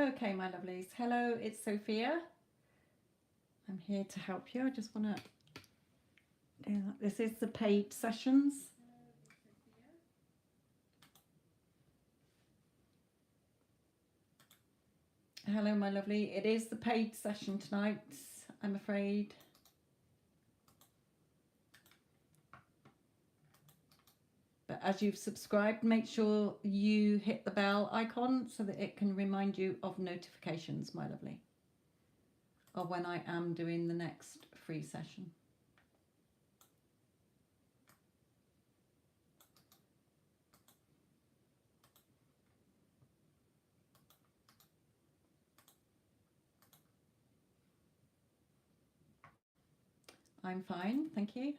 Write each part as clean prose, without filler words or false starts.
Okay, my lovelies. Hello, it's Sophia. I'm here to help you. I just want to do that. This is the paid sessions. Hello, my lovely. It is the paid session tonight, I'm afraid. But as you've subscribed, make sure you hit the bell icon so that it can remind you of notifications, my lovely, of when I am doing the next free session. I'm fine, thank you.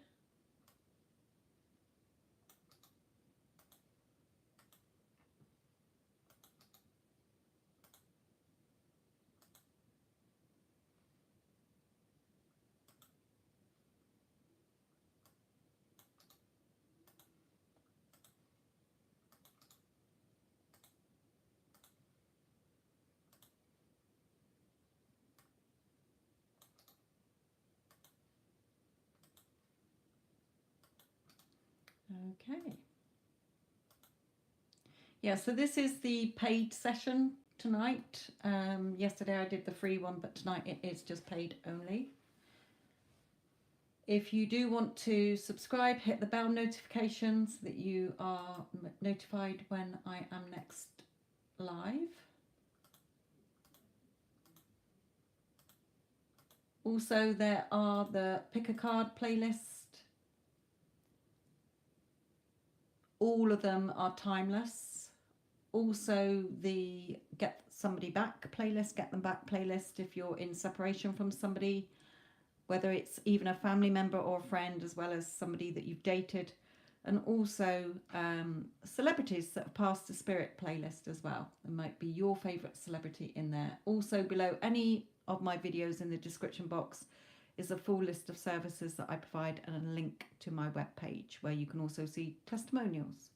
Okay. Yeah, so this is the paid session tonight. Yesterday I did the free one, but tonight it is just paid only. If you do want to subscribe, hit the bell notification so that you are notified when I am next live. Also, there are the pick a card playlist. All of them are timeless. Also, the get somebody back playlist, get them back playlist if you're in separation from somebody, whether it's even a family member or a friend, as well as somebody that you've dated, and also celebrities that have passed the Spirit playlist as well. There might be your favourite celebrity in there. Also below any of my videos in the description box is a full list of services that I provide and a link to my webpage where you can also see testimonials.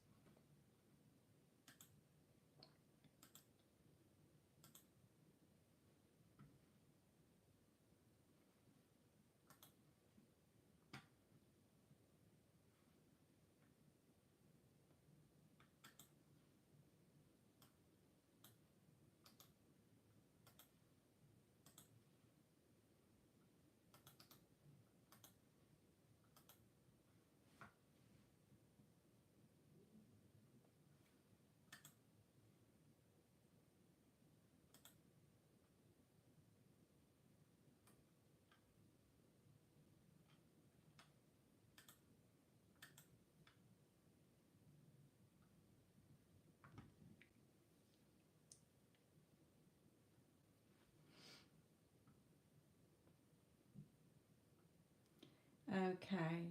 Okay.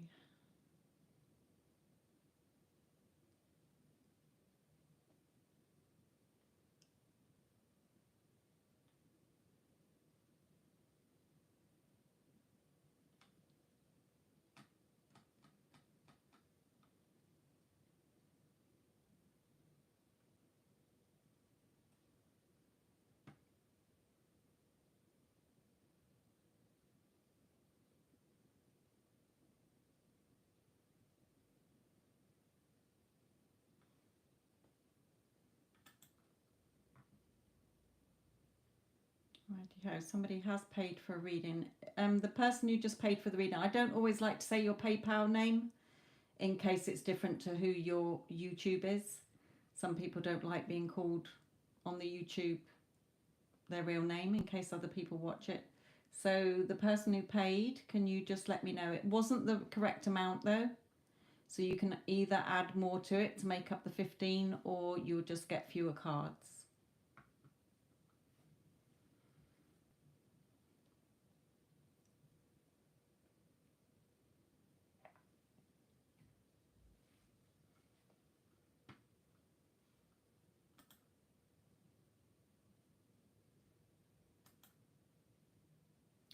Righty-ho, somebody has paid for a reading. The person who just paid for the reading, I don't always like to say your PayPal name in case it's different to who your YouTube is. Some people don't like being called on the YouTube their real name in case other people watch it. So the person who paid, can you just let me know? It wasn't the correct amount though. So you can either add more to it to make up the 15 or you'll just get fewer cards.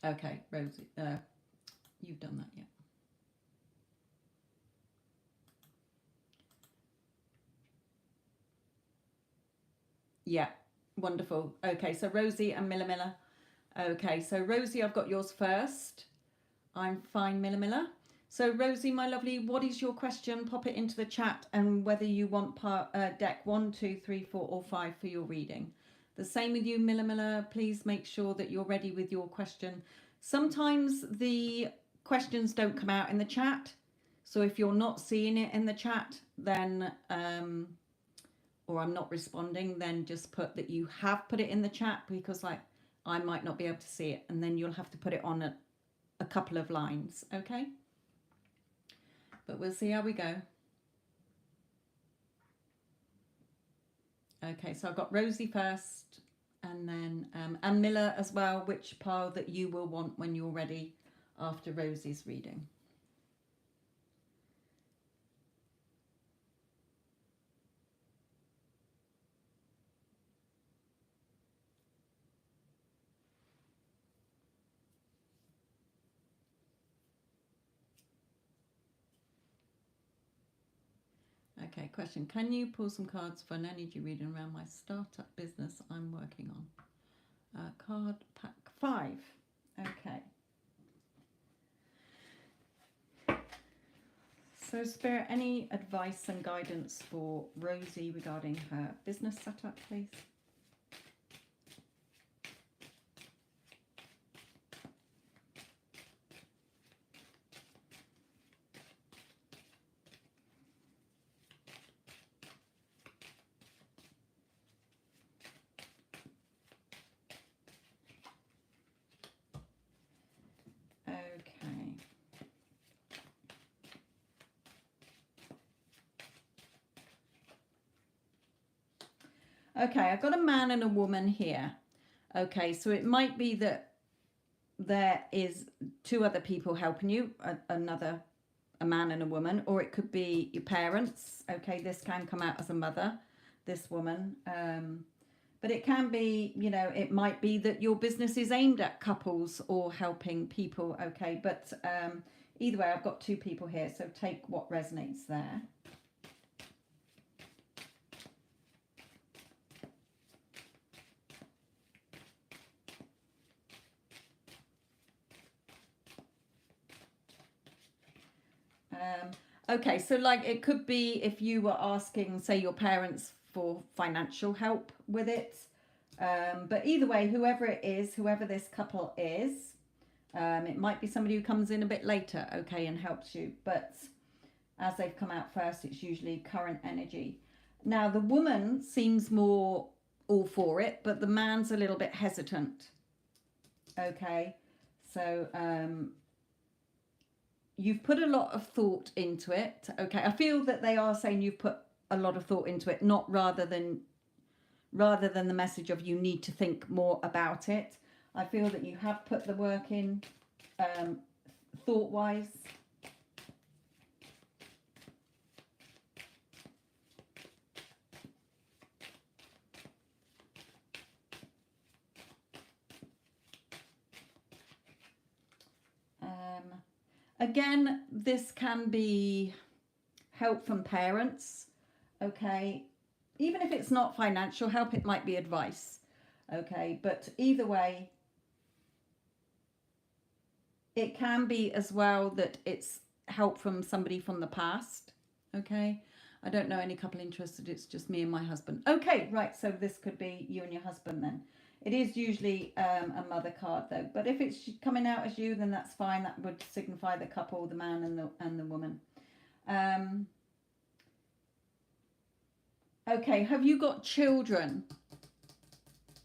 Okay, Rosie, you've done that, yeah. Yeah, Wonderful. Okay, so Rosie and Miller. Okay, so Rosie, I've got yours first. I'm fine, Miller. So Rosie, my lovely, what is your question? Pop it into the chat, and whether you want deck 1, 2, 3, 4, or 5 for your reading. The same with you, Miller. Please make sure that you're ready with your question. Sometimes the questions don't come out in the chat, so if you're not seeing it in the chat, then or I'm not responding, then just put that you have put it in the chat, because like I might not be able to see it, and then you'll have to put it on a couple of lines, okay? But we'll see how we go. Okay, so I've got Rosie first, and then and Miller as well, which pile that you will want when you're ready after Rosie's reading. Okay, question. Can you pull some cards for an energy reading around my startup business I'm working on? Card pack 5. Okay. So Spirit, any advice and guidance for Rosie regarding her business setup, please? Okay, I've got a man and a woman here. Okay, so it might be that there is 2 other people helping you, a man and a woman, or it could be your parents. Okay, this can come out as a mother, this woman. But it can be, you know, it might be that your business is aimed at couples or helping people. Okay, but either way, I've got 2 people here, so take what resonates there. Okay, so like it could be if you were asking, say, your parents for financial help with it. But either way, whoever it is, whoever this couple is, it might be somebody who comes in a bit later, okay, and helps you. But as they've come out first, it's usually current energy. Now, the woman seems more all for it, but the man's a little bit hesitant. Okay, so you've put a lot of thought into it. Okay, I feel that they are saying you've put a lot of thought into it, not rather than the message of you need to think more about it. I feel that you have put the work in thought-wise. Again, this can be help from parents, okay? Even if it's not financial help, it might be advice, okay? But either way, it can be as well that it's help from somebody from the past, okay? I don't know any couple interested, it's just me and my husband. Okay, right, so this could be you and your husband then. It is usually a mother card though, but if it's coming out as you, then that's fine. That would signify the couple, the man and the woman. Okay, have you got children?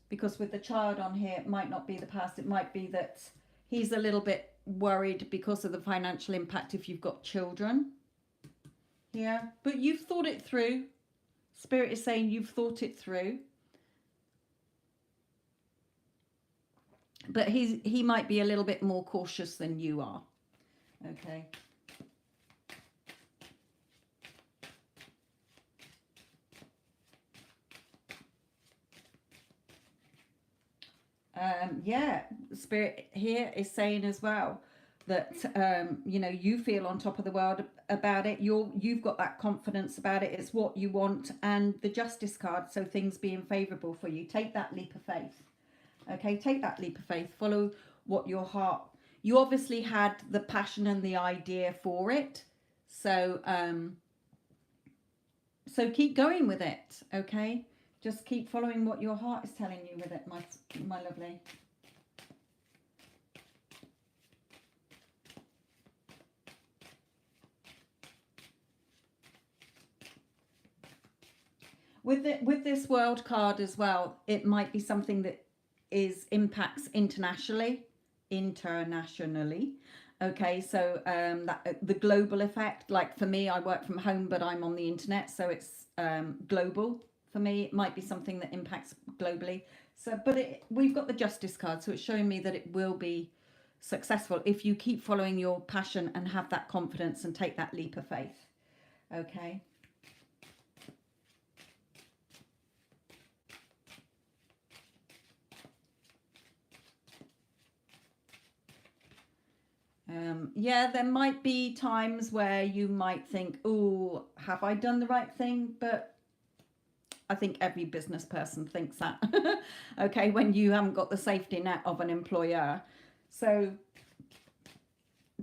Because with the child on here, it might not be the past. It might be that he's a little bit worried because of the financial impact if you've got children. Yeah, but you've thought it through. Spirit is saying you've thought it through. But he might be a little bit more cautious than you are. Okay. Yeah, Spirit here is saying as well that you know, you feel on top of the world about it. You've got that confidence about it. It's what you want. And the Justice card, so things being favorable for you. Take that leap of faith. Okay, take that leap of faith. Follow what your heart, you obviously had the passion and the idea for it, so so keep going with it. Okay, just keep following what your heart is telling you with it, my lovely. With this world card as well, it might be something that is impacts internationally. Okay, so that the global effect, like for me, I work from home, but I'm on the internet, so it's global for me. It might be something that impacts globally. So, but we've got the Justice card, so it's showing me that it will be successful if you keep following your passion and have that confidence and take that leap of faith. Okay. Yeah, there might be times where you might think, oh, have I done the right thing? But I think every business person thinks that. Okay, when you haven't got the safety net of an employer. So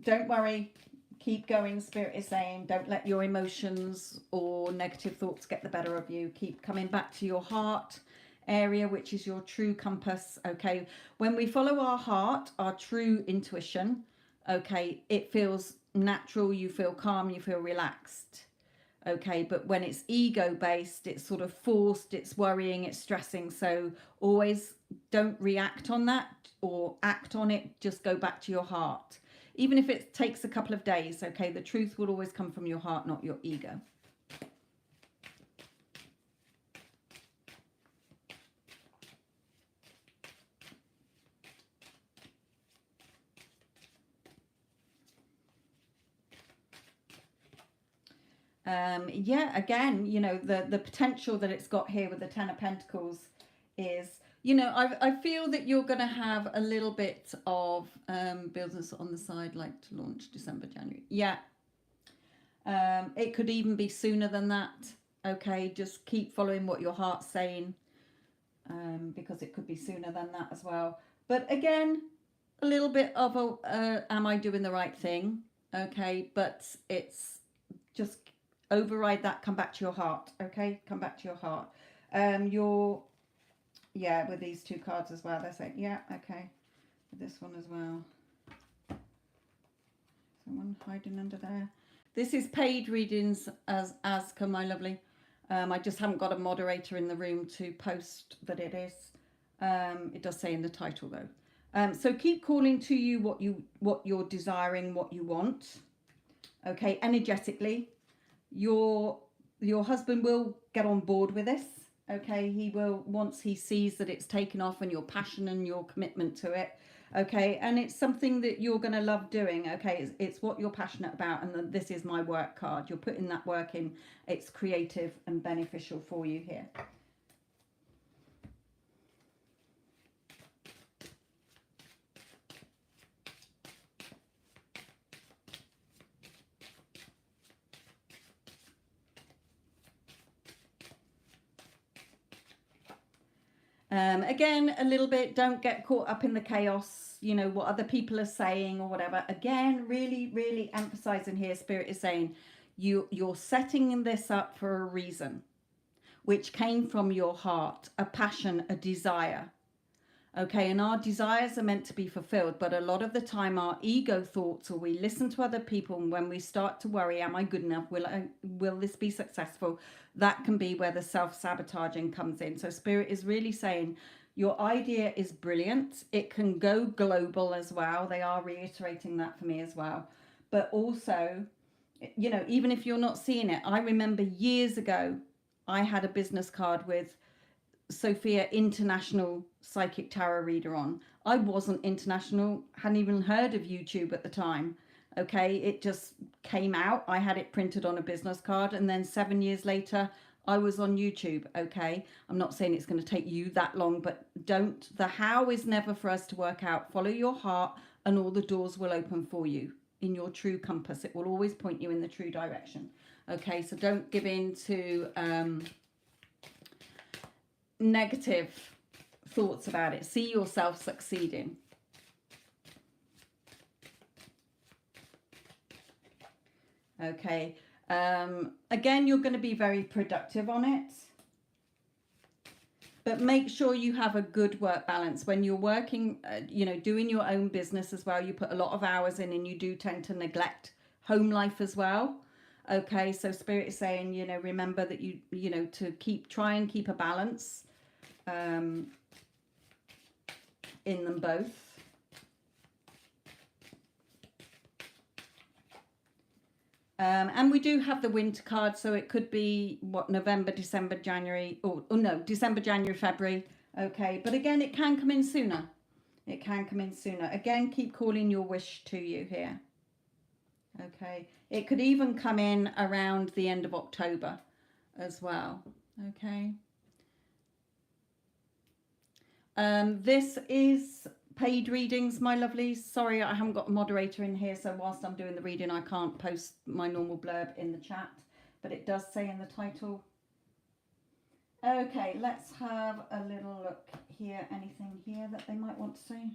don't worry, keep going. Spirit is saying, don't let your emotions or negative thoughts get the better of you. Keep coming back to your heart area, which is your true compass. Okay, when we follow our heart, our true intuition, okay, it feels natural, you feel calm, you feel relaxed. Okay, but when it's ego based, it's sort of forced, it's worrying, it's stressing. So always don't react on that or act on it, just go back to your heart. Even if it takes a couple of days, okay, the truth will always come from your heart, not your ego. Yeah, again, you know, the potential that it's got here with the Ten of Pentacles is, you know, I feel that you're going to have a little bit of business on the side, like to launch December, January. Yeah. It could even be sooner than that. Okay, just keep following what your heart's saying, because it could be sooner than that as well. But again, a little bit of a, am I doing the right thing? Okay, but it's just override that, come back to your heart. Okay, come back to your heart. Yeah, with these two cards as well, they're saying, yeah, okay, with this one as well. Someone hiding under there. This is paid readings as Aska, my lovely. I just haven't got a moderator in the room to post that it is. It does say in the title though. So keep calling to you what you're desiring, what you want. Okay, energetically, your husband will get on board with this. Okay, he will, once he sees that it's taken off and your passion and your commitment to it. Okay, and it's something that you're going to love doing. Okay, it's what you're passionate about, and this is my work card. You're putting that work in. It's creative and beneficial for you here. Again, a little bit, don't get caught up in the chaos, you know, what other people are saying or whatever. Again, really emphasizing here, Spirit is saying you're setting this up for a reason, which came from your heart, a passion, a desire. Okay, and our desires are meant to be fulfilled, but a lot of the time our ego thoughts, or we listen to other people, and when we start to worry, am I good enough? Will this be successful? That can be where the self-sabotaging comes in. So Spirit is really saying your idea is brilliant. It can go global as well. They are reiterating that for me as well. But also, you know, even if you're not seeing it, I remember years ago, I had a business card with Sophia, international psychic tarot reader on. I wasn't international, hadn't even heard of YouTube at the time. Okay, it just came out. I had it printed on a business card, and then 7 years later, I was on YouTube. Okay, I'm not saying it's going to take you that long, but don't. The how is never for us to work out. Follow your heart, and all the doors will open for you in your true compass. It will always point you in the true direction. Okay, so don't give in to negative thoughts about it. See yourself succeeding. Okay, again, you're going to be very productive on it. But make sure you have a good work balance. When you're working, you know, doing your own business as well, you put a lot of hours in and you do tend to neglect home life as well. Okay, so Spirit is saying, you know, remember that you know, to try and keep a balance in them both. And we do have the winter card, so it could be what, November, December, January, or no, December, January, February. Okay, but again, it can come in sooner. It can come in sooner. Again, keep calling your wish to you here. Okay, it could even come in around the end of October as well. Okay. This is paid readings, my lovelies. Sorry, I haven't got a moderator in here, so whilst I'm doing the reading, I can't post my normal blurb in the chat, but it does say in the title. Okay, let's have a little look here. Anything here that they might want to say?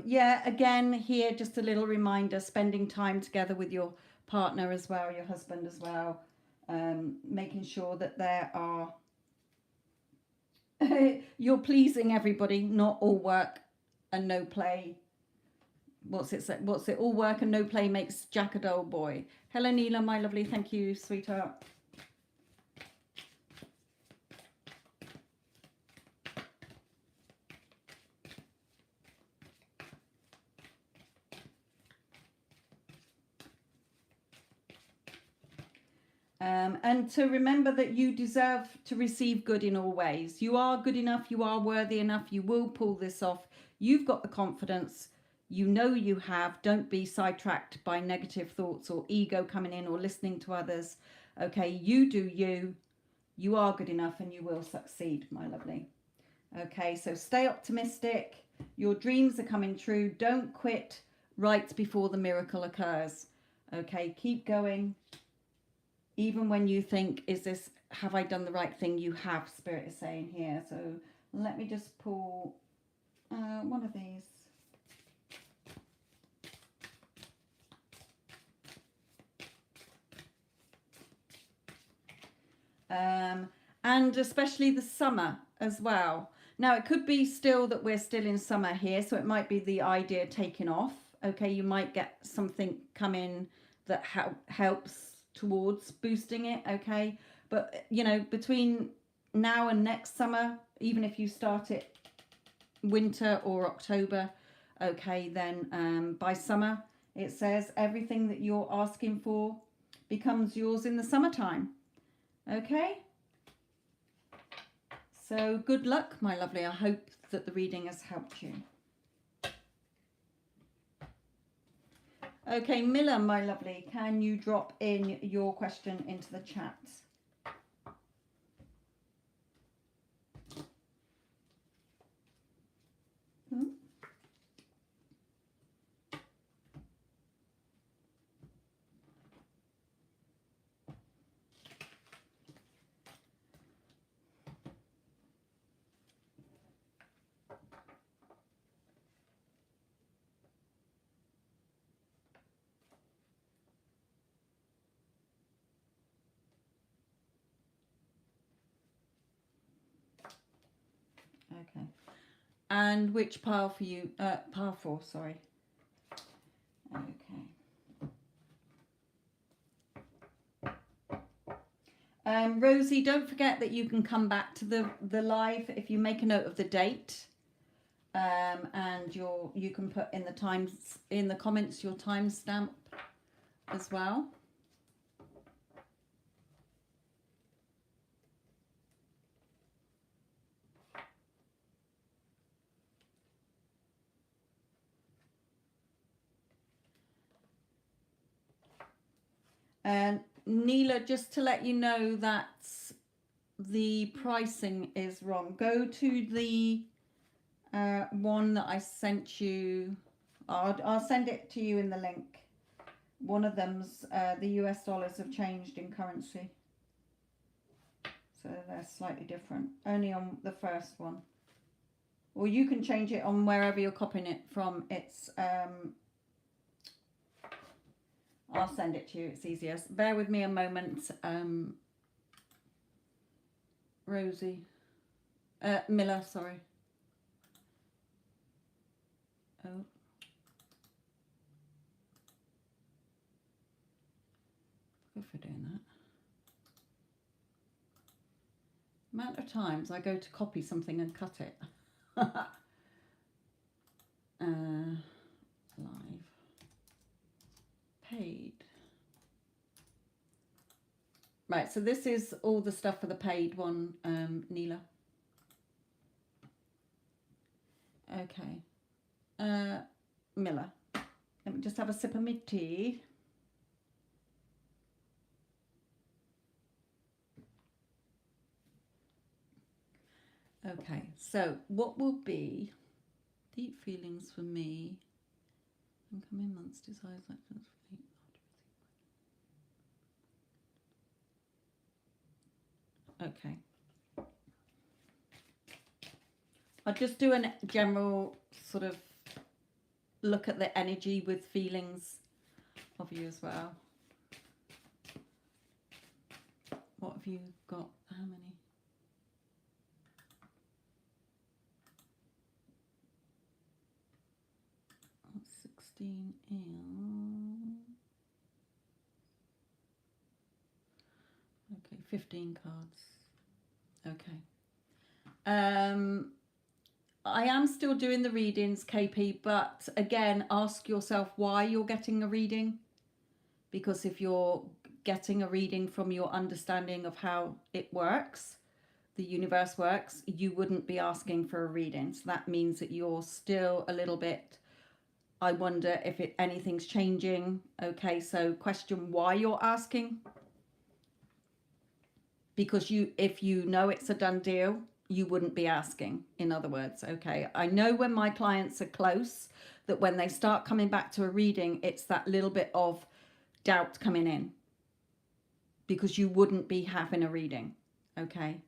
Yeah, again, here, just a little reminder, spending time together with your partner as well, your husband as well. Making sure that there are you're pleasing everybody, not all work and no play. What's it, all work and no play makes Jack a dull boy. Hello Neela, my lovely, thank you, sweetheart. And to remember that you deserve to receive good in all ways. You are good enough, you are worthy enough, you will pull this off. You've got the confidence, you know you have. Don't be sidetracked by negative thoughts or ego coming in or listening to others. Okay, you do you. You are good enough and you will succeed, my lovely. Okay, so stay optimistic. Your dreams are coming true. Don't quit right before the miracle occurs. Okay, keep going. Even when you think, have I done the right thing? You have, Spirit is saying here. So let me just pull one of these. And especially the summer as well. Now, it could be still that we're still in summer here, so it might be the idea taking off. Okay, you might get something come in that helps towards boosting it. Okay, but you know, between now and next summer, even if you start it winter or October, okay, then by summer, it says everything that you're asking for becomes yours in the summertime. Okay, so good luck, my lovely. I hope that the reading has helped you. Okay, Miller, my lovely, can you drop in your question into the chat? Okay. And which pile for you? Pile 4, sorry. Okay. Rosie, don't forget that you can come back to the live if you make a note of the date. And you can put in the comments your timestamp as well. And Neela, just to let you know that the pricing is wrong. Go to the one that I sent you. I'll send it to you in the link. One of them's the US dollars have changed in currency. So they're slightly different. Only on the first one. Or you can change it on wherever you're copying it from. It's I'll send it to you. It's easiest. Bear with me a moment, Rosie. Miller, sorry. Oh. Good for doing that. Amount of times I go to copy something and cut it. Live. Paid. Right, so this is all the stuff for the paid one, Neela. Okay. Miller. Let me just have a sip of my tea. Okay, so what will be deep feelings for me? Incoming months, desires, actions. Okay. I'll just do a general sort of look at the energy with feelings of you as well. What have you got? How many? 16 in. Okay, 15 cards. Okay. I am still doing the readings, KP, but again, ask yourself why you're getting a reading. Because if you're getting a reading from your understanding of how it works, the universe works, you wouldn't be asking for a reading. So that means that you're still a little bit, I wonder if anything's changing. Okay, so question why you're asking. Because if you know it's a done deal, you wouldn't be asking, in other words. Okay, I know when my clients are close, that when they start coming back to a reading, it's that little bit of doubt coming in. Because you wouldn't be having a reading. Okay.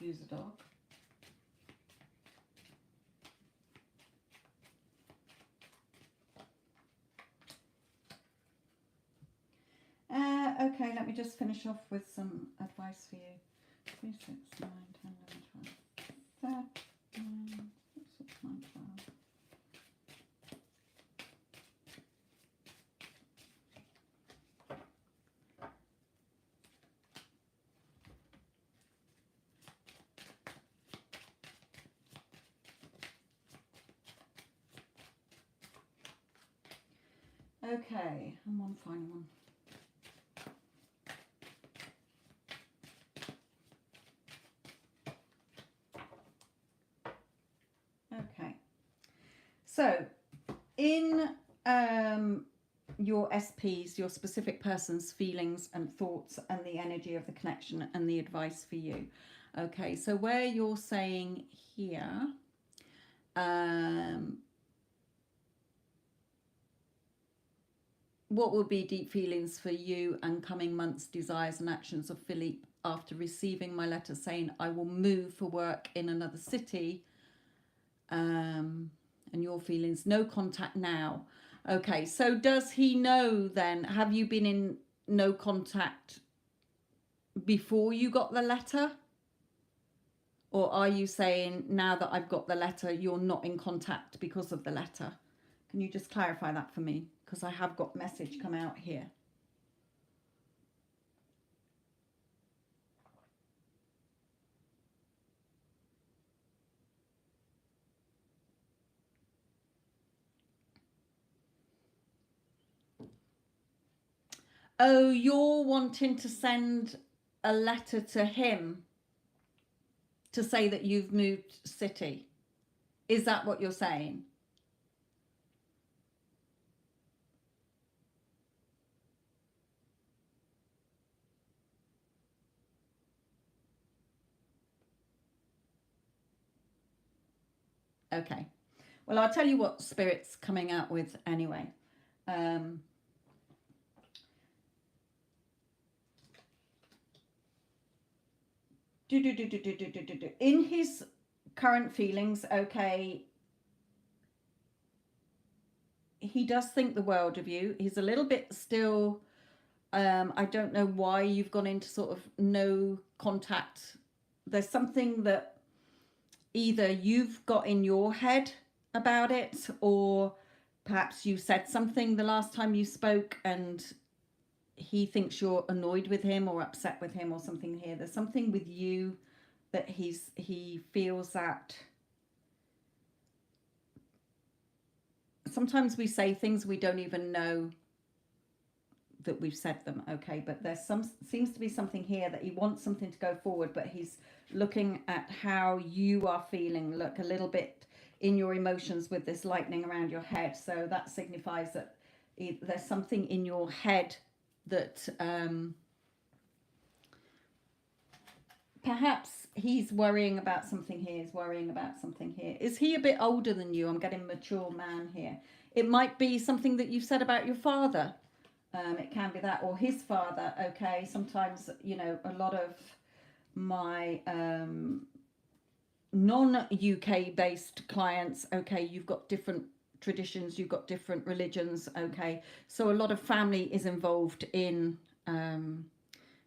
Excuse the dog. Okay, let me just finish off with some advice for you. 3, 6, 9, 10, 11, 12, 13, 6, 9, 12. Okay, and one final one. Okay, so in your SPs, your specific person's feelings and thoughts and the energy of the connection and the advice for you. Okay, so where you're saying here, what will be deep feelings for you and coming months, desires and actions of Philippe after receiving my letter saying I will move for work in another city, and your feelings, no contact now. Okay, so does he know then? Have you been in no contact before you got the letter? Or are you saying now that I've got the letter, you're not in contact because of the letter? Can you just clarify that for me? Because I have got message come out here. Oh, you're wanting to send a letter to him to say that you've moved city. Is that what you're saying? Okay. Well, I'll tell you what Spirit's coming out with anyway. In his current feelings, okay, he does think the world of you. He's a little bit still, I don't know why you've gone into sort of no contact. There's something that either you've got in your head about it, or perhaps you said something the last time you spoke and he thinks you're annoyed with him or upset with him or something here. There's something with you that he feels that sometimes we say things we don't even know that we've said them, okay, but there's seems to be something here that he wants something to go forward, but he's looking at how you are feeling, look a little bit in your emotions with this lightning around your head. So that signifies that there's something in your head that perhaps he's worrying about something here, he's worrying about something here. Is he a bit older than you? I'm getting mature man here. It might be something that you've said about your father. It can be that, or his father, okay. Sometimes, you know, a lot of my non-UK based clients, okay, you've got different traditions, you've got different religions, okay, so a lot of family is involved in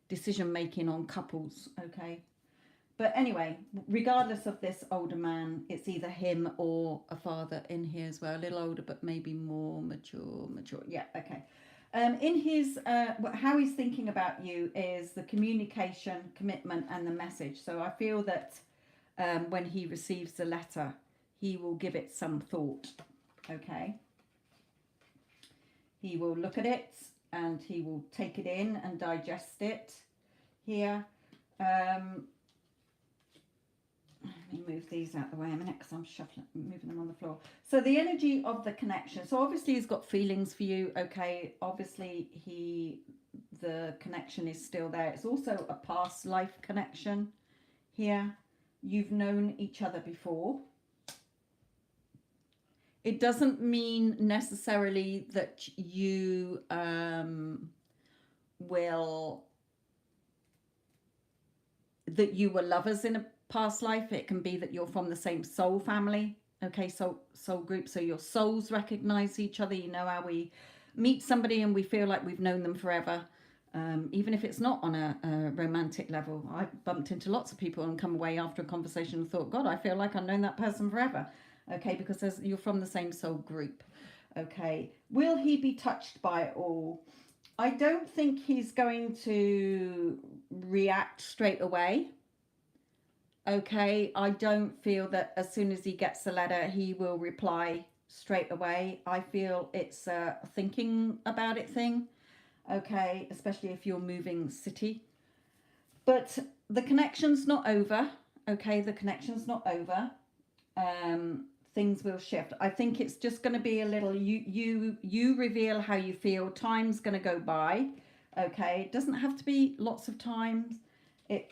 decision making on couples, okay. But anyway, regardless of this older man, it's either him or a father in here as well, a little older but maybe more mature, yeah, okay. In his how he's thinking about you is the communication, commitment and the message. So I feel that when he receives the letter, he will give it some thought, okay. He will look at it and he will take it in and digest it here. Let me move these out the way a minute because I'm moving them on the floor. So the energy of the connection. So obviously he's got feelings for you, okay. Obviously the connection is still there. It's also a past life connection here. You've known each other before. It doesn't mean necessarily that you that you were lovers in a past life. It can be that you're from the same soul family. Okay, soul group. So your souls recognize each other. You know how we meet somebody and we feel like we've known them forever. Even if it's not on a romantic level. I bumped into lots of people and come away after a conversation and thought, God, I feel like I've known that person forever. Okay, because you're from the same soul group. Okay, will he be touched by it all? I don't think he's going to react straight away. Okay, I don't feel that as soon as he gets the letter, he will reply straight away. I feel it's a thinking about it thing. Okay, especially if you're moving city. But the connection's not over. Okay, the connection's not over. Things will shift. I think it's just going to be a little, you reveal how you feel. Time's going to go by. Okay, it doesn't have to be lots of times.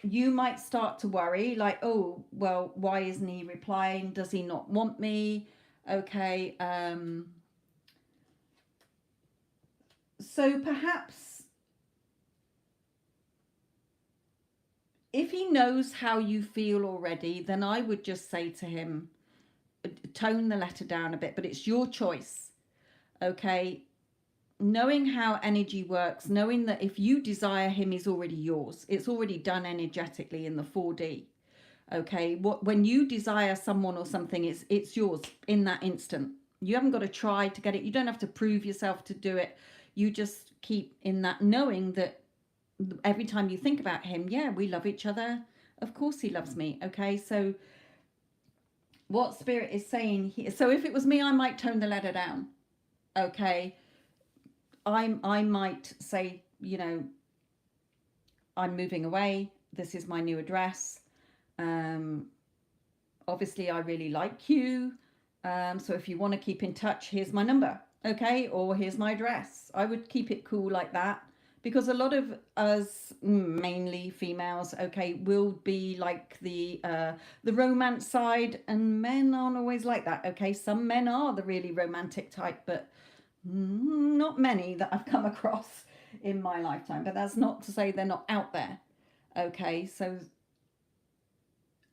You might start to worry, like, oh, well, why isn't he replying? Does he not want me? Okay, so perhaps if he knows how you feel already, then I would just say to him, tone the letter down a bit, but it's your choice. Okay, knowing how energy works, knowing that if you desire him, he's already yours. It's already done energetically in the 4D. Okay, when you desire someone or something, it's yours in that instant. You haven't got to try to get it. You don't have to prove yourself to do it. You just keep in that knowing that every time you think about him, yeah, we love each other. Of course he loves me. Okay, so what Spirit is saying here, so if it was me, I might tone the letter down. Okay, I might say, you know, I'm moving away. This is my new address. Obviously, I really like you. So if you want to keep in touch, here's my number. Okay, or here's my address. I would keep it cool like that, because a lot of us, mainly females, okay, will be like the romance side, and men aren't always like that. Okay, some men are the really romantic type, but not many that I've come across in my lifetime. But that's not to say they're not out there. Okay, so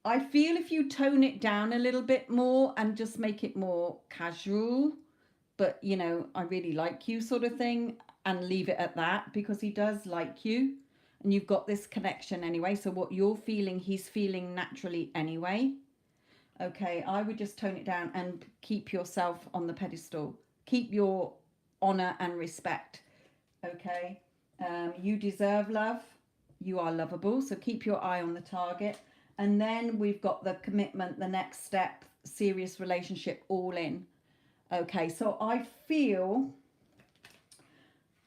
I feel if you tone it down a little bit more and just make it more casual, but you know, I really like you sort of thing, and leave it at that, because he does like you and you've got this connection anyway. So what you're feeling, he's feeling naturally anyway. Okay, I would just tone it down and keep yourself on the pedestal. Keep your honor and respect. Okay, you deserve love. You are lovable. So keep your eye on the target. And then we've got the commitment, the next step, serious relationship, all in. Okay, so I feel,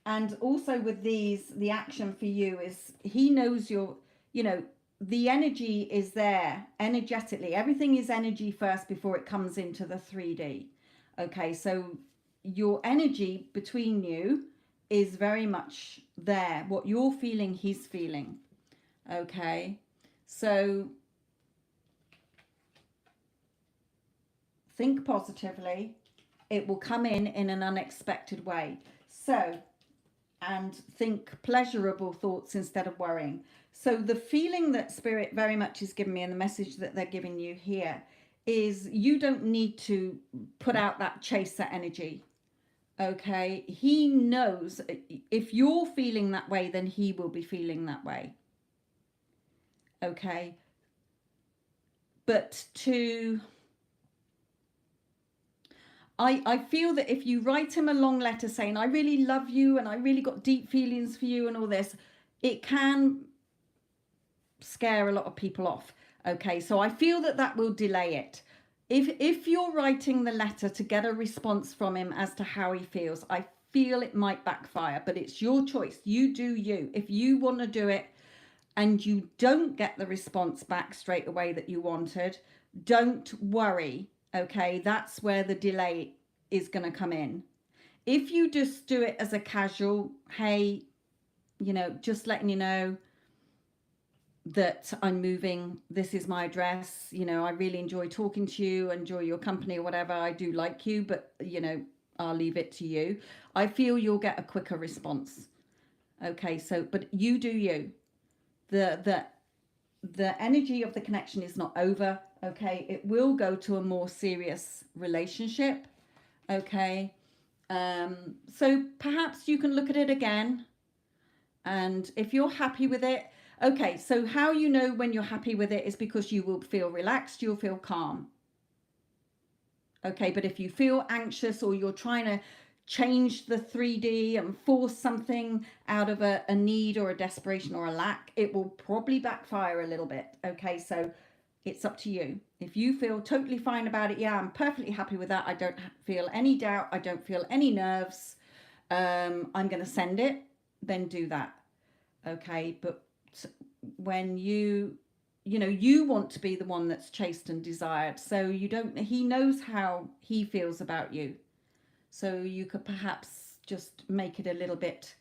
and also with these, the action for you is he knows you're, you know, the energy is there energetically. Everything is energy first before it comes into the 3D. Okay, so your energy between you is very much there. What you're feeling, he's feeling. Okay, so think positively. It will come in an unexpected way. So, and think pleasurable thoughts instead of worrying. So the feeling that Spirit very much is giving me, and the message that they're giving you here, is you don't need to put out that chaser energy. Okay, he knows if you're feeling that way, then he will be feeling that way. Okay, but I feel that if you write him a long letter saying, I really love you and I really got deep feelings for you and all this, it can scare a lot of people off. Okay, so I feel that that will delay it. If you're writing the letter to get a response from him as to how he feels, I feel it might backfire, but it's your choice. You do you. If you want to do it and you don't get the response back straight away that you wanted, don't worry. Okay, that's where the delay is going to come in. If you just do it as a casual, hey, you know, just letting you know that I'm moving, this is my address, you know, I really enjoy talking to you, enjoy your company or whatever, I do like you, but you know, I'll leave it to you. I feel you'll get a quicker response. Okay, so but you do you. The the energy of the connection is not over. Okay, it will go to a more serious relationship. Okay, so perhaps you can look at it again, and if you're happy with it, okay, so how you know when you're happy with it is because you will feel relaxed, you'll feel calm. Okay, but if you feel anxious or you're trying to change the 3D and force something out of a need or a desperation or a lack, it will probably backfire a little bit. Okay, so it's up to you. If you feel totally fine about it, yeah, I'm perfectly happy with that. I don't feel any doubt. I don't feel any nerves. I'm going to send it, then do that. Okay, but when you want to be the one that's chased and desired, so you don't, he knows how he feels about you, so you could perhaps just make it a little bit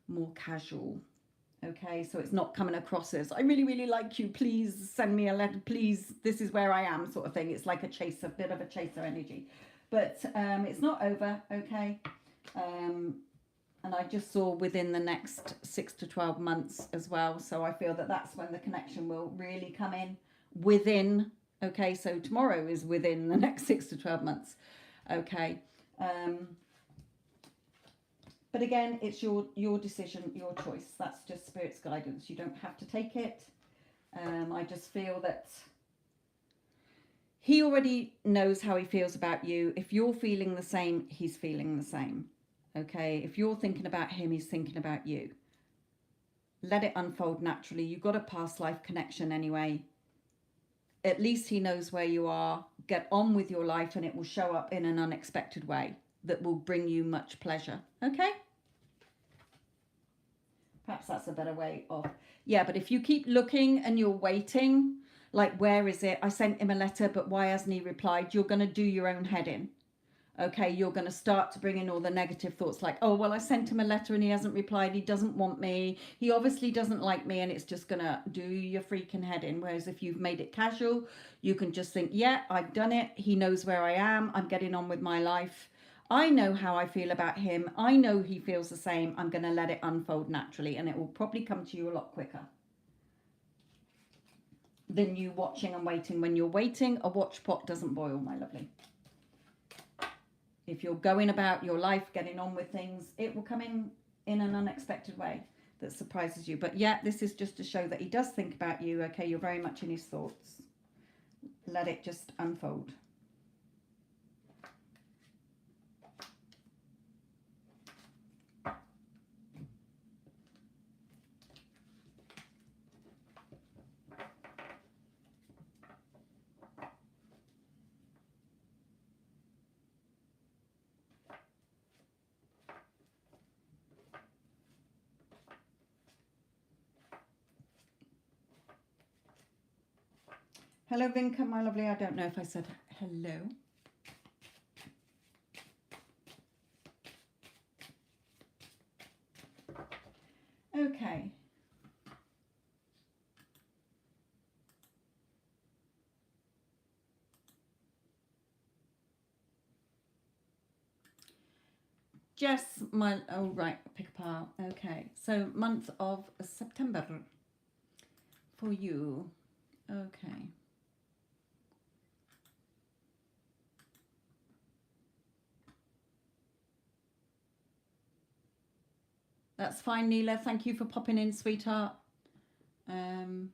more casual. Okay, so it's not coming across as I really really like you, please send me a letter, please, this is where I am, sort of thing. It's like a chaser, bit of a chaser energy, but it's not over. Okay, and I just saw within the next 6 to 12 months as well. So I feel that that's when the connection will really come in within. Okay, so tomorrow is within the next 6 to 12 months. Okay. But again, it's your decision, your choice. That's just Spirit's guidance. You don't have to take it. I just feel that he already knows how he feels about you. If you're feeling the same, he's feeling the same. Okay, if you're thinking about him, he's thinking about you. Let it unfold naturally. You've got a past life connection anyway. At least he knows where you are. Get on with your life and it will show up in an unexpected way that will bring you much pleasure. Okay? Perhaps that's a better way of... Yeah, but if you keep looking and you're waiting, like, where is it? I sent him a letter, but why hasn't he replied? You're going to do your own head in. Okay, you're going to start to bring in all the negative thoughts like, oh, well, I sent him a letter and he hasn't replied. He doesn't want me. He obviously doesn't like me, and it's just going to do your freaking head in. Whereas if you've made it casual, you can just think, yeah, I've done it. He knows where I am. I'm getting on with my life. I know how I feel about him. I know he feels the same. I'm going to let it unfold naturally, and it will probably come to you a lot quicker than you watching and waiting. When you're waiting, a watch pot doesn't boil, my lovely. If you're going about your life, getting on with things, it will come in an unexpected way that surprises you. But yeah, this is just to show that he does think about you. Okay, you're very much in his thoughts. Let it just unfold. Hello, Vinka, my lovely. I don't know if I said hello. Okay. Jess, my... Oh, right. Pick a pile. Okay. So, month of September for you. Okay. That's fine, Neela. Thank you for popping in, sweetheart. And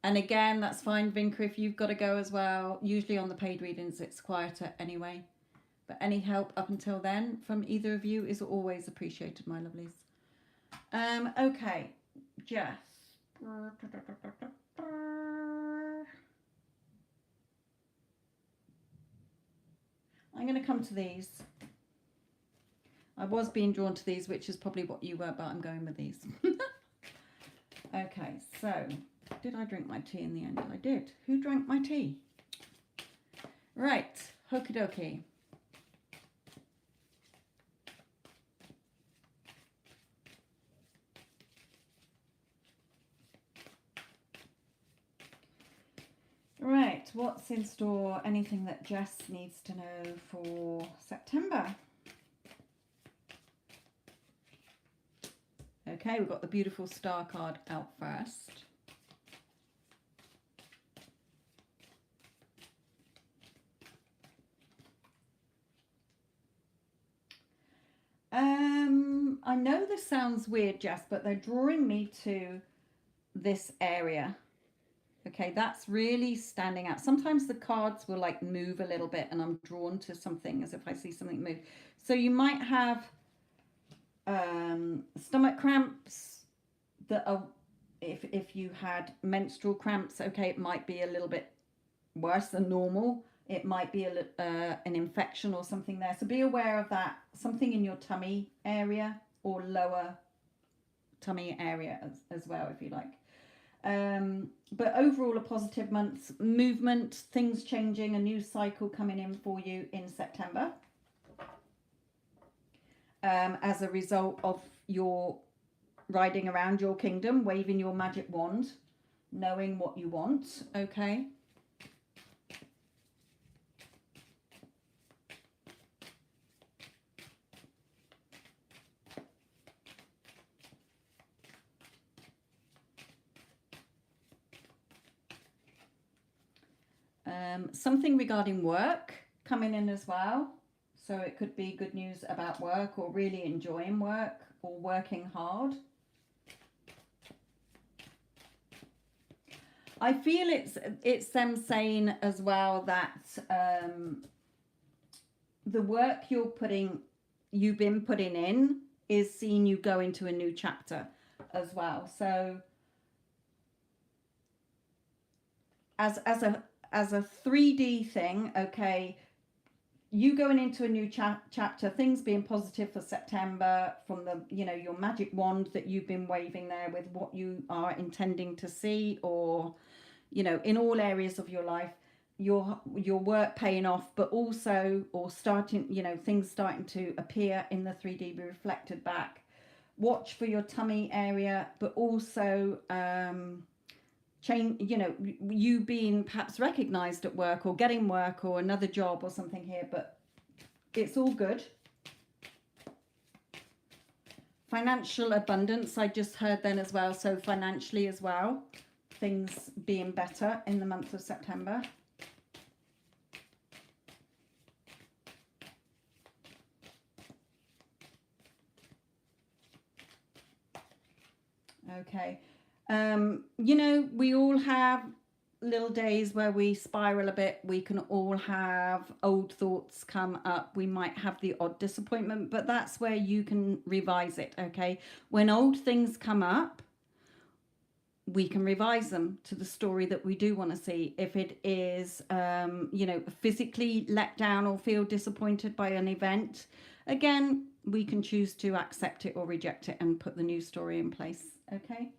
again, that's fine, Vinka, if you've got to go as well. Usually on the paid readings, it's quieter anyway. But any help up until then from either of you is always appreciated, my lovelies. Okay, Jess. I'm going to come to these. I was being drawn to these, which is probably what you were, but I'm going with these. Okay, so did I drink my tea in the end? I did. Who drank my tea? Right, okie dokie. Right, what's in store? Anything that Jess needs to know for September? Okay, we've got the beautiful star card out first. I know this sounds weird, Jess, but they're drawing me to this area. Okay, that's really standing out. Sometimes the cards will like move a little bit and I'm drawn to something as if I see something move. So you might have stomach cramps that are, if you had menstrual cramps, okay, it might be a little bit worse than normal. It might be an infection or something there. So be aware of that. Something in your tummy area or lower tummy area as well, if you like. But overall, a positive month. Movement, things changing, a new cycle coming in for you in September. As a result of your riding around your kingdom, waving your magic wand, knowing what you want, okay? Something regarding work coming in as well. So it could be good news about work or really enjoying work or working hard. I feel it's them saying as well that the work you've been putting in is seeing you go into a new chapter as well. So as a 3D thing, okay, you going into a new chapter, things being positive for September from the, your magic wand that you've been waving there with what you are intending to see, or, in all areas of your life, your work paying off, but also, or starting, things starting to appear in the 3D, be reflected back. Watch for your tummy area, but also, change, you being perhaps recognized at work or getting work or another job or something here, but it's all good. Financial abundance, I just heard then as well. So financially as well, things being better in the month of September. Okay. We all have little days where we spiral a bit. We can all have old thoughts come up. We might have the odd disappointment, but that's where you can revise it, okay? When old things come up, we can revise them to the story that we do want to see. If it is, physically let down or feel disappointed by an event, again, we can choose to accept it or reject it and put the new story in place, okay?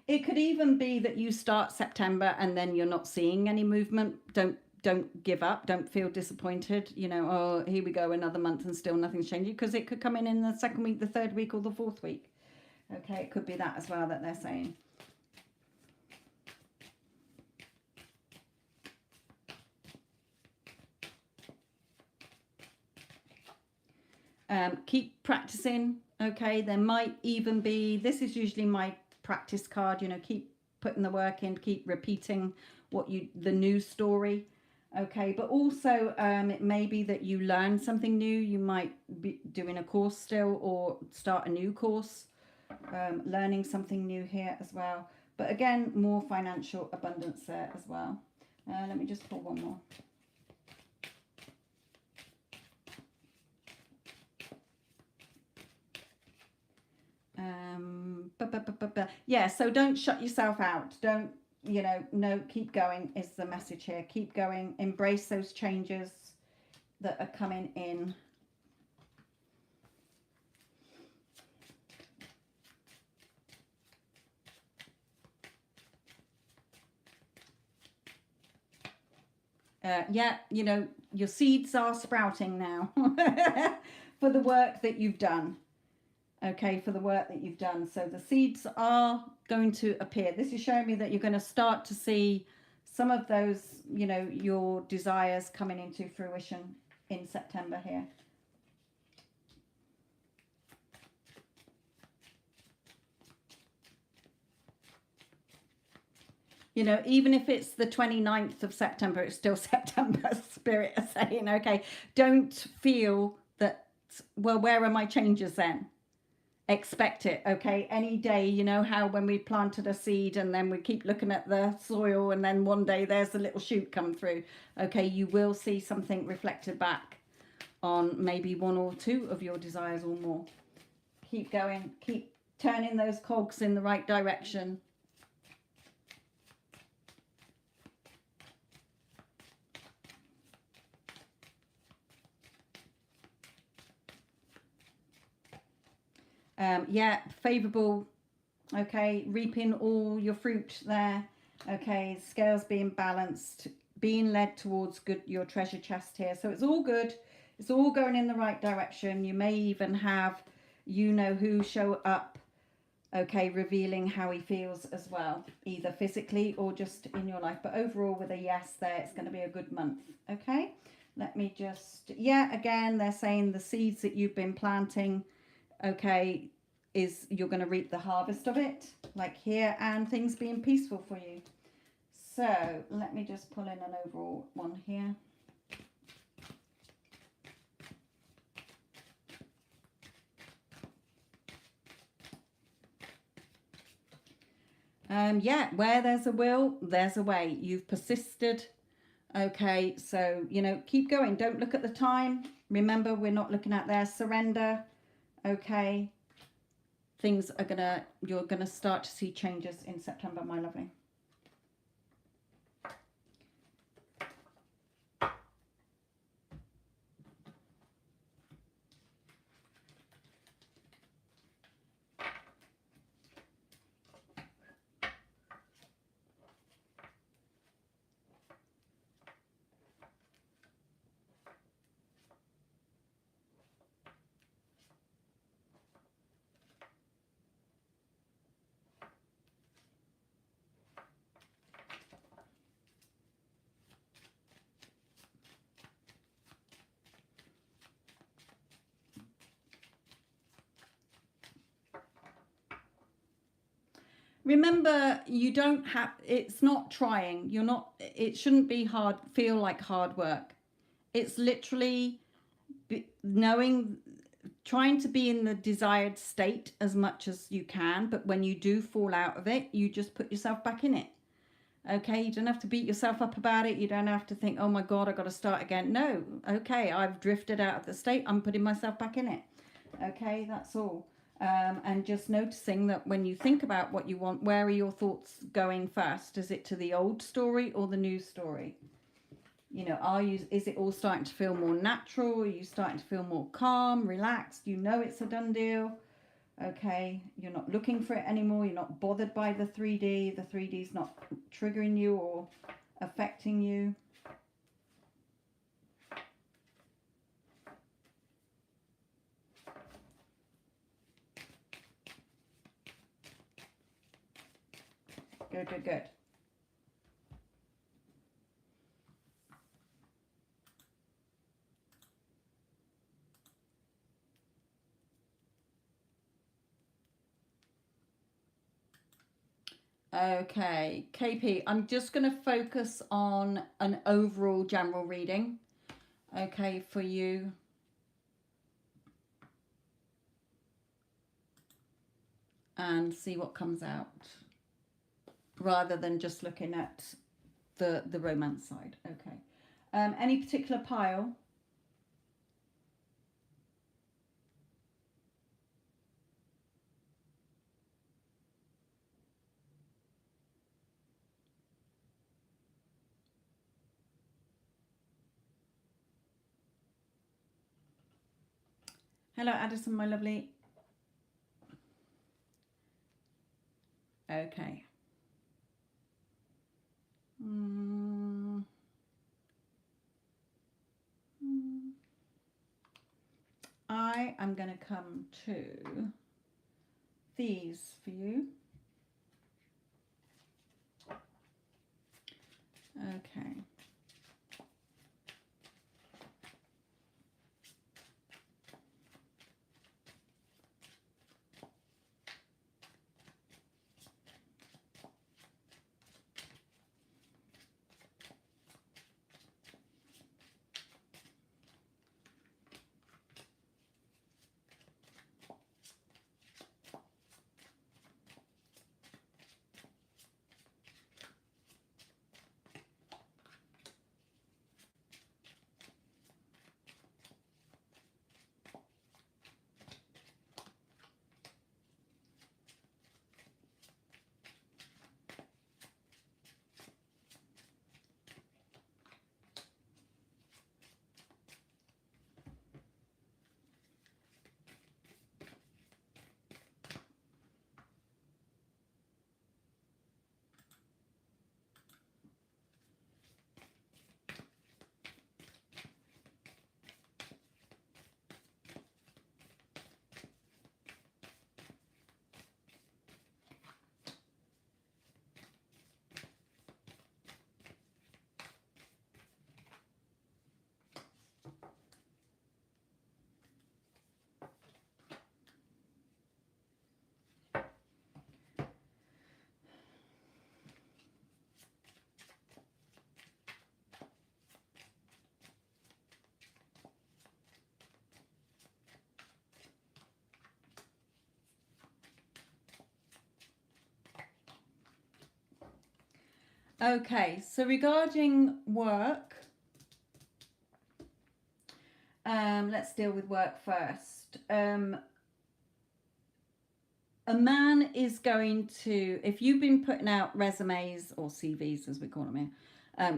It could even be that you start September and then you're not seeing any movement. Don't give up. Don't feel disappointed. Oh, here we go, another month and still nothing's changing, because it could come in the second week, the third week, or the fourth week. Okay, it could be that as well that they're saying. Keep practicing. Okay, there might even be, this is usually my practice card, keep putting the work in, keep repeating the new story. Okay, but also it may be that you learn something new. You might be doing a course still or start a new course, learning something new here as well. But again, more financial abundance there as well. Let me just pull one more. Yeah, so don't shut yourself out. Don't, no, keep going is the message here. Keep going. Embrace those changes that are coming in. Yeah, your seeds are sprouting now for the work that you've done. Okay, for the work that you've done. So the seeds are going to appear. This is showing me that you're going to start to see some of those, you know, your desires coming into fruition in September here. You know, even if it's the 29th of September, it's still September. Spirit is saying, okay, don't feel that, well, where are my changes then? Expect it, okay? Any day, you know how when we planted a seed and then we keep looking at the soil and then one day there's a little shoot come through. Okay, you will see something reflected back on maybe one or two of your desires or more. Keep going, keep turning those cogs in the right direction. Yeah, favorable, okay, reaping all your fruit there, okay, scales being balanced, being led towards good, your treasure chest here. So it's all good, it's all going in the right direction. You may even have, you know who show up, okay, revealing how he feels as well, either physically or just in your life. But overall, with a yes there, it's going to be a good month. Okay, let me just, yeah, again, they're saying the seeds that you've been planting, okay, is you're going to reap the harvest of it, like here, and things being peaceful for you. So let me just pull in an overall one here. Yeah, where there's a will, there's a way. You've persisted. Okay, so, you know, keep going. Don't look at the time. Remember, we're not looking at there. Surrender. Okay. Things are gonna, you're gonna start to see changes in September, my lovely. Remember, you don't have, it's not trying. You're not, it shouldn't be hard, feel like hard work. It's literally knowing, trying to be in the desired state as much as you can. But when you do fall out of it, you just put yourself back in it. Okay, you don't have to beat yourself up about it. You don't have to think, oh my God, I've got to start again. No, okay, I've drifted out of the state. I'm putting myself back in it. Okay, that's all. And just noticing that when you think about what you want, where are your thoughts going first? Is it to the old story or the new story? You know, is it all starting to feel more natural? Are you starting to feel more calm, relaxed? You know it's a done deal. Okay, you're not looking for it anymore. You're not bothered by the 3D. The 3D is not triggering you or affecting you. Good, good, good. Okay, KP, I'm just going to focus on an overall general reading, okay, for you. And see what comes out, rather than just looking at the romance side. Okay. Any particular pile? Hello, Addison, my lovely. Okay. I am going to come to these for you. Okay. Okay, so regarding work, let's deal with work first. A man is going to, if you've been putting out resumes or CVs as we call them here,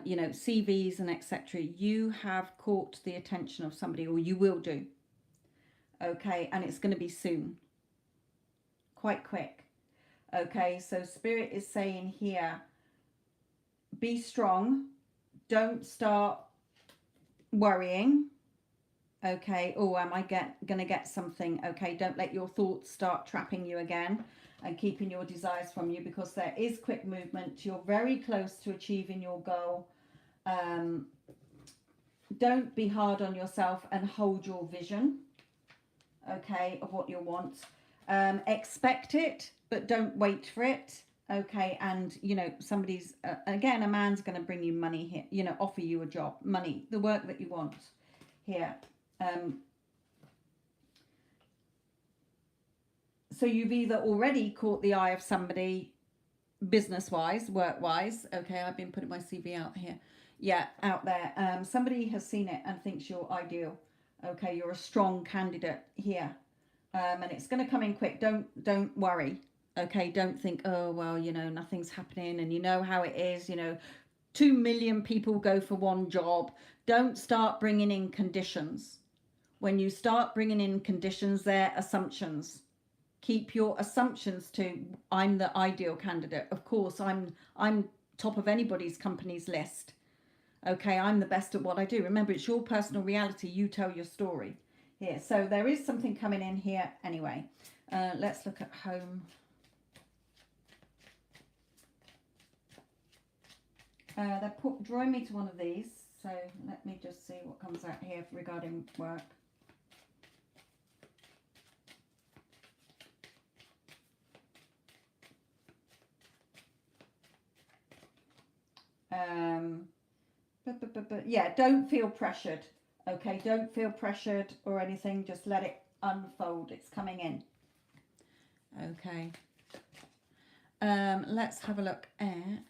you know, CVs and etc., you have caught the attention of somebody, or you will do. Okay, and it's going to be soon, quite quick. Okay, so Spirit is saying here, be strong, don't start worrying. Okay, oh, am I gonna get something? Okay, don't let your thoughts start trapping you again and keeping your desires from you, because there is quick movement. You're very close to achieving your goal. Don't be hard on yourself and hold your vision, okay, of what you want. Expect it, but don't wait for it. Okay, and you know, somebody's again, a man's going to bring you money here, you know, offer you a job, money, the work that you want here. So you've either already caught the eye of somebody business wise, work wise. Okay, I've been putting my CV out here, yeah, out there. Somebody has seen it and thinks you're ideal. Okay, you're a strong candidate here, and it's going to come in quick. Don't worry. Okay, don't think, oh well, you know, nothing's happening, and you know how it is, you know, 2 million people go for one job. Don't start bringing in conditions. When you start bringing in conditions, they're assumptions. Keep your assumptions to, I'm the ideal candidate. Of course, I'm top of anybody's company's list. Okay, I'm the best at what I do. Remember, it's your personal reality. You tell your story here. So there is something coming in here anyway. Let's look at home. They're drawing me to one of these. So let me just see what comes out here regarding work. Yeah, don't feel pressured. Okay, don't feel pressured or anything. Just let it unfold. It's coming in. Okay. Let's have a look at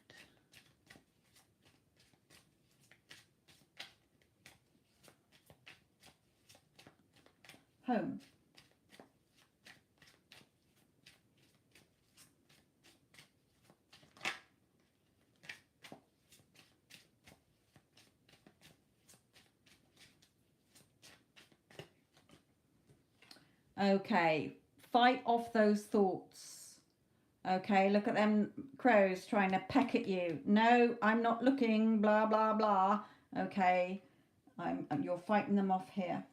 home. Okay, fight off those thoughts. Okay, look at them crows trying to peck at you. No, I'm not looking, blah, blah, blah. Okay, you're fighting them off here.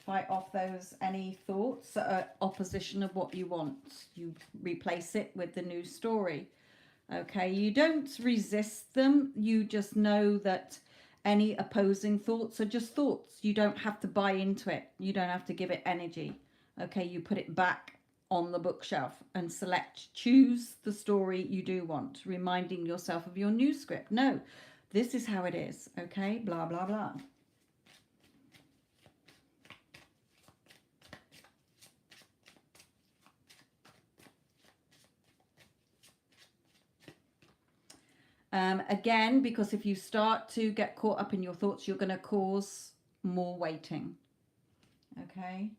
Fight off those, any thoughts that are opposition of what you want. You replace it with the new story. Okay, you don't resist them. You just know that any opposing thoughts are just thoughts. You don't have to buy into it. You don't have to give it energy. Okay, you put it back on the bookshelf and choose the story you do want, reminding yourself of your new script. No, this is how it is. Okay, blah, blah, blah. Again, because if you start to get caught up in your thoughts, you're going to cause more waiting. Okay.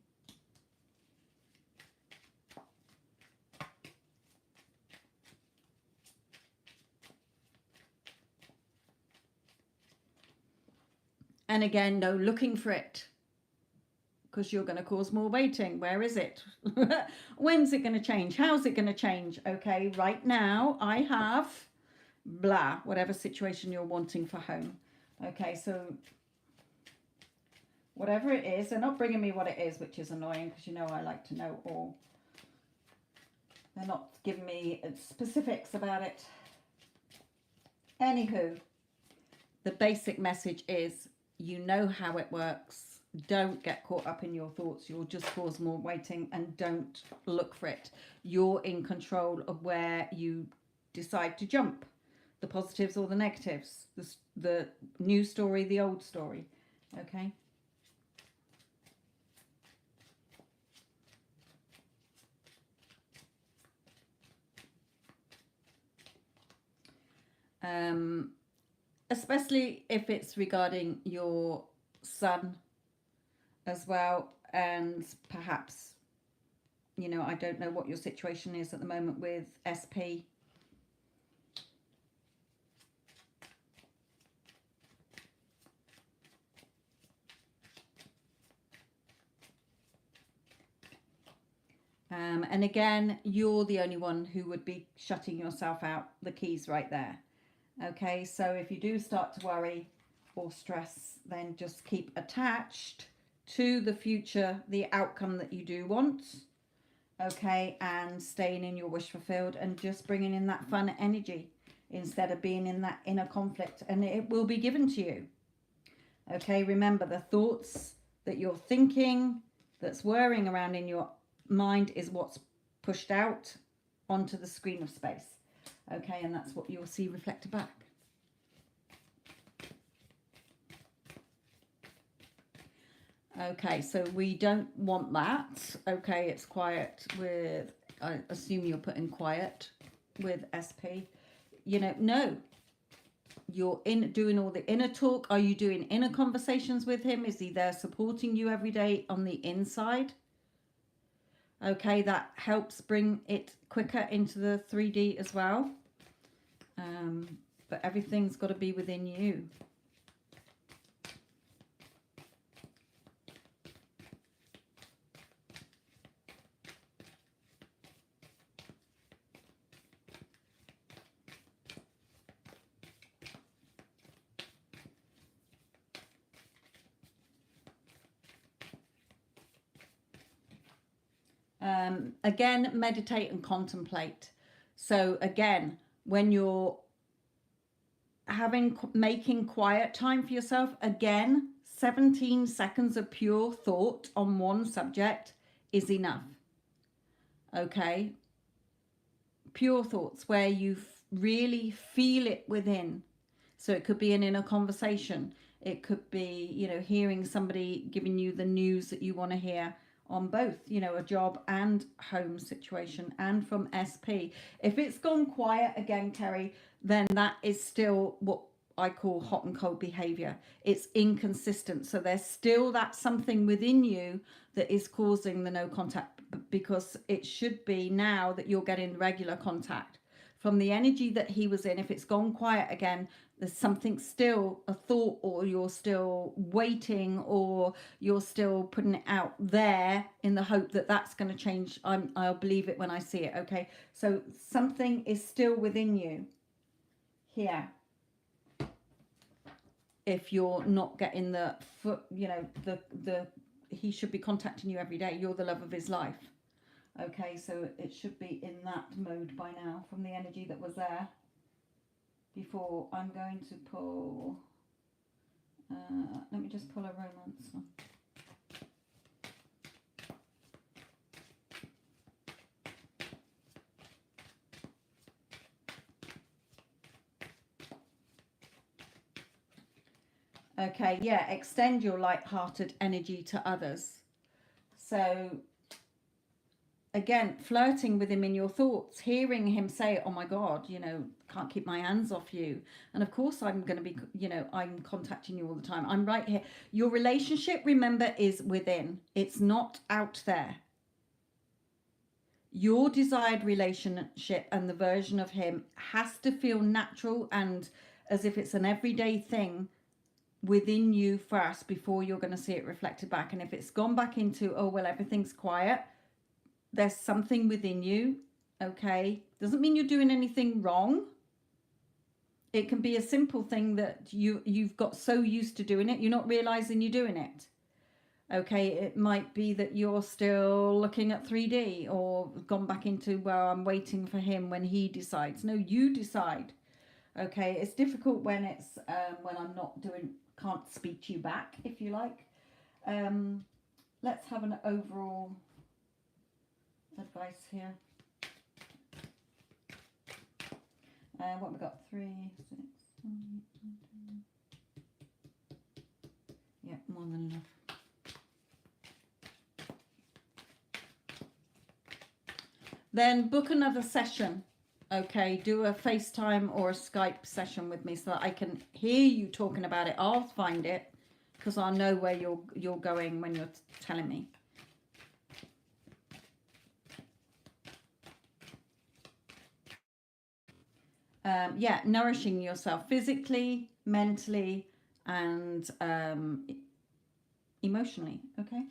And again, no looking for it, because you're going to cause more waiting. Where is it? When's it going to change? How's it going to change? Okay, right now I have blah, whatever situation you're wanting for home. Okay, so whatever it is, they're not bringing me what it is, which is annoying because you know I like to know all. They're not giving me specifics about it. Anywho, the basic message is you know how it works. Don't get caught up in your thoughts. You'll just cause more waiting, and don't look for it. You're in control of where you decide to jump, the positives or the negatives, the new story, the old story. Okay. Especially if it's regarding your son as well, and perhaps, you know, I don't know what your situation is at the moment with SP. And again, you're the only one who would be shutting yourself out. The key's right there. Okay, so if you do start to worry or stress, then just keep attached to the future, the outcome that you do want. Okay, and staying in your wish fulfilled and just bringing in that fun energy instead of being in that inner conflict, and it will be given to you. Okay, remember, the thoughts that you're thinking, that's whirring around in your mind, is what's pushed out onto the screen of space. Okay, and that's what you'll see reflected back. Okay, so we don't want that. Okay, it's quiet with, I assume you're putting quiet with SP. You know, no. You're in doing all the inner talk. Are you doing inner conversations with him? Is he there supporting you every day on the inside? Okay, that helps bring it quicker into the 3D as well. But everything's got to be within you. Again, meditate and contemplate. So again, when you're making quiet time for yourself, again, 17 seconds of pure thought on one subject is enough. Okay, pure thoughts where you really feel it within. So it could be an inner conversation, it could be, you know, hearing somebody giving you the news that you want to hear on both, you know, a job and home situation, and from SP. If it's gone quiet again, Terry, then that is still what I call hot and cold behavior. It's inconsistent. So there's still that something within you that is causing the no contact, because it should be now that you're getting regular contact from the energy that he was in. If it's gone quiet again, there's something still, a thought, or you're still waiting, or you're still putting it out there in the hope that that's going to change. I'll believe it when I see it. Okay, so something is still within you here. If you're not getting the foot, you know, the he should be contacting you every day. You're the love of his life. Okay, so it should be in that mode by now from the energy that was there. before I'm going to pull, let me just pull a romance one. Okay, yeah, extend your light-hearted energy to others. So again, flirting with him in your thoughts, hearing him say, oh my God, you know, can't keep my hands off you. And of course I'm going to be, you know, I'm contacting you all the time. I'm right here. Your relationship, remember, is within. It's not out there. Your desired relationship and the version of him has to feel natural and as if it's an everyday thing within you first before you're going to see it reflected back. And if it's gone back into, oh well, everything's quiet, there's something within you. Okay, doesn't mean you're doing anything wrong. It can be a simple thing that you've got so used to doing it, you're not realizing you're doing it. Okay, it might be that you're still looking at 3D or gone back into, well, I'm waiting for him when he decides. No, you decide. Okay, it's difficult when it's when I'm not doing, can't speak to you back, if you like. Let's have an overall advice here. What have we got? 3, 6, 7, 8, 9, 10. Yeah, more than enough. Then book another session. Okay, do a FaceTime or a Skype session with me so that I can hear you talking about it. I'll find it because I'll know where you're going when you're telling me. Yeah, nourishing yourself physically, mentally, and emotionally. Okay.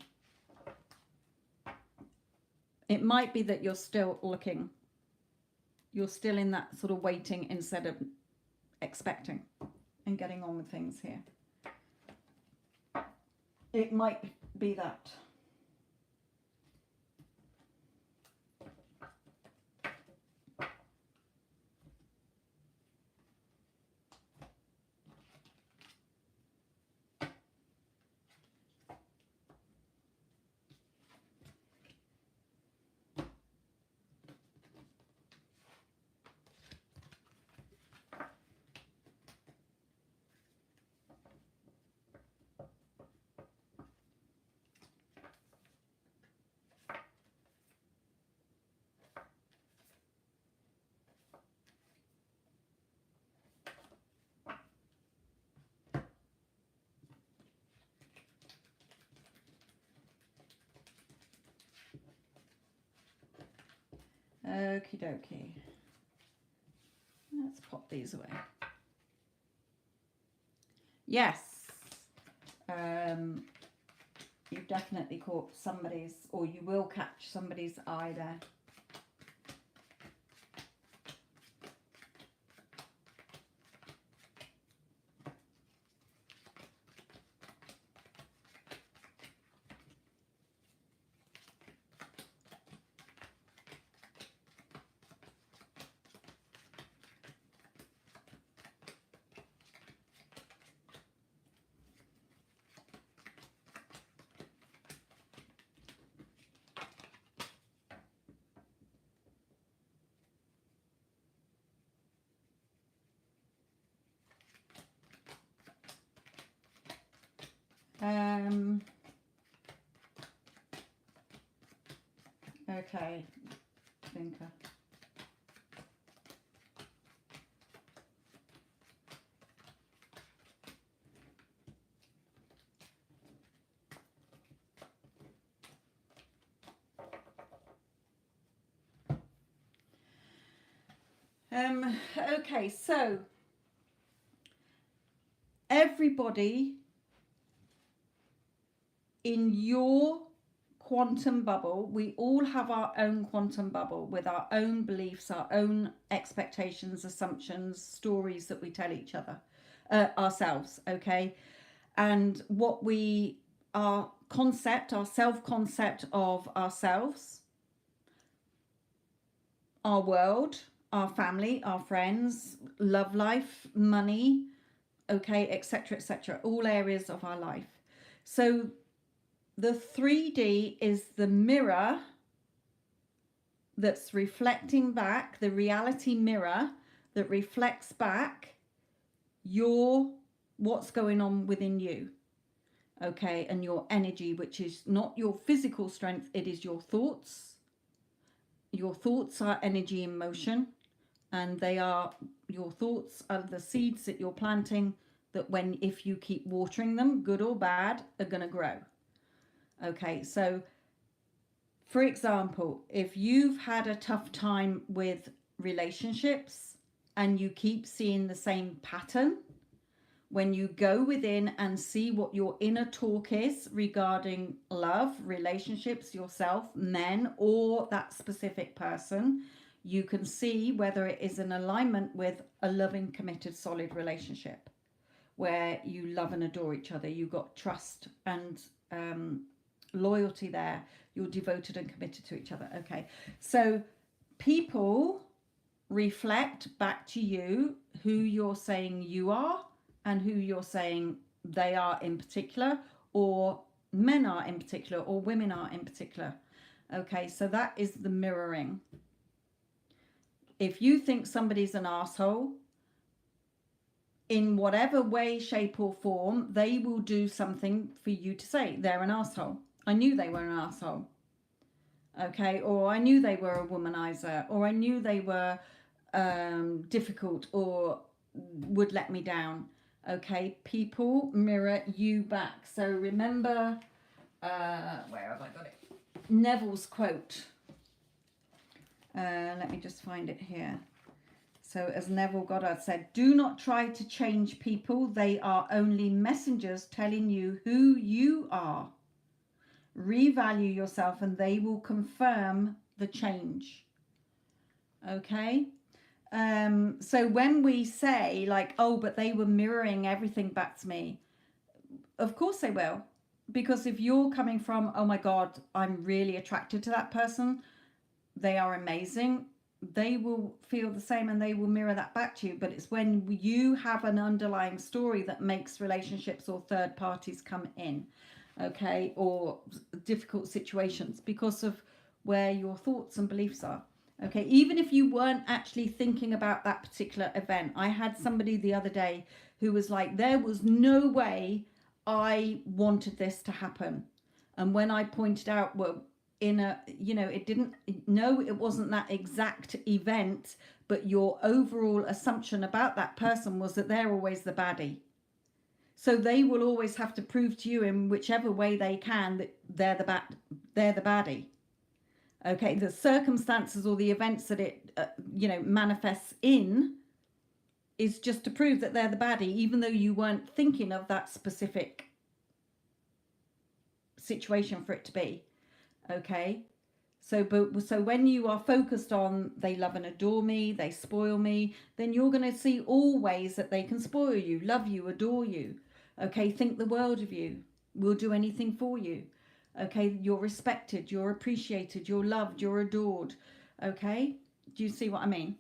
It might be that you're still looking. You're still in that sort of waiting instead of expecting and getting on with things here. It might be that. Okie dokie. Let's pop these away. Yes. You've definitely caught somebody's, or you will catch somebody's eye there. Okay, thinker. Okay, so everybody in your quantum bubble, we all have our own quantum bubble with our own beliefs, our own expectations, assumptions, stories that we tell each other, ourselves, okay? And what our concept, our self-concept of ourselves, our world, our family, our friends, love life, money, okay, etc., etc., all areas of our life. So the 3D is the mirror that's reflecting back, the reality mirror that reflects back what's going on within you, okay, and your energy, which is not your physical strength, it is your thoughts. Your thoughts are energy in motion, and your thoughts are the seeds that you're planting, that if you keep watering them, good or bad, are going to grow. Okay, so for example, if you've had a tough time with relationships and you keep seeing the same pattern, when you go within and see what your inner talk is regarding love, relationships, yourself, men, or that specific person, you can see whether it is in alignment with a loving, committed, solid relationship where you love and adore each other. You've got trust and loyalty there. You're devoted and committed to each other. Okay, so people reflect back to you who you're saying you are and who you're saying they are in particular, or men are in particular, or women are in particular. Okay, so that is the mirroring. If you think somebody's an asshole, in whatever way, shape, or form, they will do something for you to say they're an asshole. I knew they were an asshole. Okay, or I knew they were a womanizer, or I knew they were difficult or would let me down. Okay, people mirror you back. So remember, where have I got it? Neville's quote. Let me just find it here. So as Neville Goddard said, do not try to change people. They are only messengers telling you who you are. Revalue yourself and they will confirm the change. Okay? So when we say like, oh, but they were mirroring everything back to me, of course they will. Because if you're coming from, oh my God, I'm really attracted to that person, they are amazing, they will feel the same and they will mirror that back to you. But it's when you have an underlying story that makes relationships or third parties come in, okay, or difficult situations because of where your thoughts and beliefs are. Okay, even if you weren't actually thinking about that particular event. I had somebody the other day who was like, there was no way I wanted this to happen. And when I pointed out, well, it wasn't that exact event, but your overall assumption about that person was that they're always the baddie. So they will always have to prove to you in whichever way they can that they're the baddie. Okay, the circumstances or the events that it manifests in is just to prove that they're the baddie, even though you weren't thinking of that specific situation for it to be. Okay, so when you are focused on they love and adore me, they spoil me, then you're going to see all ways that they can spoil you, love you, adore you. Okay, think the world of you, will do anything for you. Okay, you're respected, you're appreciated, you're loved, you're adored. Okay, do you see what I mean?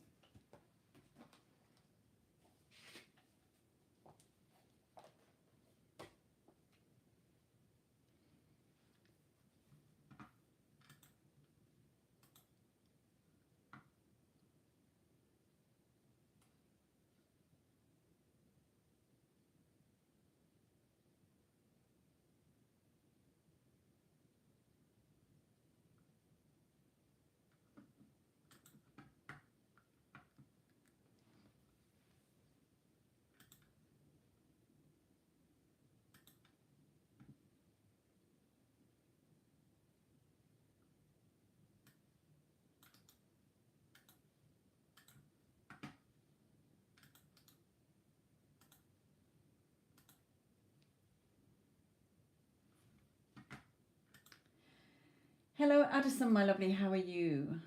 Hello, Addison, my lovely, how are you?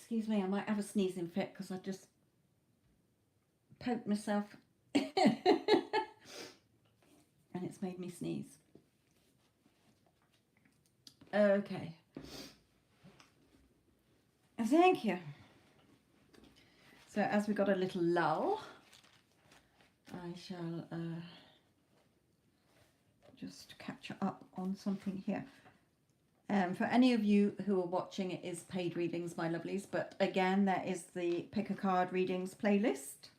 Excuse me, I might have a sneezing fit because I just poked myself and it's made me sneeze. Okay. Thank you. So as we got a little lull, I shall just catch up on something here. For any of you who are watching, it is paid readings, my lovelies, but again, there is the pick a card readings playlist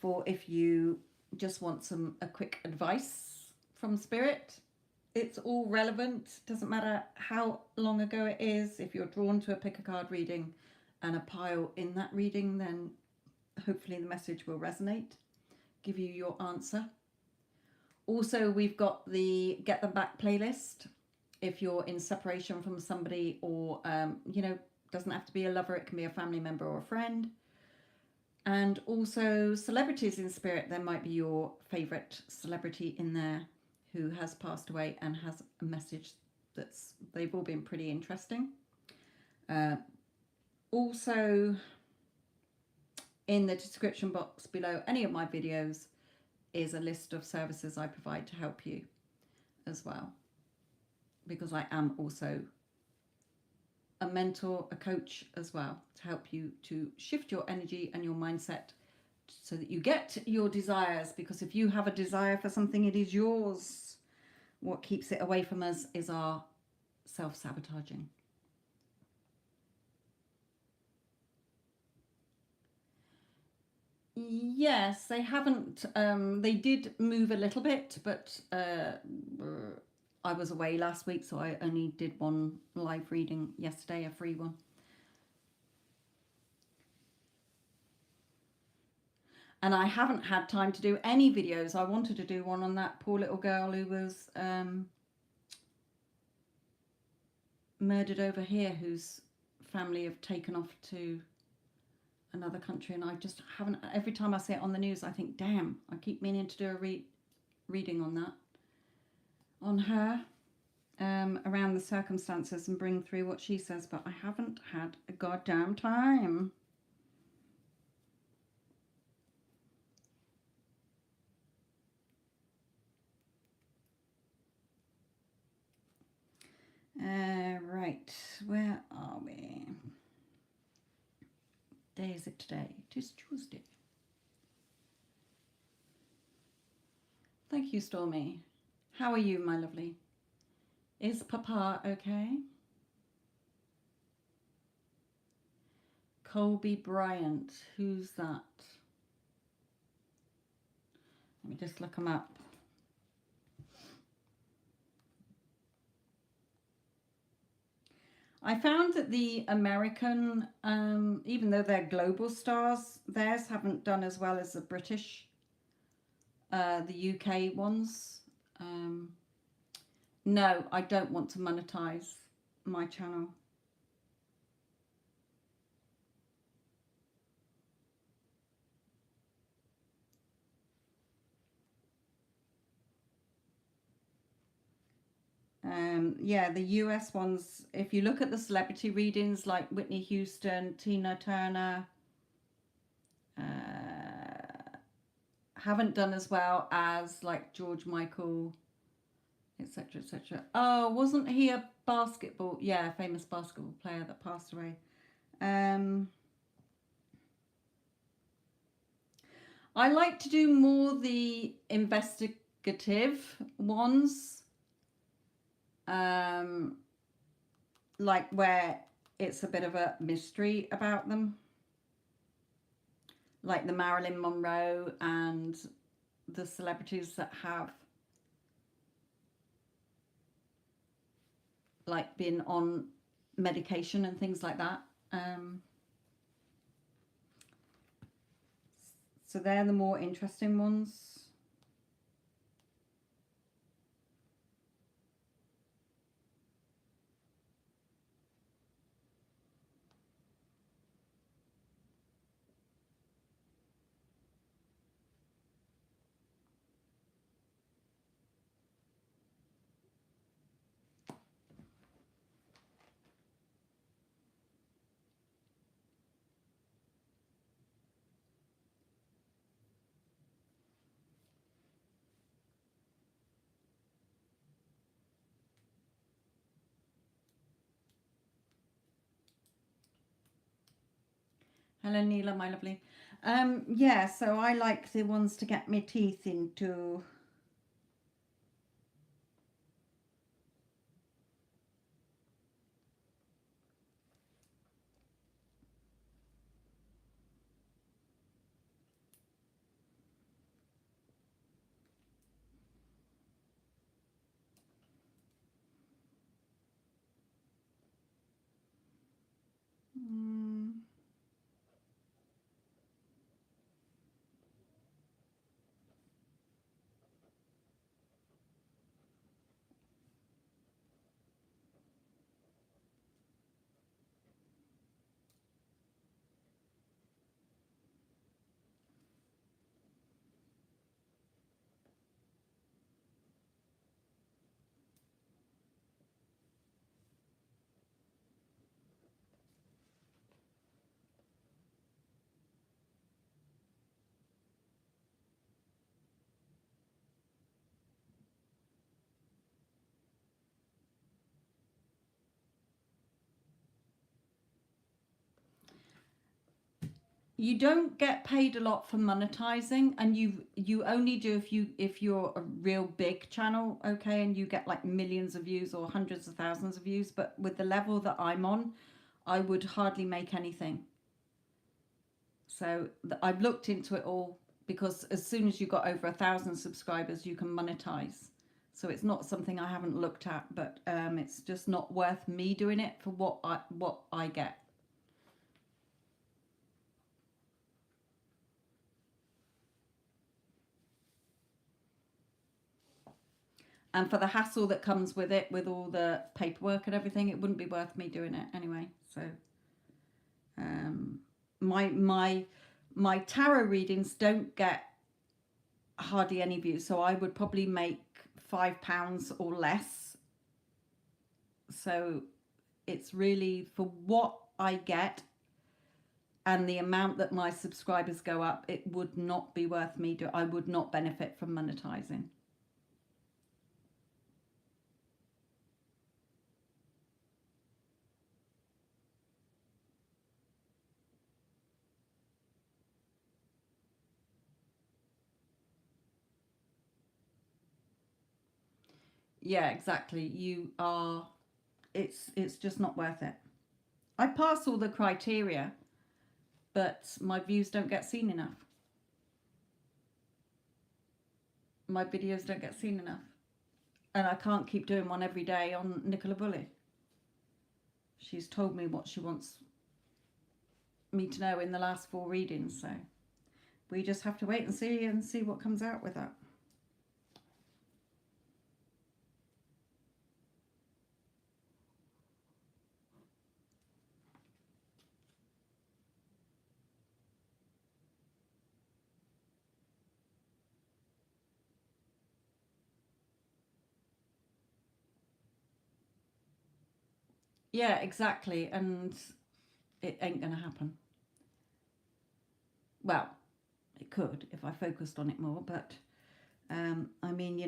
for if you just want a quick advice from Spirit. It's all relevant, doesn't matter how long ago it is. If you're drawn to a pick a card reading and a pile in that reading, then hopefully the message will resonate, give you your answer. Also, we've got the Get Them Back playlist. If you're in separation from somebody, or, you know, doesn't have to be a lover, it can be a family member or a friend. And also celebrities in spirit, there might be your favorite celebrity in there who has passed away and has a message they've all been pretty interesting. Also, in the description box below any of my videos is a list of services I provide to help you as well, because I am also a mentor, a coach as well, to help you to shift your energy and your mindset so that you get your desires. Because if you have a desire for something, it is yours. What keeps it away from us is our self-sabotaging. Yes, they haven't, they did move a little bit, but I was away last week, so I only did one live reading yesterday, a free one. And I haven't had time to do any videos. I wanted to do one on that poor little girl who was murdered over here, whose family have taken off to another country, and I just haven't. Every time I see it on the news, I think, damn, I keep meaning to do a reading on that, on her, around the circumstances, and bring through what she says, but I haven't had a goddamn time. Right, where are we? Day is it today? It is Tuesday. Thank you, Stormy. How are you, my lovely? Is Papa okay? Colby Bryant, who's that? Let me just look him up. I found that the American, even though they're global stars, theirs haven't done as well as the British, the UK ones. No, I don't want to monetize my channel. Yeah, the US ones, if you look at the celebrity readings like Whitney Houston, Tina Turner, haven't done as well as like George Michael, etc., etc. Oh, wasn't he a basketball? Yeah, famous basketball player that passed away. I like to do more the investigative ones, like where it's a bit of a mystery about them, like the Marilyn Monroe and the celebrities that have like been on medication and things like that. So they're the more interesting ones. Hello, Neela, my lovely. Yeah, so I like the ones to get my teeth into. Mm, you don't get paid a lot for monetizing, and you only do if you're a real big channel, okay, and you get like millions of views or hundreds of thousands of views. But with the level that I'm on, I would hardly make anything. So I've looked into it all, because as soon as you got over 1,000 subscribers, you can monetize. So it's not something I haven't looked at, but it's just not worth me doing it for what I get. And for the hassle that comes with it, with all the paperwork and everything, it wouldn't be worth me doing it anyway. So um, my tarot readings don't get hardly any views, so I would probably make £5 or less. So it's really for what I get and the amount that my subscribers go up, it would not be worth me do. I would not benefit from monetizing. Yeah, exactly. You are. It's just not worth it. I pass all the criteria, but my views don't get seen enough. My videos don't get seen enough, and I can't keep doing one every day on Nicola Bully. She's told me what she wants me to know in the last 4 readings, so we just have to wait and see what comes out with that. Yeah, exactly, and it ain't gonna happen. Well, it could if I focused on it more, but I mean,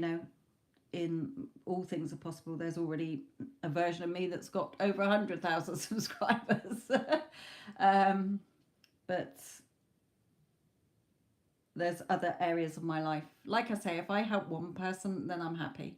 in all things are possible. There's already a version of me that's got over 100,000 subscribers. um, but there's other areas of my life. Like I say, if I help one person, then I'm happy.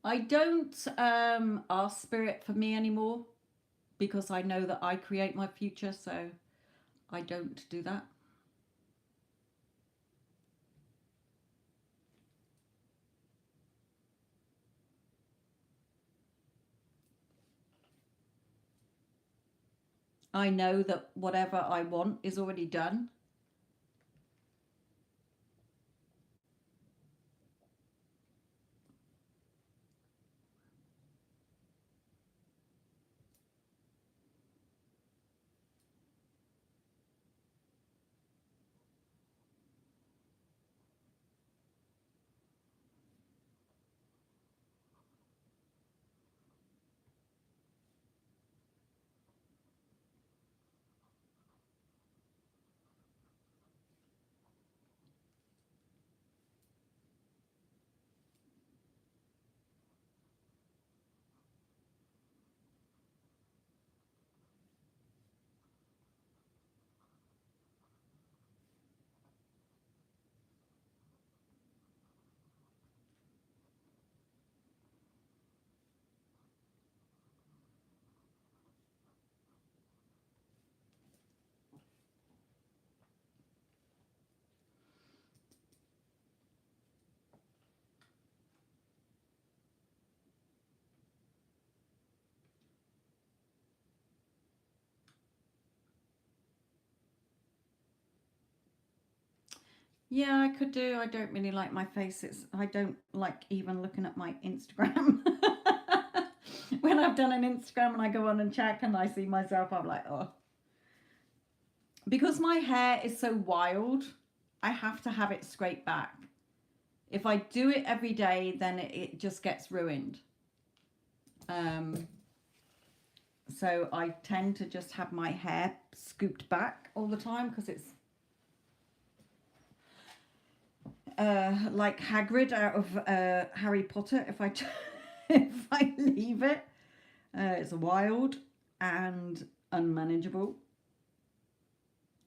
I don't ask spirit for me anymore, because I know that I create my future, so I don't do that. I know that whatever I want is already done. Yeah, I could do. I don't really like my face. I don't like even looking at my Instagram. When I've done an Instagram and I go on and check and I see myself, I'm like, oh. Because my hair is so wild, I have to have it straight back. If I do it every day, then it just gets ruined. So I tend to just have my hair scooped back all the time because it's like Hagrid out of Harry Potter. If I if I leave it, it's wild and unmanageable.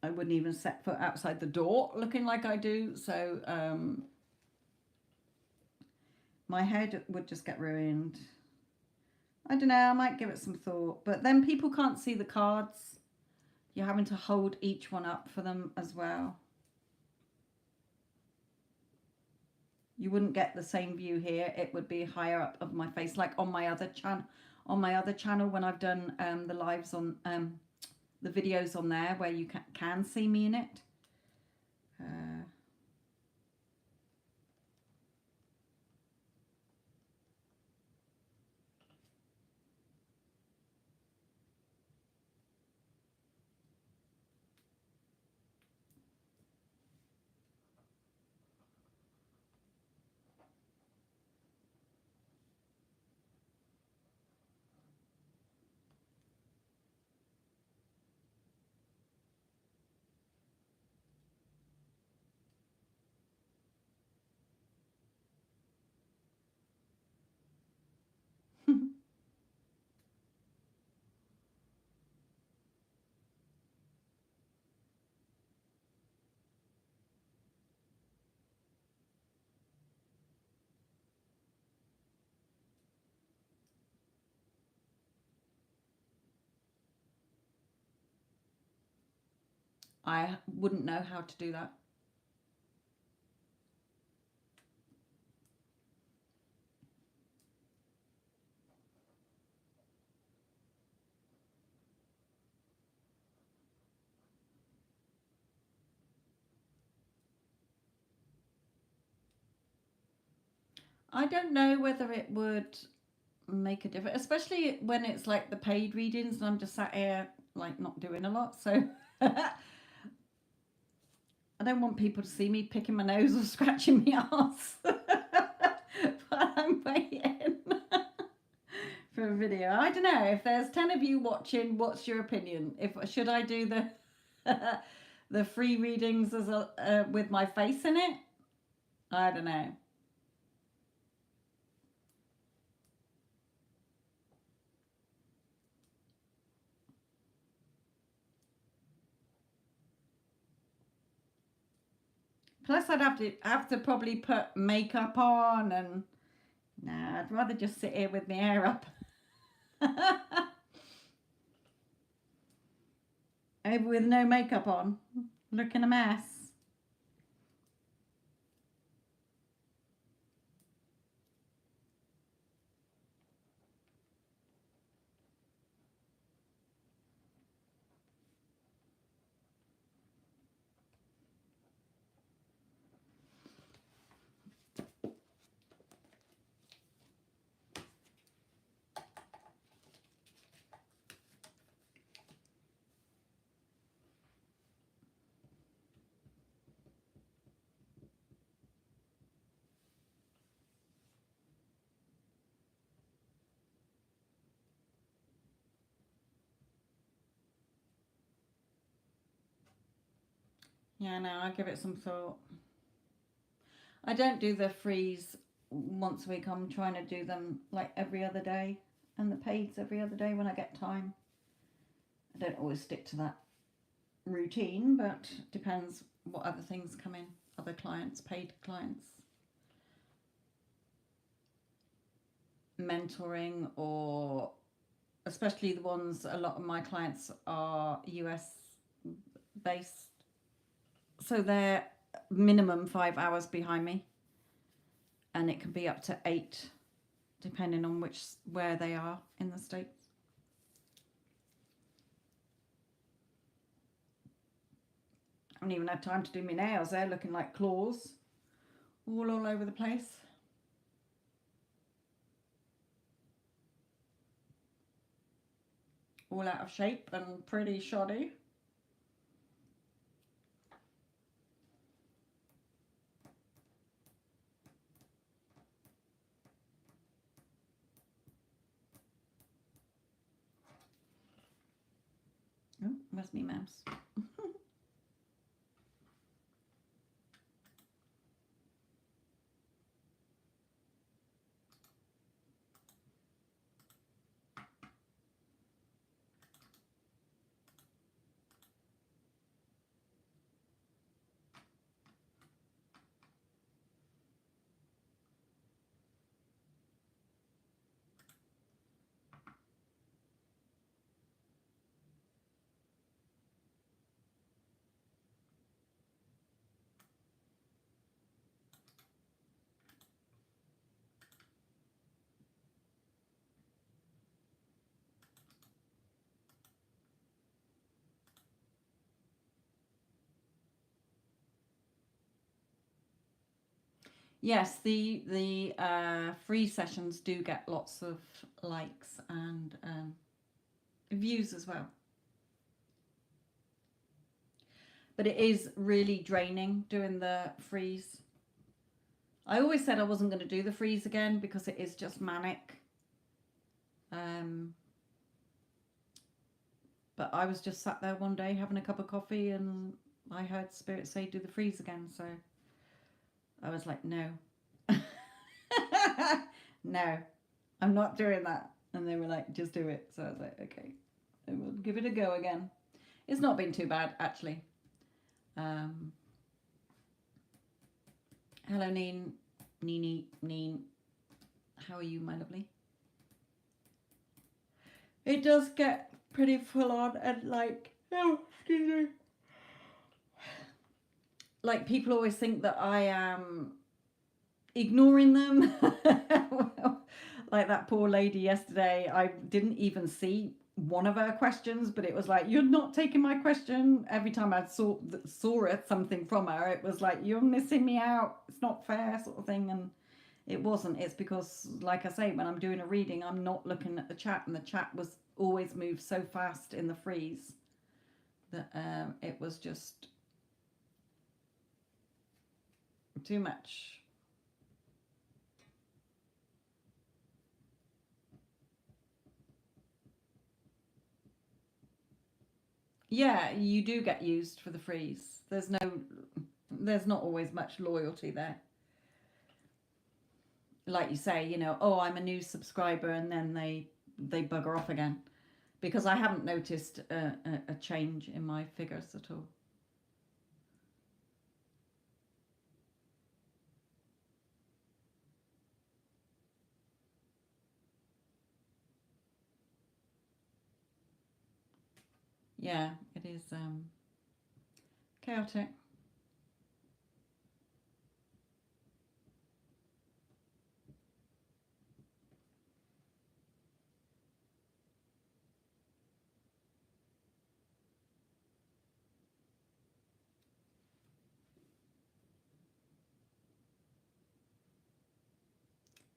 I wouldn't even set foot outside the door looking like I do. So my hair would just get ruined. I don't know. I might give it some thought, but then people can't see the cards. You're having to hold each one up for them as well. You wouldn't get the same view here. It would be higher up of my face, like on my other channel. On my other channel, when I've done the lives on the videos on there, where you can see me in it. I wouldn't know how to do that. I don't know whether it would make a difference, especially when it's like the paid readings and I'm just sat here like not doing a lot. So I don't want people to see me picking my nose or scratching my ass while I'm waiting for a video. I don't know if there's 10 of you watching. What's your opinion? If should I do the the free readings as a with my face in it? I don't know. Plus, I'd have to probably put makeup on, and nah, I'd rather just sit here with my hair up. Over with no makeup on, looking a mess. Yeah, no, I give it some thought. I don't do the frees once a week. I'm trying to do them like every other day, and the paids every other day when I get time. I don't always stick to that routine, but depends what other things come in, other clients, paid clients, mentoring, or especially the ones, a lot of my clients are US based, so they're minimum 5 hours behind me, and it can be up to 8 depending on where they are in the States. I haven't even had time to do my nails. They're looking like claws all over the place. All out of shape and pretty shoddy. Oh, where's me mouse? Yes, the free sessions do get lots of likes and views as well. But it is really draining doing the freeze. I always said I wasn't going to do the freeze again because it is just manic. But I was just sat there one day having a cup of coffee and I heard Spirit say do the freeze again. So I was like, no. No, I'm not doing that. And they were like, just do it. So I was like, okay, I will give it a go again. It's not been too bad, actually. Hello, Neen. Neen. How are you, my lovely? It does get pretty full on and like, oh, excuse me. Like people always think that I am ignoring them. Like that poor lady yesterday, I didn't even see one of her questions, but it was like, you're not taking my question. Every time I saw it, something from her, it was like, you're missing me out, it's not fair, sort of thing. And it wasn't. It's because, like I say, when I'm doing a reading, I'm not looking at the chat, and the chat was always moved so fast in the freeze that it was just too much. Yeah, you do get used for the freeze. There's not always much loyalty there. Like you say, oh, I'm a new subscriber, and then they bugger off again, because I haven't noticed a change in my figures at all. Yeah, it is chaotic.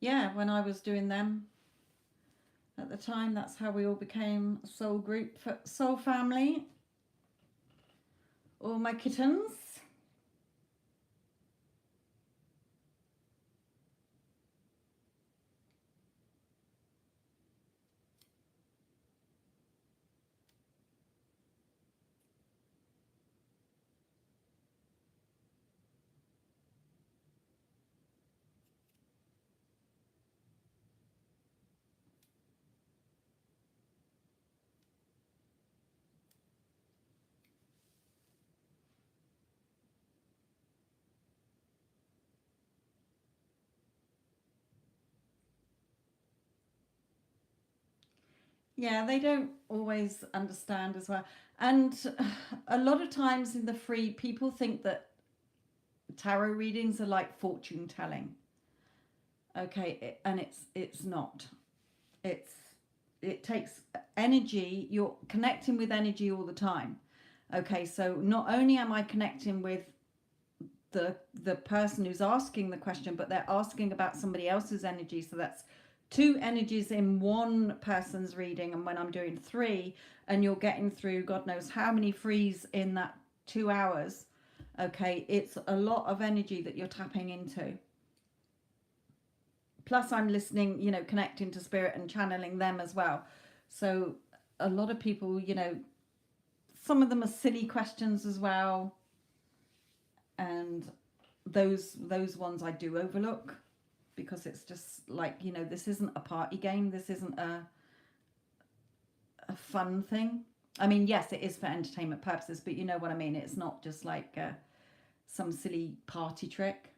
Yeah, when I was doing them at the time, that's how we all became soul group, soul family. All my kittens. Yeah, they don't always understand as well. And a lot of times in the free, people think that tarot readings are like fortune telling. Okay, and it's not. It's it takes energy. You're connecting with energy all the time. Okay, so not only am I connecting with the person who's asking the question, but they're asking about somebody else's energy. So that's two energies in one person's reading. And when I'm doing three, and you're getting through God knows how many frees in that 2 hours, okay, it's a lot of energy that you're tapping into. Plus I'm listening, connecting to spirit and channeling them as well. So a lot of people, some of them are silly questions as well, and those ones I do overlook, because it's just like, this isn't a party game, this isn't a fun thing. I mean, yes, it is for entertainment purposes, but you know what I mean, it's not just like some silly party trick.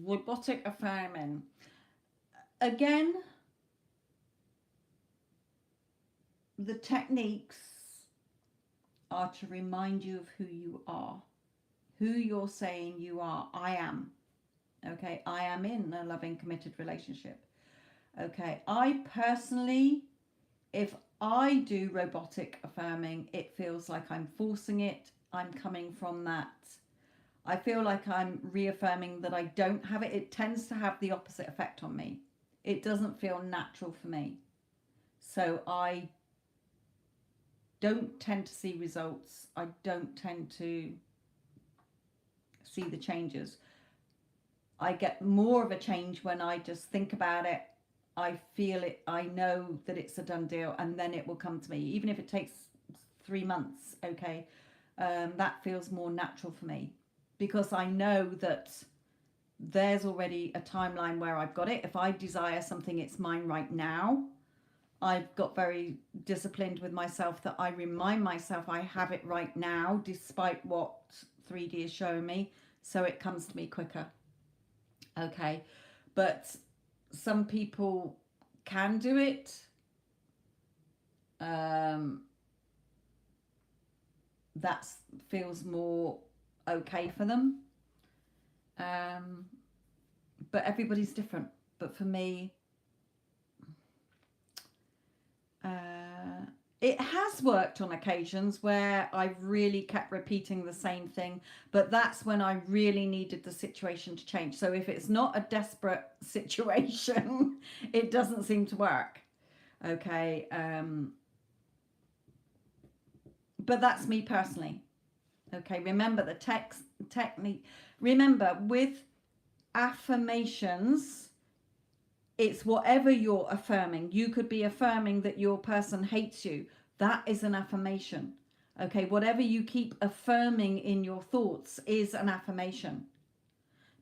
Robotic affirming. Again, the techniques are to remind you of who you are, who you're saying you are. I am. Okay, I am in a loving, committed relationship. Okay, I personally, if I do robotic affirming, it feels like I'm forcing it. I'm coming from that. I feel like I'm reaffirming that I don't have it. It tends to have the opposite effect on me. It doesn't feel natural for me. So I don't tend to see results. I don't tend to see the changes. I get more of a change when I just think about it. I feel it. I know that it's a done deal, and then it will come to me, even if it takes 3 months. Okay, that feels more natural for me, because I know that there's already a timeline where I've got it. If I desire something, it's mine right now. I've got very disciplined with myself that I remind myself I have it right now, despite what 3D is showing me, so it comes to me quicker. Okay, but some people can do it. Um, that feels more okay for them. Um, but everybody's different. But for me, it has worked on occasions where I've really kept repeating the same thing, but that's when I really needed the situation to change. So if it's not a desperate situation, it doesn't seem to work. Okay. But that's me personally. Okay. Remember the technique. Remember, with affirmations, it's whatever you're affirming. You could be affirming that your person hates you. That is an affirmation. Okay, whatever you keep affirming in your thoughts is an affirmation.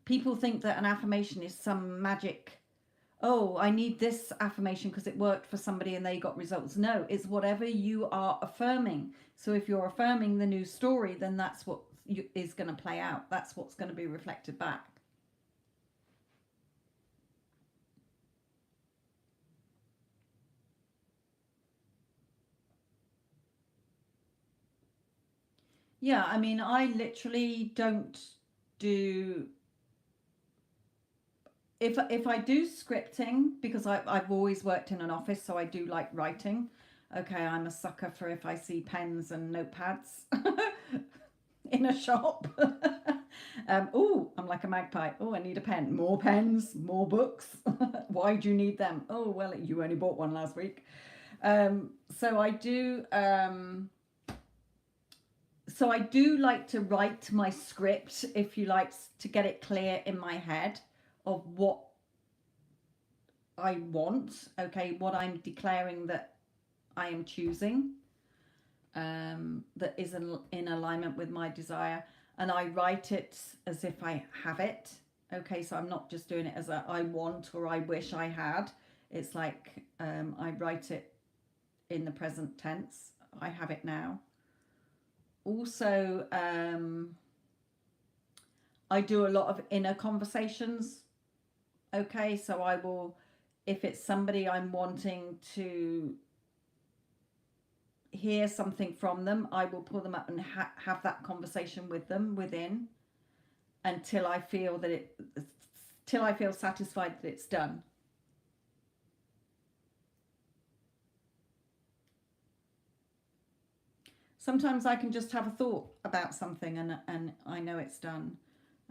People think that an affirmation is some magic. Oh, I need this affirmation because it worked for somebody and they got results. No, it's whatever you are affirming. So if you're affirming the new story, then that's what is going to play out. That's what's going to be reflected back. Yeah, I mean, I literally don't do, if I do scripting, because I've always worked in an office, so I do like writing. Okay, I'm a sucker for if I see pens and notepads in a shop. Oh, I'm like a magpie. Oh, I need a pen. More pens, more books. Why do you need them? Oh, well, you only bought one last week. So I do. So I do like to write my script, if you like, to get it clear in my head of what I want. Okay, what I'm declaring that I am choosing, that is in alignment with my desire, and I write it as if I have it. Okay, so I'm not just doing it as a I want or I wish I had. It's like, I write it in the present tense. I have it now. Also, I do a lot of inner conversations. Okay, so I will, if it's somebody I'm wanting to hear something from them, I will pull them up and have that conversation with them within, until I feel that till I feel satisfied that it's done. Sometimes I can just have a thought about something, and I know it's done.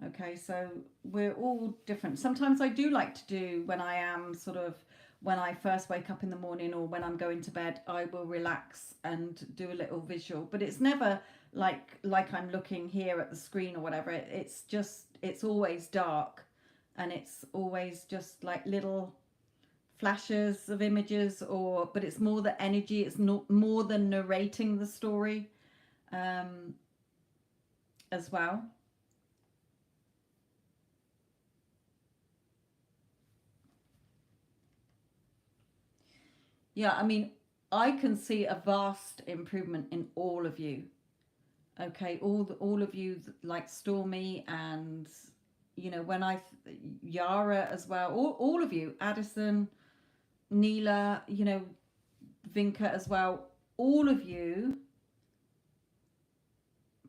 Okay, so we're all different. Sometimes I do like to do, when I am sort of, when I first wake up in the morning or when I'm going to bed, I will relax and do a little visual, but it's never like I'm looking here at the screen or whatever. It's just, it's always dark, and it's always just like little flashes of images, or but it's more the energy. It's not more than narrating the story, um, as well. Yeah, I mean, I can see a vast improvement in all of you. Okay, all of you, like Stormy, and when Yara as well, all of you, Addison, Neela, Vinka as well, all of you,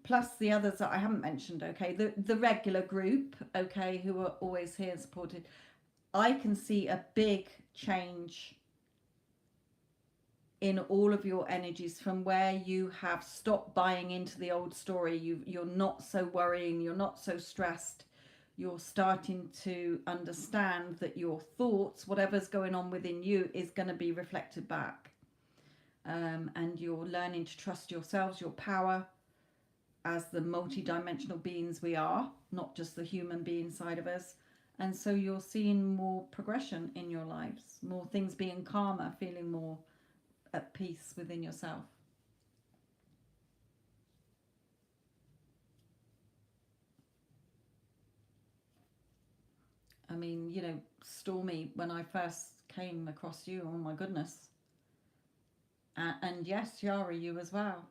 plus the others that I haven't mentioned. Okay, the regular group, okay, who are always here and supported. I can see a big change in all of your energies, from where you have stopped buying into the old story. You're not so worrying, you're not so stressed. You're starting to understand that your thoughts, whatever's going on within you, is going to be reflected back. And you're learning to trust yourselves, your power, as the multi-dimensional beings we are, not just the human being side of us. And so you're seeing more progression in your lives, more things being calmer, feeling more at peace within yourself. I mean, Stormy, when I first came across you, oh my goodness. And yes, Yara, you as well.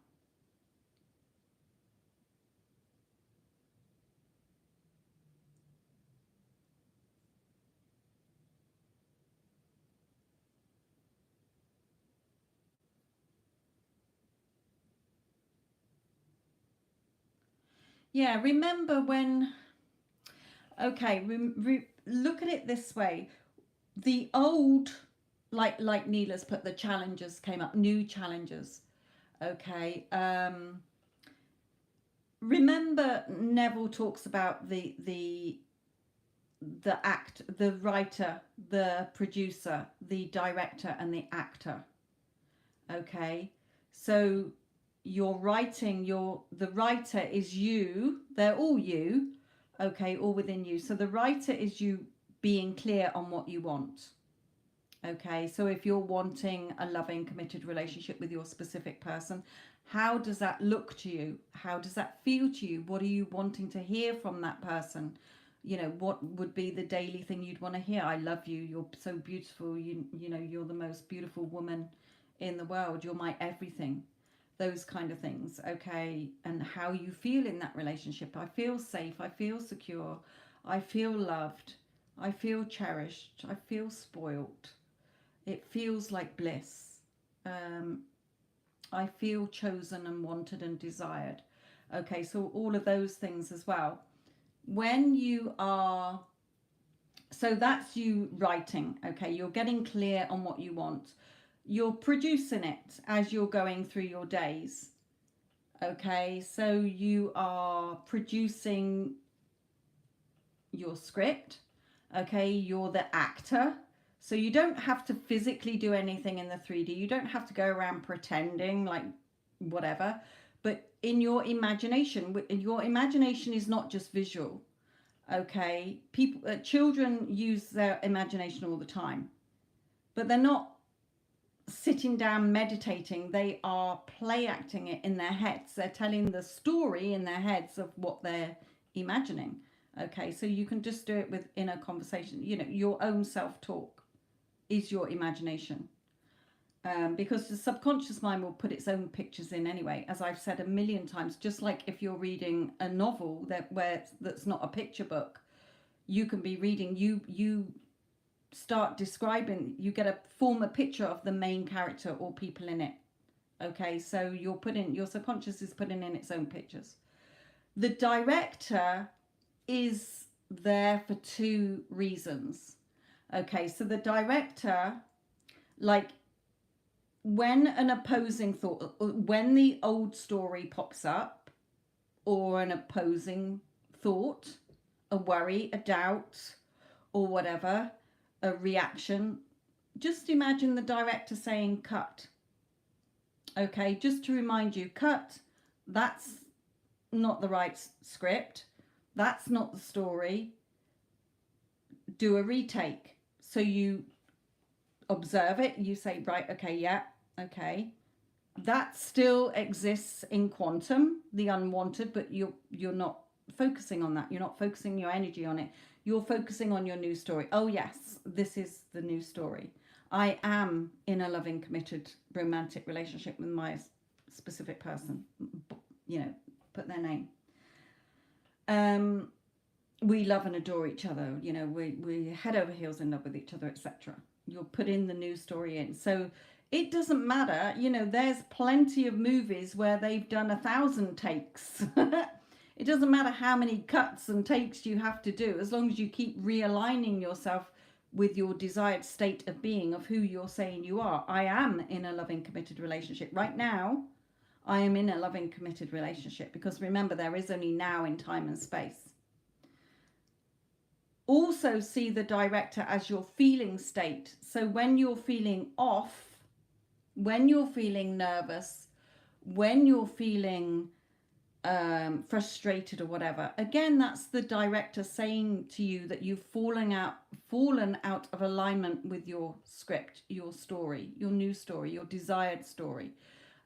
Yeah, remember when, okay, look at it this way. The old, like Neela's put, the challenges came up, new challenges. Okay. Remember, Neville talks about the writer, the producer, the director, and the actor. Okay, so you're writing, the writer is you, they're all you. Okay, all within you. So the writer is you being clear on what you want. Okay, so if you're wanting a loving, committed relationship with your specific person, how does that look to you? How does that feel to you? What are you wanting to hear from that person? What would be the daily thing you'd want to hear? I love you. You're so beautiful. You're the most beautiful woman in the world. You're my everything. Those kind of things. Okay, and how you feel in that relationship. I feel safe. I feel secure. I feel loved. I feel cherished. I feel spoilt. It feels like bliss. Um, I feel chosen and wanted and desired. Okay, so all of those things as well. When you are, so that's you writing, okay, you're getting clear on what you want. You're producing it as you're going through your days. Okay, so you are producing your script. Okay, you're the actor. So you don't have to physically do anything in the 3D. You don't have to go around pretending like whatever. But in your imagination is not just visual. Okay, people, children use their imagination all the time, but they're not sitting down meditating. They are play acting it in their heads. They're telling the story in their heads of what they're imagining. Okay, so you can just do it within a conversation. You know, your own self-talk is your imagination. Because the subconscious mind will put its own pictures in anyway, as I've said a million times. Just like if you're reading a novel that's not a picture book, you can be reading, you start describing, you get a form a picture of the main character or people in it. Okay, so your subconscious is putting in its own pictures. The director is there for two reasons. Okay, so the director, like when an opposing thought, when the old story pops up, or an opposing thought, a worry, a doubt, or whatever, a reaction, just imagine the director saying cut. Okay, just to remind you, cut, that's not the right script, that's not the story, do a retake. So you observe it, you say, right, okay, yeah, okay, that still exists in quantum, the unwanted, but you're not focusing on that. You're not focusing your energy on it. You're focusing on your new story. Oh yes, this is the new story. I am in a loving, committed, romantic relationship with my specific person. You know, put their name. We love and adore each other. You know, we're head over heels in love with each other, etc. You'll put in the new story in. So it doesn't matter. You know, there's plenty of movies where they've done 1,000 takes. It doesn't matter how many cuts and takes you have to do, as long as you keep realigning yourself with your desired state of being, of who you're saying you are. I am in a loving, committed relationship. Right now, I am in a loving, committed relationship, because remember, there is only now in time and space. Also see the director as your feeling state. So when you're feeling off, when you're feeling nervous, when you're feeling frustrated or whatever, again, that's the director saying to you that you've fallen out of alignment with your script, your story, your new story, your desired story.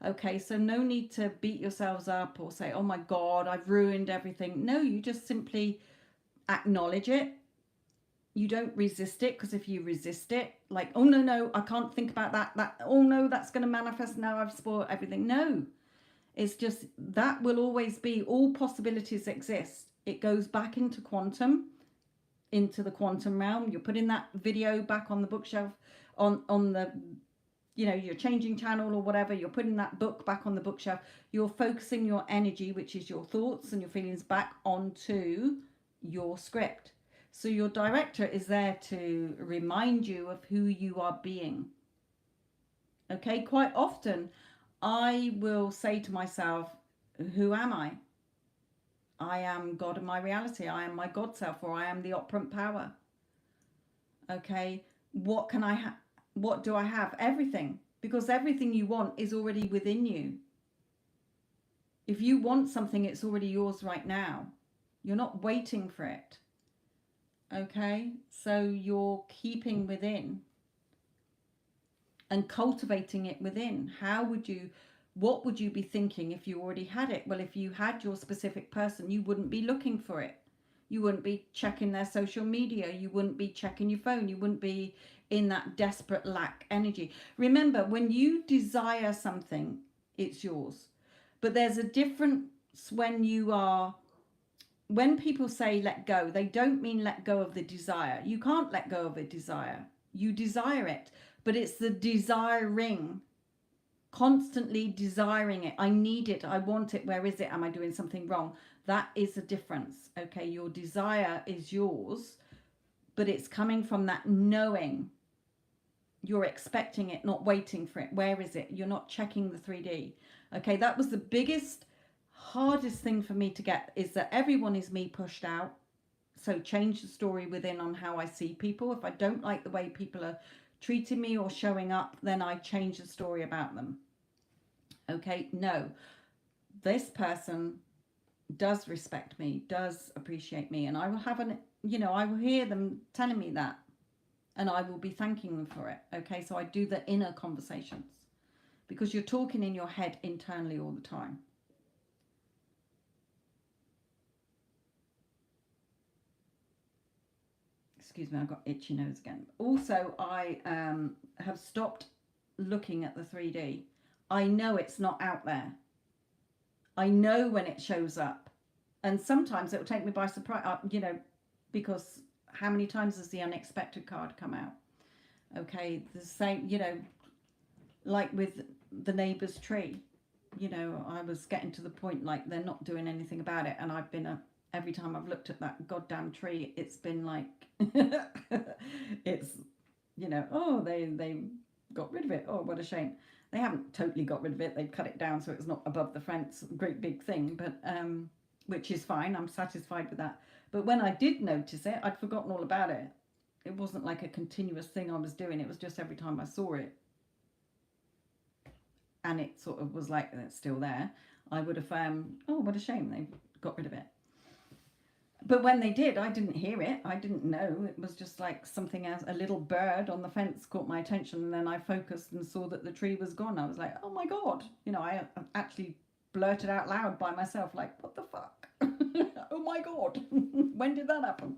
Okay, so no need to beat yourselves up or say, oh my God, I've ruined everything. No, you just simply acknowledge it. You don't resist it, because if you resist it, like, oh no, I can't think about that, oh no, that's going to manifest, now I've spoiled everything. No, it's just, that will always be, all possibilities exist. It goes back into quantum, into the quantum realm. You're putting that video back on the bookshelf, on the, you know, you're changing channel or whatever, you're putting that book back on the bookshelf. You're focusing your energy, which is your thoughts and your feelings, back onto your script. So your director is there to remind you of who you are being. Okay, quite often I will say to myself, who am I? I am God of my reality. I am my God self, or I am the operant power. Okay, what can I have? What do I have? Everything, because everything you want is already within you. If you want something, it's already yours right now. You're not waiting for it. Okay, so you're keeping within and cultivating it within. What would you be thinking if you already had it? Well, if you had your specific person, you wouldn't be looking for it. You wouldn't be checking their social media. You wouldn't be checking your phone. You wouldn't be in that desperate lack energy. Remember, when you desire something, it's yours. But there's a difference when people say let go, they don't mean let go of the desire. You can't let go of a desire. You desire it, but it's the desiring constantly desiring it. I need it. I want it. Where is it? Am I doing something wrong? That is a difference. Okay. Your desire is yours, but it's coming from that knowing. You're expecting it, not waiting for it. Where is it? You're not checking the 3D. Okay. That was the biggest, hardest thing for me to get, is that everyone is me pushed out. So change the story within on how I see people. If I don't like the way people are treating me or showing up, then I change the story about them. Okay, no, this person does respect me, does appreciate me, and I will have I will hear them telling me that, and I will be thanking them for it. Okay, so I do the inner conversations, because you're talking in your head internally all the time. Excuse me, I've got itchy nose again. Also, I have stopped looking at the 3D. I know it's not out there. I know when it shows up. And sometimes it will take me by surprise, because how many times has the unexpected card come out? Okay, the same, like with the neighbour's tree. I was getting to the point like they're not doing anything about it, and I've been every time I've looked at that goddamn tree, it's been like it's oh, they got rid of it. Oh, what a shame. They haven't totally got rid of it. They've cut it down so it's not above the fence, great big thing, but which is fine. I'm satisfied with that. But when I did notice it, I'd forgotten all about it. It wasn't like a continuous thing I was doing. It was just every time I saw it, and it sort of was like, it's still there, I would have oh, what a shame they got rid of it. But when they did, I didn't hear it. I didn't know. It was just like something else. A little bird on the fence caught my attention, and then I focused and saw that the tree was gone. I was like, oh my God. I actually blurted out loud by myself, like, what the fuck? Oh my God. When did that happen?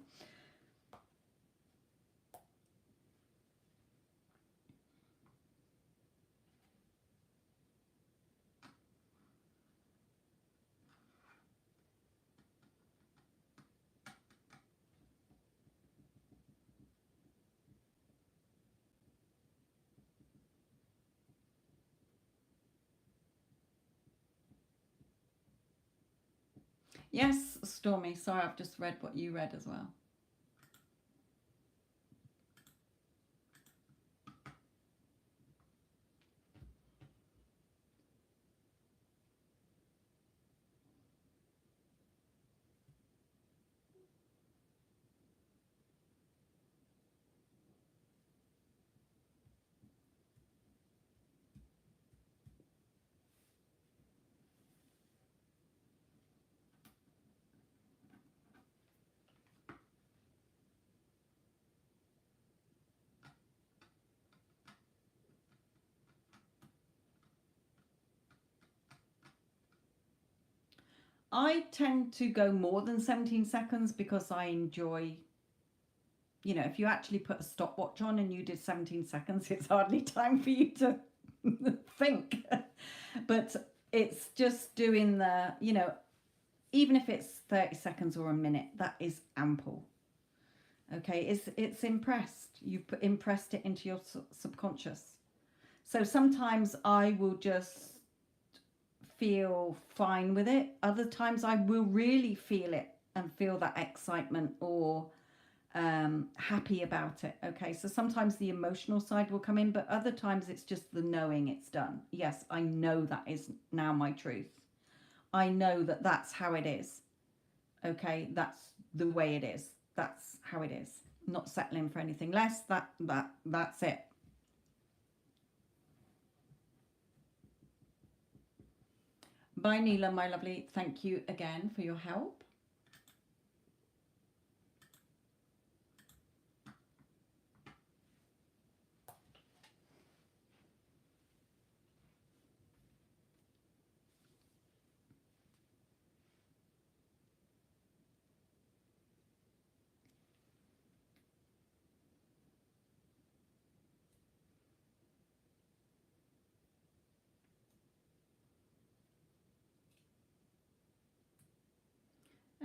Yes, Stormy. Sorry, I've just read what you read as well. I tend to go more than 17 seconds because I enjoy, if you actually put a stopwatch on and you did 17 seconds, it's hardly time for you to think. But it's just doing the, even if it's 30 seconds or a minute, that is ample. Okay, it's impressed. You've impressed it into your subconscious. So sometimes I will just feel fine with it. Other times I will really feel it and feel that excitement or happy about it. Okay, so sometimes the emotional side will come in, but other times it's just the knowing it's done. Yes, I know that is now my truth. I know that that's how it is. Okay, that's the way it is. That's how it is. Not settling for anything less. That's it. Bye, Neela, my lovely. Thank you again for your help.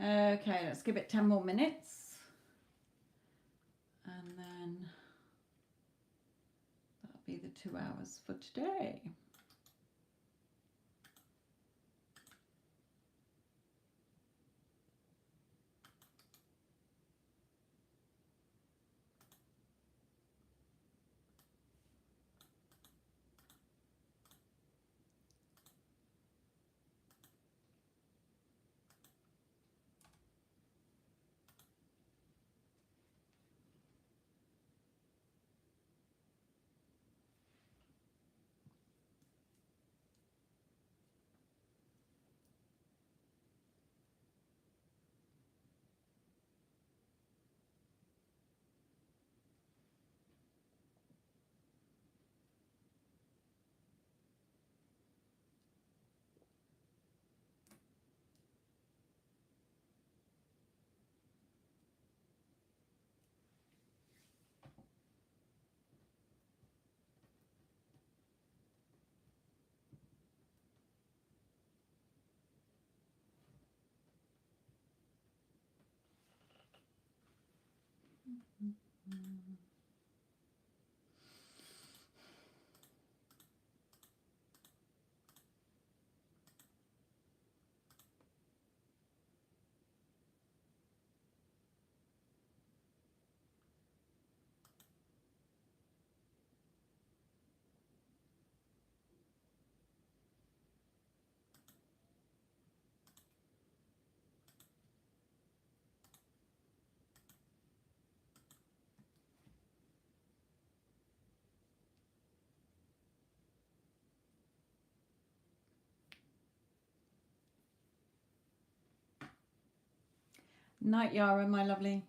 Okay, let's give it 10 more minutes. And then that'll be the 2 hours for today. Night, Yara, my lovely.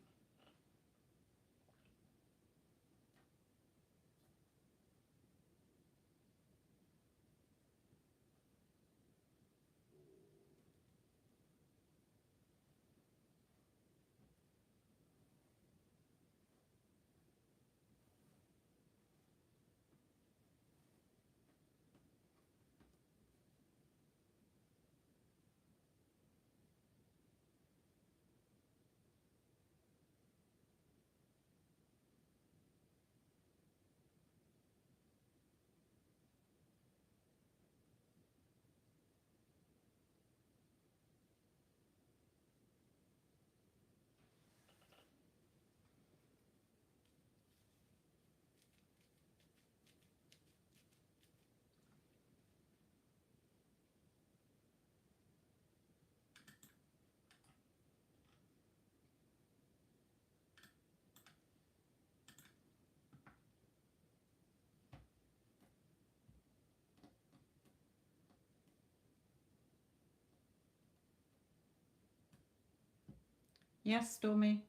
Yes, Stormy.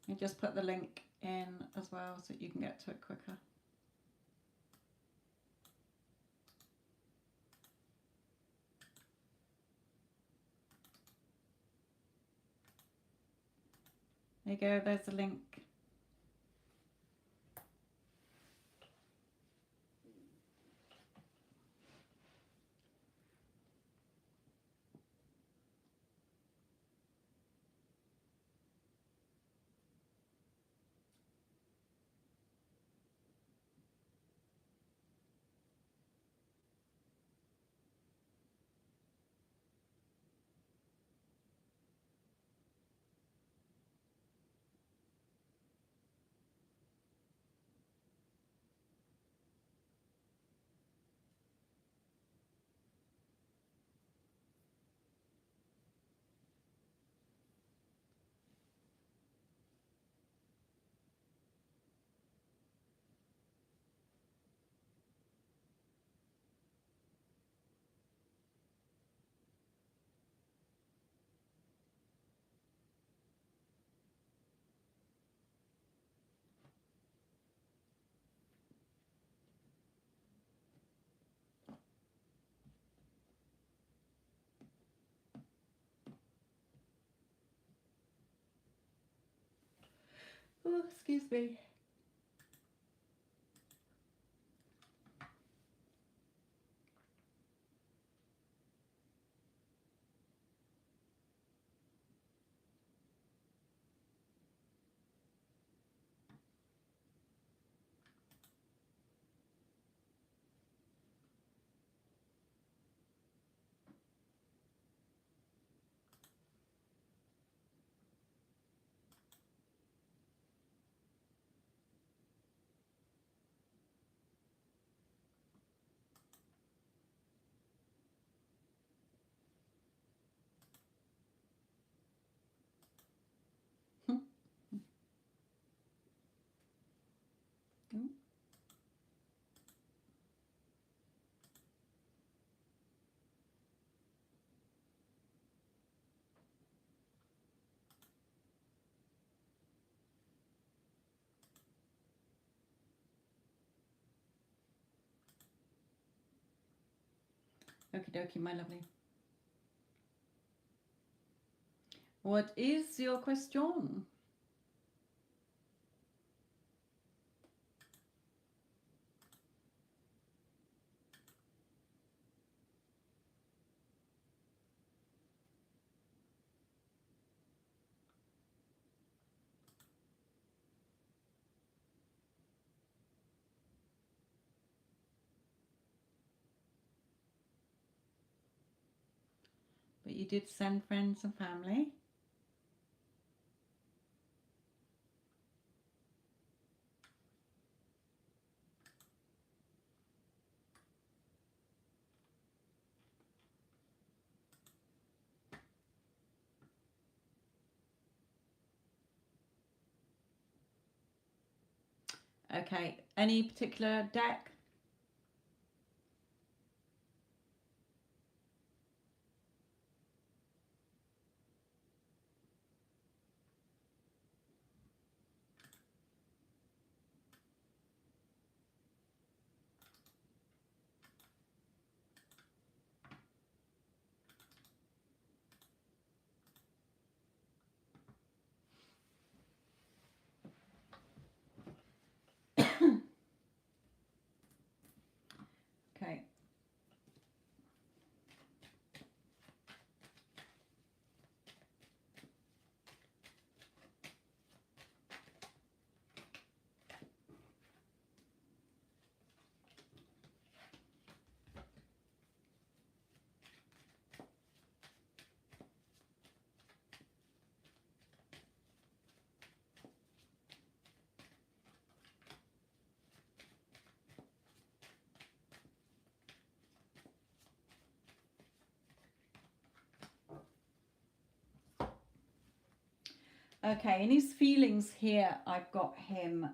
You just put the link in as well so you can get to it quicker. There you go, there's the link. Oh, excuse me. Okie dokie, my lovely. What is your question? But you did send friends and family. Okay, any particular deck? Okay. Okay, in his feelings here, I've got him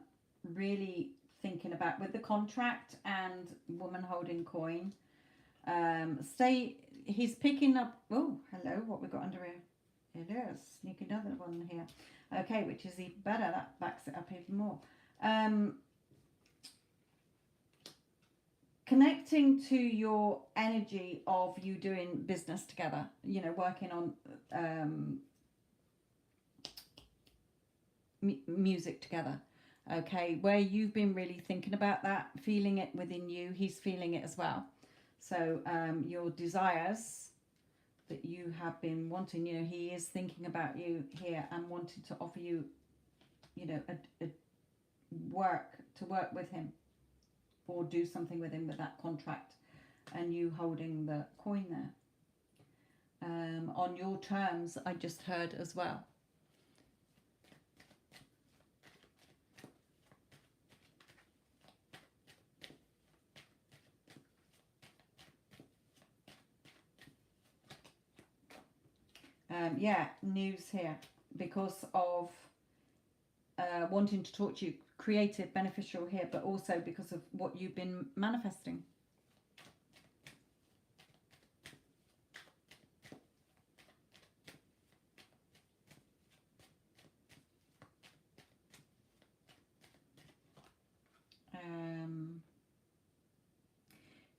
really thinking about with the contract and woman holding coin. He's picking up. Oh, hello, what we got under here? It is sneak another one here. Okay, which is even better. That backs it up even more. Connecting to your energy of you doing business together. You know, working on music together. Okay, where you've been really thinking about that, feeling it within you, he's feeling it as well. So your desires that you have been wanting, you know, he is thinking about you here and wanting to offer you, you know, a work to work with him or do something with him with that contract and you holding the coin there. On your terms, I just heard as well. Yeah, news here because of wanting to talk to you, creative, beneficial here, but also because of what you've been manifesting.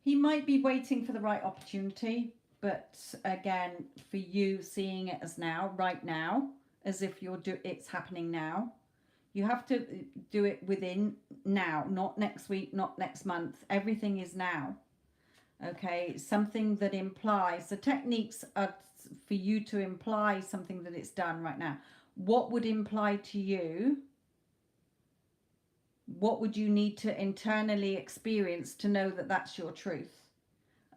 He might be waiting for the right opportunity, but again, for you, seeing it as now, right now, as if it's happening now. You have to do it within now, not next week, not next month. Everything is now. Okay, something that implies the techniques are for you to imply something that it's done right now. What would imply to you? What would you need to internally experience to know that that's your truth?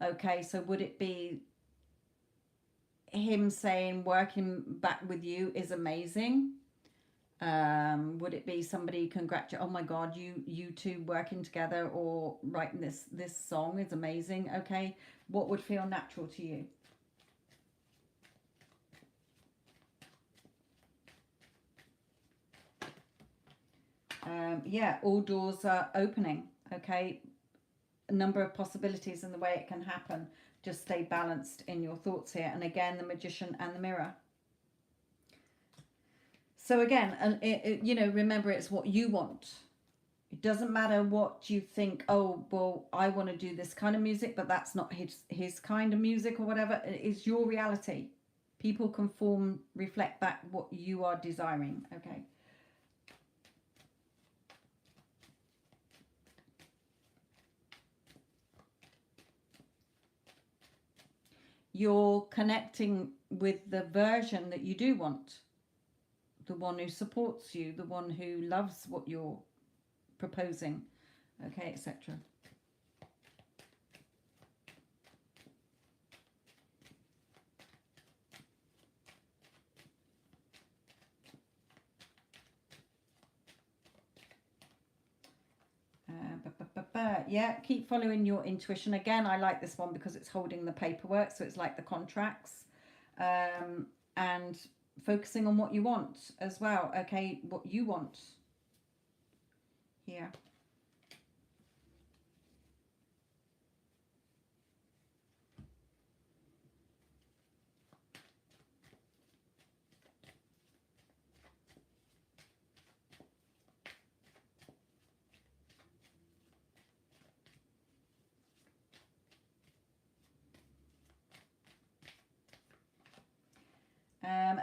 Okay, so would it be him saying working back with you is amazing? Would it be somebody congratulate? Oh my God, you two working together or writing this song is amazing. Okay, what would feel natural to you? Yeah, all doors are opening. Okay, a number of possibilities in the way it can happen. Just stay balanced in your thoughts here. And again, the Magician and the Mirror. So again, you know, remember it's what you want. It doesn't matter what you think. Oh, well, I want to do this kind of music, but that's not his kind of music or whatever. It's your reality. People reflect back what you are desiring. Okay. You're connecting with the version that you do want. The one who supports you, the one who loves what you're proposing, okay, etc. Yeah, keep following your intuition. Again, I like this one because it's holding the paperwork, so it's like the contracts, and focusing on what you want as well. Okay, what you want here.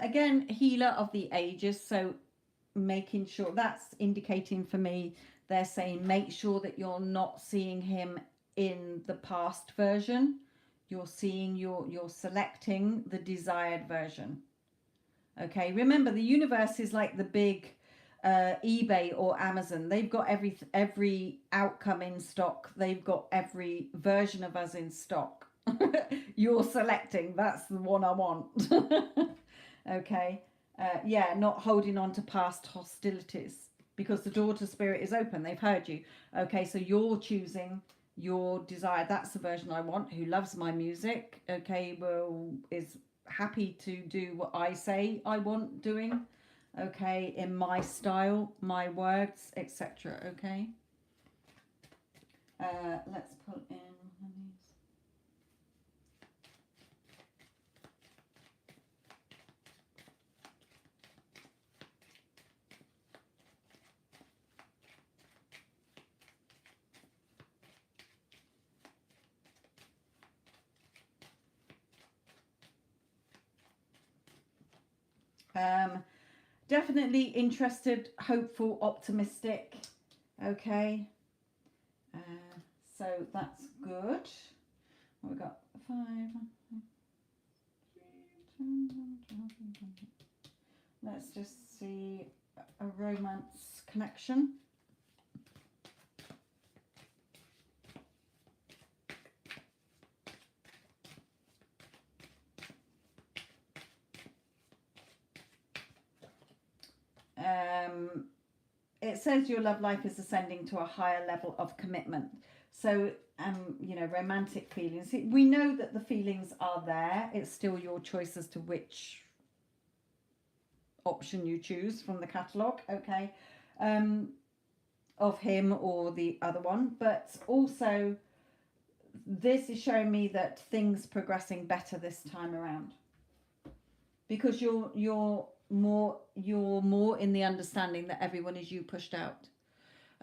Again, healer of the ages, so making sure, that's indicating for me, they're saying make sure that you're not seeing him in the past version. You're seeing, you're selecting the desired version. Okay, remember the universe is like the big eBay or Amazon. They've got every outcome in stock. They've got every version of us in stock. You're selecting, that's the one I want. Okay, yeah, not holding on to past hostilities, because the door to spirit is open. They've heard you. Okay, so you're choosing your desire. That's the version I want, who loves my music. Okay, well, is happy to do what I say I want doing. Okay, in my style, my words, etc. Okay, let's put in definitely interested, hopeful, optimistic. Okay, so that's good. We've got 5. Let's just see a romance connection. It says your love life is ascending to a higher level of commitment. So, you know, romantic feelings. We know that the feelings are there. It's still your choice as to which option you choose from the catalogue, okay, of him or the other one. But also, this is showing me that things progressing better this time around, because you're more in the understanding that everyone is you pushed out.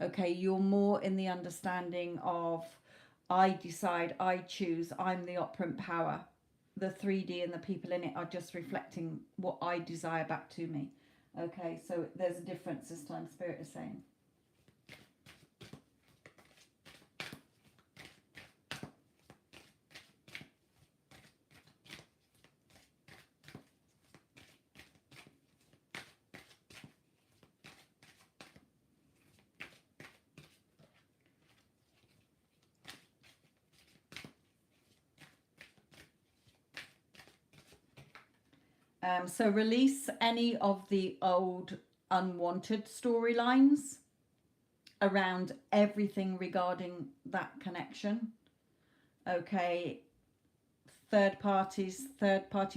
Okay, you're more in the understanding of I decide, I choose, I'm the operant power. The 3D and the people in it are just reflecting what I desire back to me. Okay, so there's a difference this time, Spirit is saying. So release any of the old unwanted storylines around everything regarding that connection. Okay, third party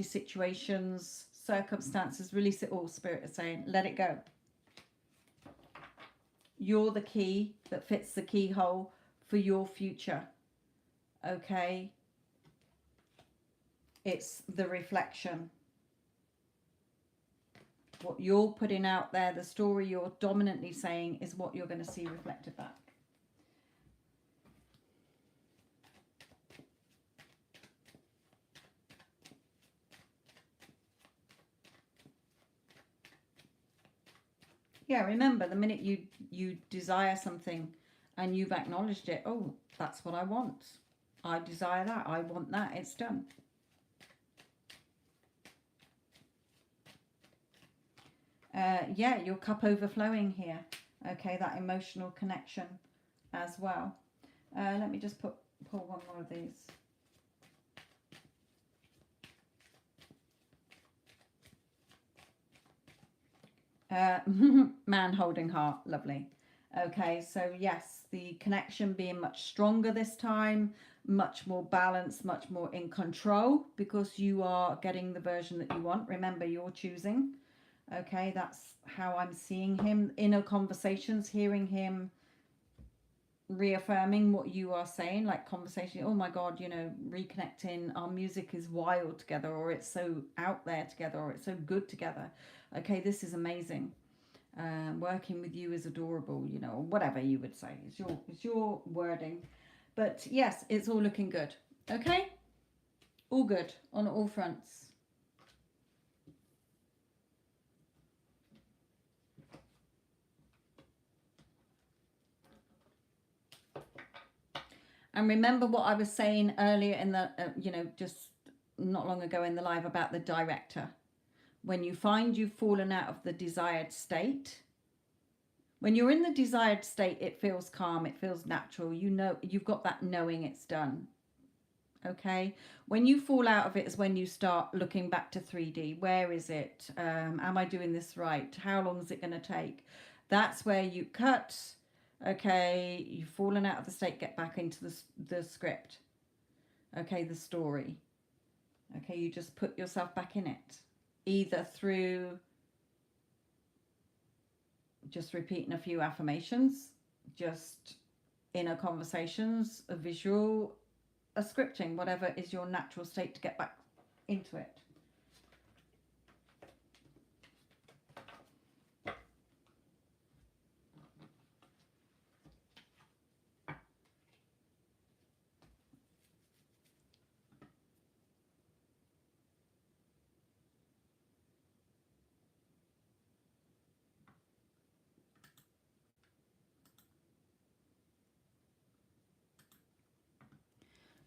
situations, circumstances, release it all, Spirit is saying. Let it go. You're the key that fits the keyhole for your future. Okay, it's the reflection. What you're putting out there, the story you're dominantly saying, is what you're going to see reflected back. Yeah, remember, the minute you desire something and you've acknowledged it, oh, that's what I want. I desire that. I want that. It's done. Yeah, your cup overflowing here. Okay, that emotional connection as well. Let me just pull one more of these. Man holding heart, lovely. Okay, so yes, the connection being much stronger this time, much more balanced, much more in control, because you are getting the version that you want. Remember, you're choosing. Okay, that's how I'm seeing him. Inner conversations, hearing him reaffirming what you are saying, like conversation, oh my god, you know, reconnecting, our music is wild together, or it's so out there together, or it's so good together. Okay, this is amazing. Working with you is adorable, you know, whatever you would say. It's your wording. But yes, it's all looking good. Okay? All good on all fronts. And remember what I was saying earlier in the, you know, just not long ago in the live about the director. When you find you've fallen out of the desired state, when you're in the desired state, it feels calm, it feels natural. You know, you've got that knowing it's done. Okay, when you fall out of it is when you start looking back to 3D. Where is it? Am I doing this right? How long is it going to take? That's where you cut. Okay, you've fallen out of the state, get back into the script. Okay, the story. Okay, you just put yourself back in it, either through just repeating a few affirmations, just inner conversations, a visual, a scripting, whatever is your natural state to get back into it.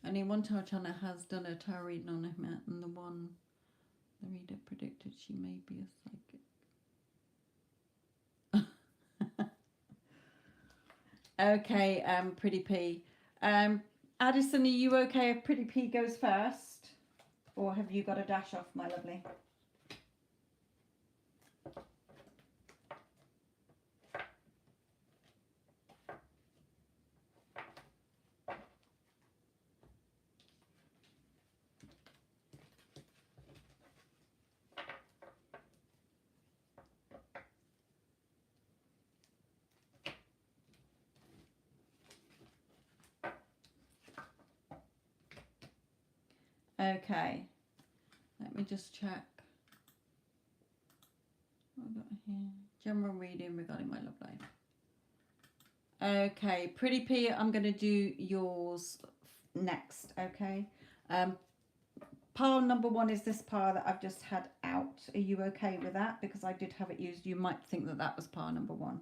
Only one tarot channel has done a tarot reading on him, and the reader predicted she may be a psychic. Okay, Pretty P. Addison, are you okay if Pretty P goes first? Or have you got a dash off, my lovely? Okay, let me just check. What have I got here? General reading regarding my love life. Okay, Pretty P, I'm going to do yours next, okay? Pile number one is this pile that I've just had out. Are you okay with that? Because I did have it used. You might think that that was pile number one.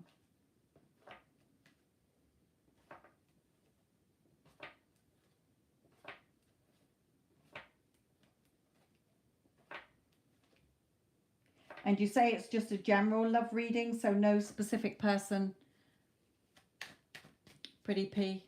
And you say it's just a general love reading, so no specific person. Pretty P.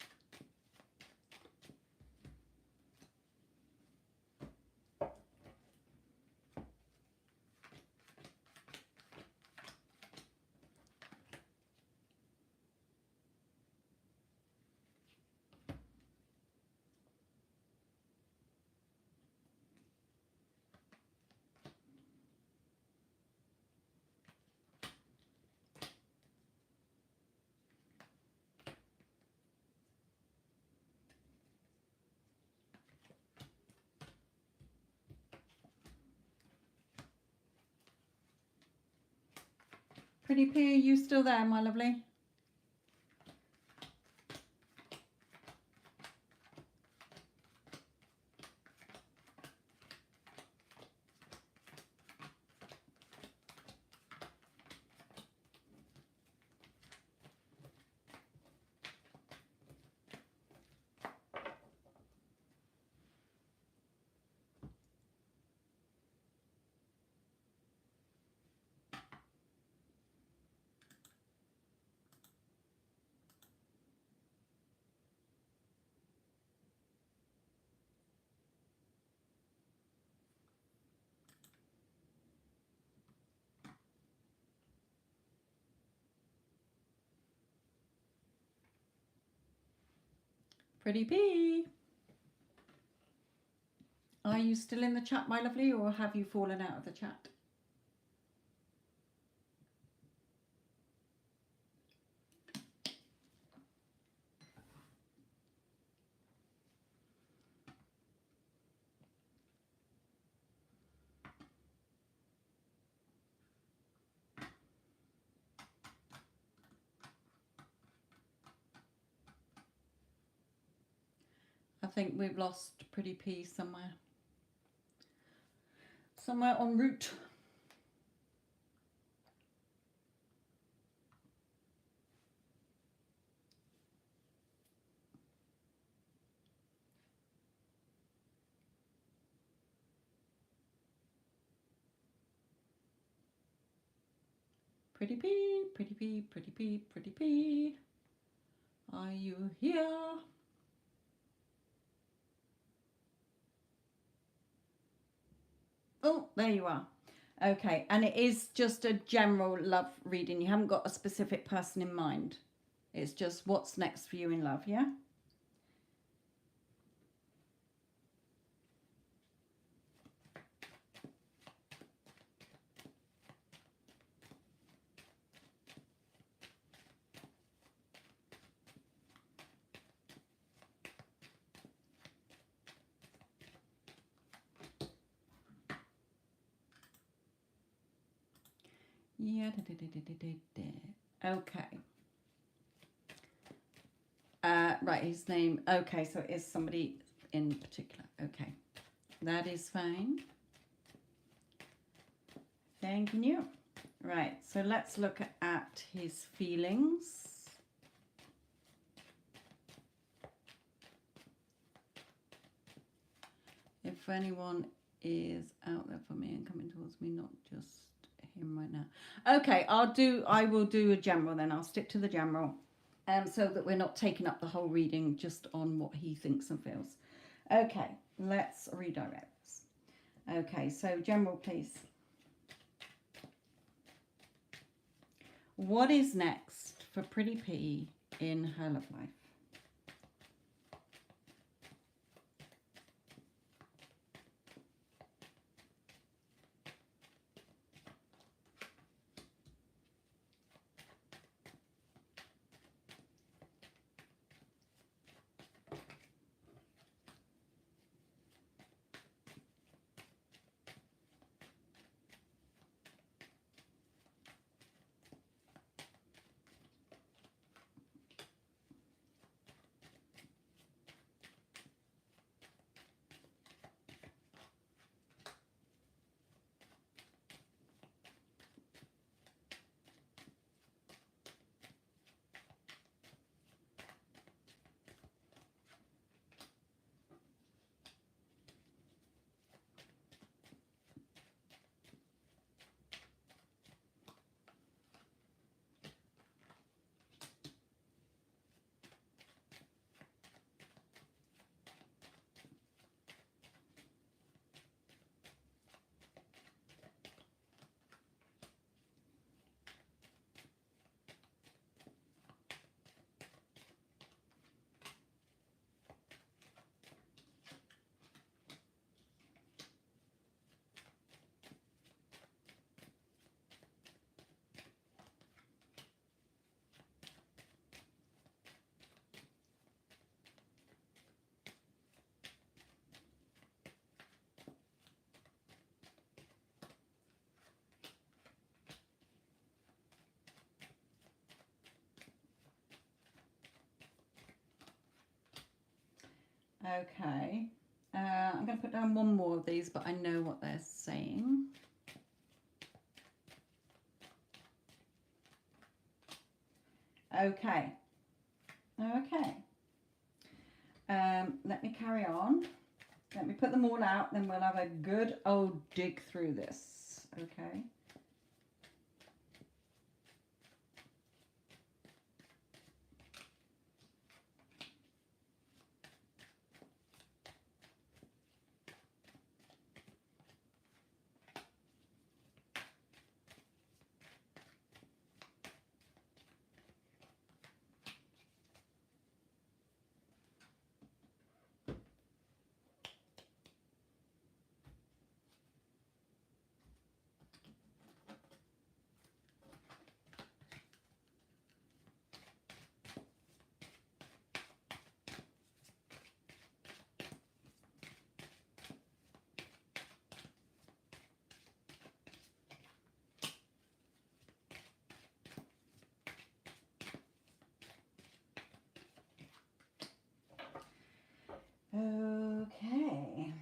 Pretty P, are you still there, my lovely? Pretty P. Are you still in the chat, my lovely, or have you fallen out of the chat? I think we've lost Pretty P somewhere. Somewhere en route. Pretty P, Pretty P, Pretty P, Pretty P. Are you here? Oh, there you are. Okay, and it is just a general love reading. You haven't got a specific person in mind. It's just what's next for you in love, yeah? Yeah. Okay. Right, his name. Okay, so it is somebody in particular. Okay, that is fine. Thank you. Right, so let's look at his feelings. If anyone is out there for me and coming towards me, not just him right now. Okay, I will do a general then. I'll stick to the general. So that we're not taking up the whole reading just on what he thinks and feels. Okay, let's redirect this. Okay, so general, please. What is next for Pretty P in her love life? Okay, I'm going to put down one more of these, but I know what they're saying. Okay, okay. Let me carry on. Let me put them all out, then we'll have a good old dig through this. Okay. Okay.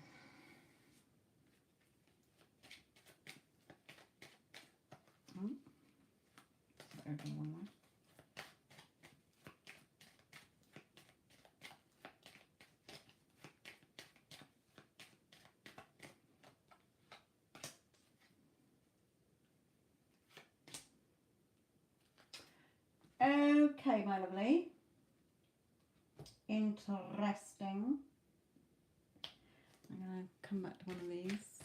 Oh, open one more. Okay, my lovely. Interesting. I'm going to come back to one of these.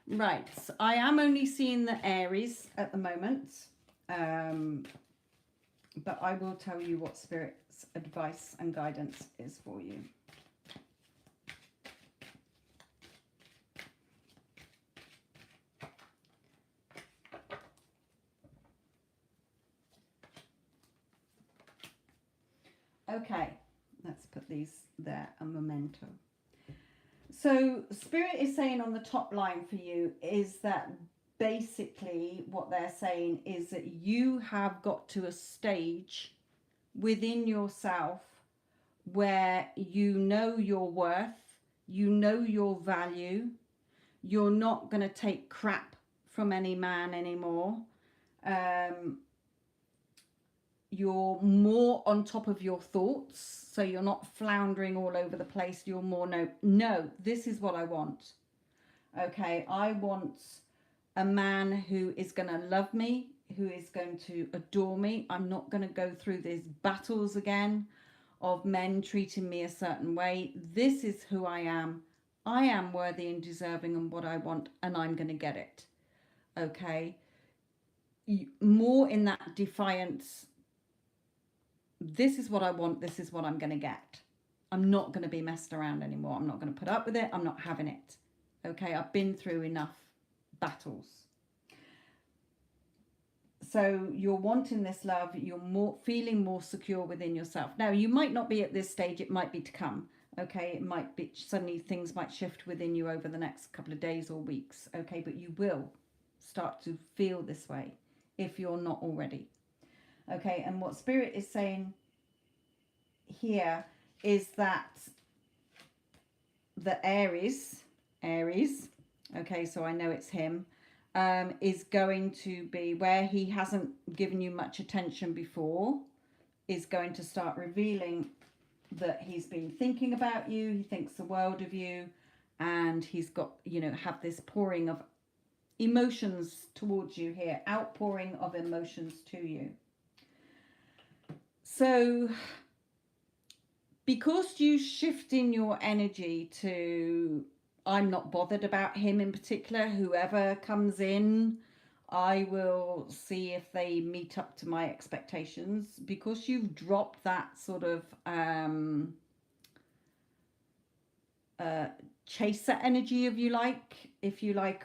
Right, so I am only seeing the Aries at the moment, but I will tell you what Spirit's advice and guidance is for you. Okay, let's put these there, a memento. So Spirit is saying on the top line for you is that basically what they're saying is that you have got to a stage within yourself where you know your worth, you know your value, you're not going to take crap from any man anymore. You're more on top of your thoughts, so you're not floundering all over the place. You're more no, this is what I want. Okay, I want a man who is going to love me, who is going to adore me. I'm not going to go through these battles again of men treating me a certain way. This is who I am. I am worthy and deserving of what I want, and I'm going to get it. Okay, more in that defiance. This is what I want. This is what I'm going to get. I'm not going to be messed around anymore. I'm not going to put up with it. I'm not having it. Okay, I've been through enough battles. So you're wanting this love. You're more feeling more secure within yourself. Now, you might not be at this stage. It might be to come. Okay, it might be suddenly things might shift within you over the next couple of days or weeks. Okay, but you will start to feel this way if you're not already. Okay, and what Spirit is saying here is that the Aries, okay, so I know it's him, is going to be where he hasn't given you much attention before, is going to start revealing that he's been thinking about you, he thinks the world of you, and he's got, have this pouring of emotions towards you here, outpouring of emotions to you. So because you shift in your energy to, I'm not bothered about him in particular, whoever comes in, I will see if they meet up to my expectations, because you've dropped that sort of chaser energy, if you like,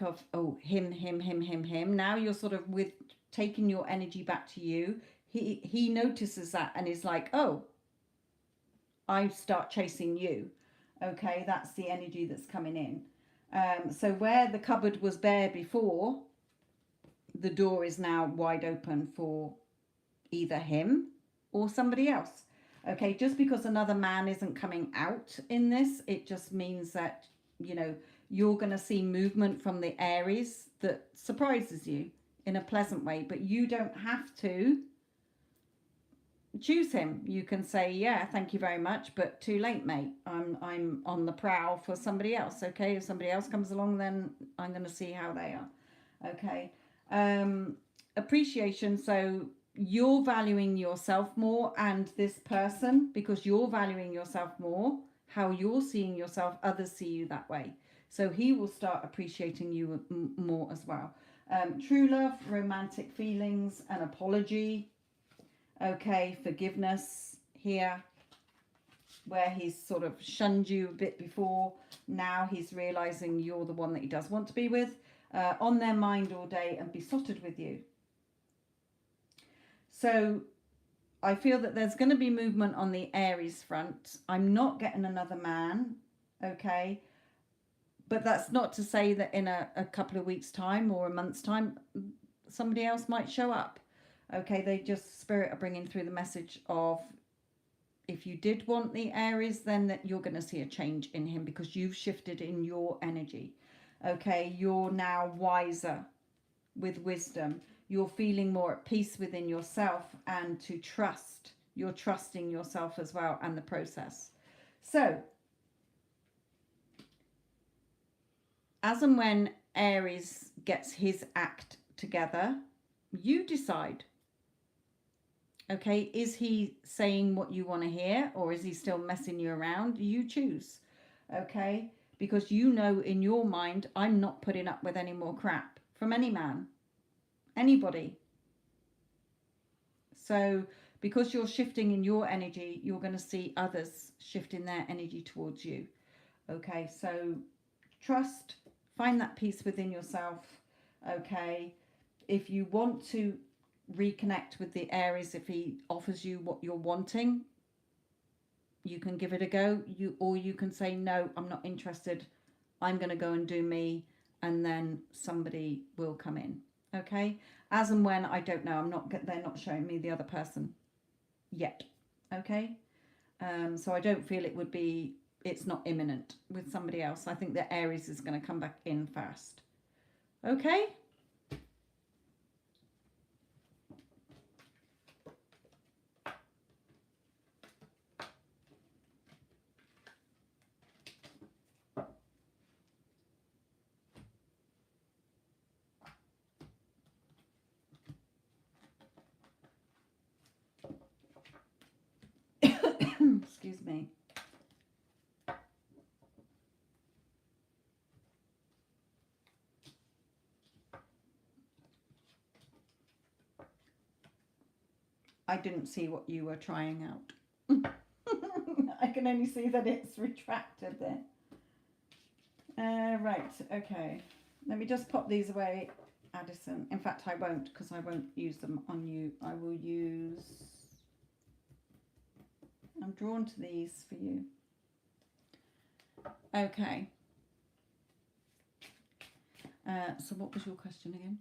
of, oh, him. Now you're sort of with taking your energy back to you. He notices that and is like, oh, I start chasing you. Okay, that's the energy that's coming in. So where the cupboard was bare before, the door is now wide open for either him or somebody else. Okay, just because another man isn't coming out in this, it just means that, you're going to see movement from the Aries that surprises you in a pleasant way, but you don't have to choose him. You can say, yeah, thank you very much, but too late, mate. I'm on the prowl for somebody else. Okay, if somebody else comes along, then I'm going to see how they are. Okay. Appreciation. So you're valuing yourself more, and this person, because you're valuing yourself more, how you're seeing yourself, others see you that way. So he will start appreciating you more as well. True love, romantic feelings, an apology. Okay, forgiveness here, where he's sort of shunned you a bit before. Now he's realizing you're the one that he does want to be with. On their mind all day and besotted with you. So I feel that there's going to be movement on the Aries front. I'm not getting another man, okay? But that's not to say that in a couple of weeks' time or a month's time, somebody else might show up. Okay, they just, Spirit are bringing through the message of if you did want the Aries, then that you're going to see a change in him because you've shifted in your energy. Okay, you're now wiser with wisdom. You're feeling more at peace within yourself and to trust. You're trusting yourself as well and the process. So, as and when Aries gets his act together, you decide. Okay, is he saying what you want to hear or is he still messing you around? You choose. Okay, because you know in your mind, I'm not putting up with any more crap from any man, anybody. So because you're shifting in your energy, you're going to see others shifting their energy towards you. Okay, so trust, find that peace within yourself. Okay, if you want to reconnect with the Aries, if he offers you what you're wanting, you can give it a go. Or you can say, no, I'm not interested, I'm going to go and do me, and then somebody will come in. Okay, as and when, I don't know, they're not showing me the other person yet. Okay, so I don't feel it's not imminent with somebody else. I think that Aries is going to come back in first. Okay. Excuse me. I didn't see what you were trying out. I can only see that it's retracted there. Right, okay. Let me just pop these away, Addison. In fact, I won't, because I won't use them on you. I will use... I'm drawn to these for you. Okay. So what was your question again?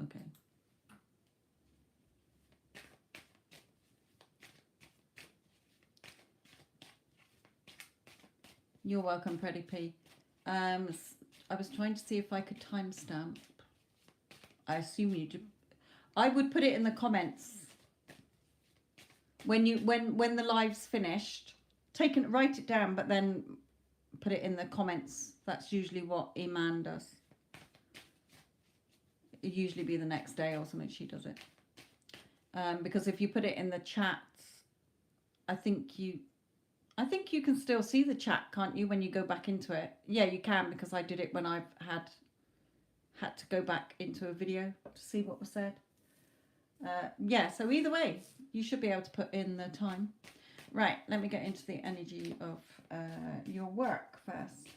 Okay. You're welcome, Pretty P. I was trying to see if I could timestamp. I assume you do. I would put it in the comments when the live's finished. Write it down, but then put it in the comments. That's usually what Iman does. It'd usually be the next day or something she does it. Because if you put it in the chat, I think you can still see the chat, can't you, when you go back into it? Yeah, you can, because I did it when I've had to go back into a video to see what was said. Yeah, so either way, you should be able to put in the time. Right, let me get into the energy of your work first.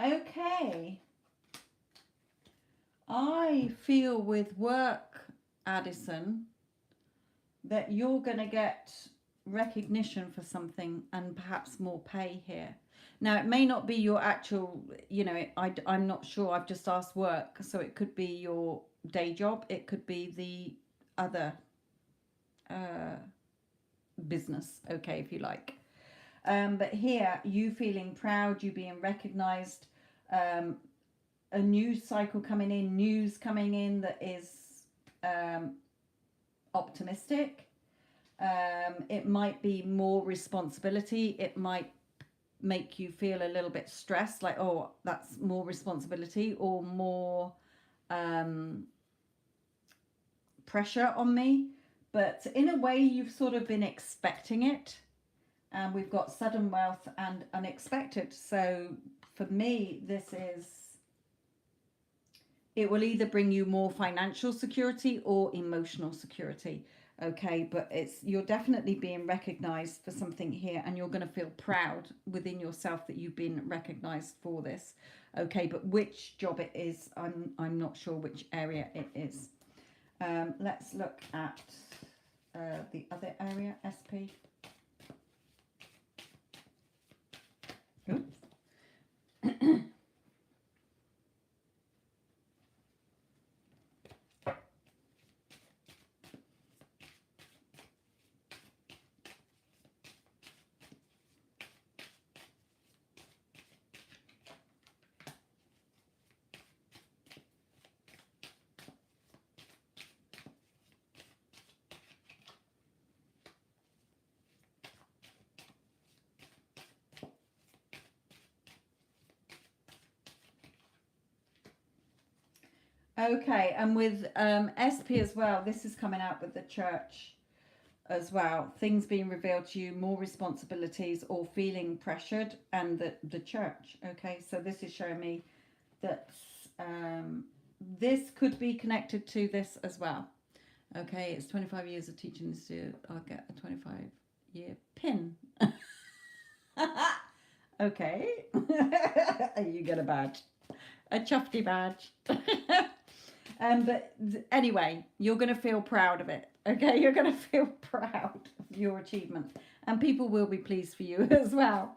Okay. I feel with work, Addison, that you're going to get recognition for something and perhaps more pay here. Now, it may not be your actual, I'm not sure. I've just asked work. So it could be your day job. It could be the other business, okay, if you like. But here, you feeling proud, you being recognized, a news cycle coming in, news coming in that is optimistic. It might be more responsibility. It might make you feel a little bit stressed, like, oh, that's more responsibility or more pressure on me. But in a way, you've sort of been expecting it. And we've got sudden wealth and unexpected. So for me, it will either bring you more financial security or emotional security. Okay, but you're definitely being recognized for something here, and you're going to feel proud within yourself that you've been recognized for this. Okay, but which job it is, I'm not sure which area it is. Let's look at the other area, SP. Oops. Okay, and with SP as well, this is coming out with the church as well. Things being revealed to you, more responsibilities or feeling pressured, and the church. Okay, so this is showing me that this could be connected to this as well. Okay, it's 25 years of teaching this year. I'll get a 25-year pin. Okay, you get a badge, a chufty badge. But anyway, you're going to feel proud of it. Okay, you're going to feel proud of your achievement, and people will be pleased for you as well.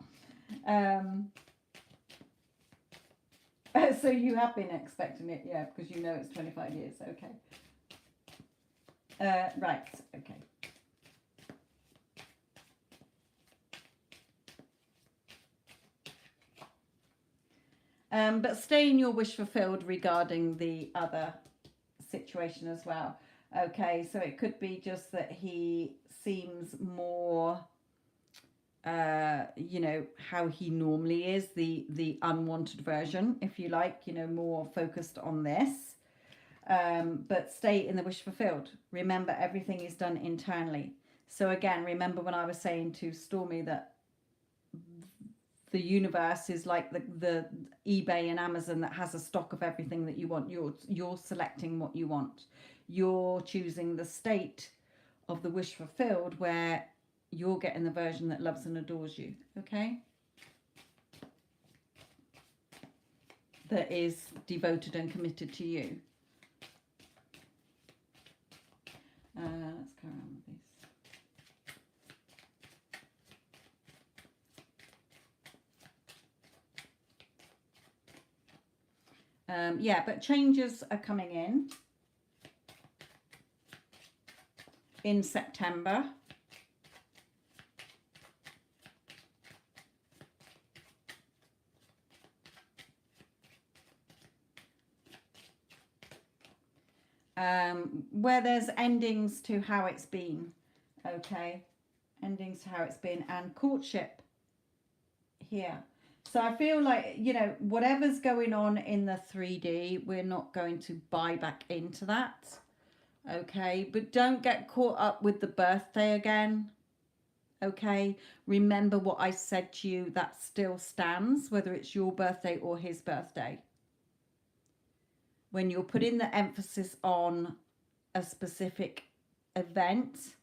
So you have been expecting it, yeah, because you know it's 25 years. Okay. Right. Okay. But stay in your wish fulfilled regarding the other situation as well. Okay, so it could be just that he seems more, how he normally is, the unwanted version, if you like, more focused on this. But stay in the wish fulfilled. Remember, everything is done internally. So again, remember when I was saying to Stormy that the universe is like the eBay and Amazon that has a stock of everything that you want. You're selecting what you want. You're choosing the state of the wish fulfilled where you're getting the version that loves and adores you. Okay? That is devoted and committed to you. Let's go around with these. Yeah, but changes are coming in September. Where there's endings to how it's been. Okay, endings to how it's been, and courtship here. So I feel like, whatever's going on in the 3D, we're not going to buy back into that. Okay, but don't get caught up with the birthday again. Okay, remember what I said to you, that still stands, whether it's your birthday or his birthday. When you're putting the emphasis on a specific event,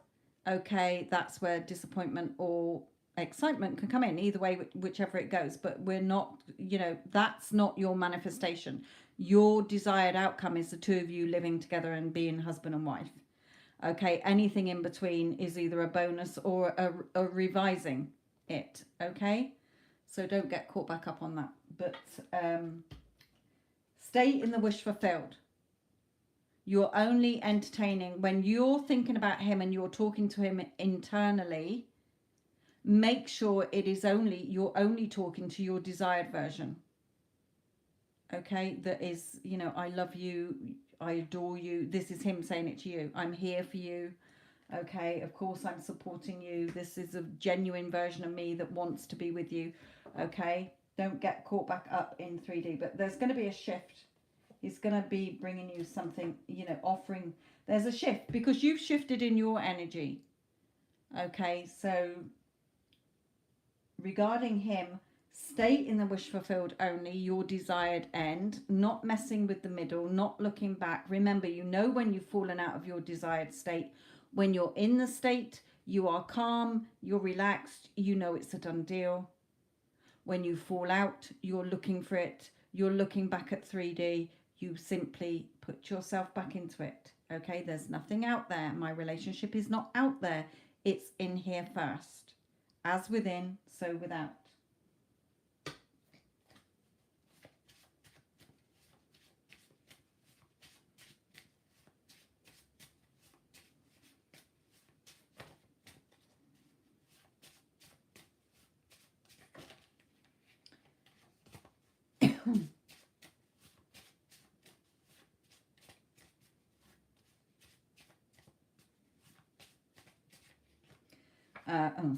okay, that's where disappointment or excitement can come in, either way, whichever it goes. But we're not, that's not your manifestation. Your desired outcome is the two of you living together and being husband and wife. Okay, anything in between is either a bonus or a revising it. Okay, so don't get caught back up on that. But stay in the wish fulfilled. You're only entertaining when you're thinking about him and you're talking to him internally. make sure it is only, you're only talking to your desired version. Okay, that is, you know, I love you, I adore you. This is him saying it to you. I'm here for you. Okay, of course I'm supporting you. This is a genuine version of me that wants to be with you. Okay, don't get caught back up in 3D. But there's going to be a shift. He's going to be bringing you something, you know, offering. There's a shift because you've shifted in your energy. Okay, so regarding him, stay in the wish fulfilled only, your desired end, not messing with the middle, not looking back. Remember, you know when you've fallen out of your desired state. When you're in the state, you are calm, you're relaxed, you know it's a done deal. When you fall out, you're looking for it, you're looking back at 3D, you simply put yourself back into it. Okay, there's nothing out there. My relationship is not out there. It's in here first. As within, so without.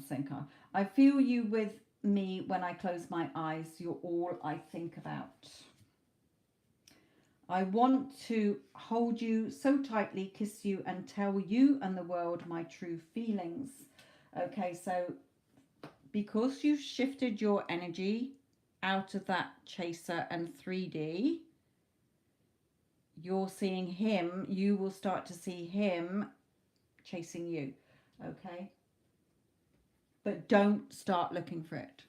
Thank God. I feel you with me when I close my eyes. You're all I think about. I want to hold you so tightly, kiss you, and tell you and the world my true feelings. Okay, so because you've shifted your energy out of that chaser and 3D, you're seeing him, you will start to see him chasing you. Okay, but don't start looking for it.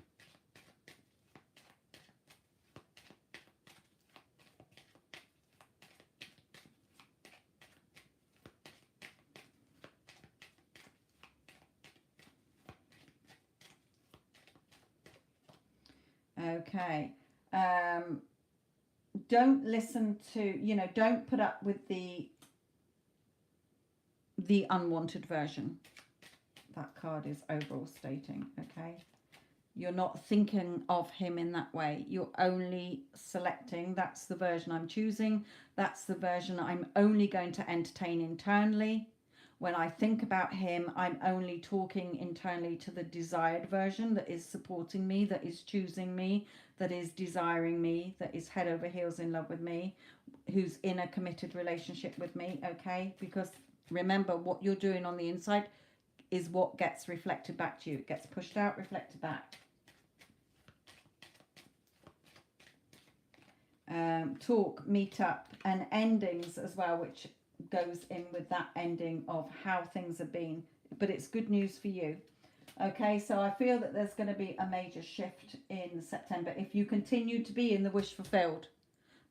Okay, don't listen to, you know, don't put up with the unwanted version. That card is overall stating. Okay, you're not thinking of him in that way. You're only selecting, that's the version I'm choosing, that's the version I'm only going to entertain internally. When I think about him, I'm only talking internally to the desired version that is supporting me, that is choosing me, that is desiring me, that is head over heels in love with me, who's in a committed relationship with me. Okay, because remember, what you're doing on the inside is what gets reflected back to you. It gets pushed out, reflected back. Talk, meet up, and endings as well, which goes in with that ending of how things have been. But it's good news for you. Okay, so I feel that there's going to be a major shift in September if you continue to be in the wish fulfilled,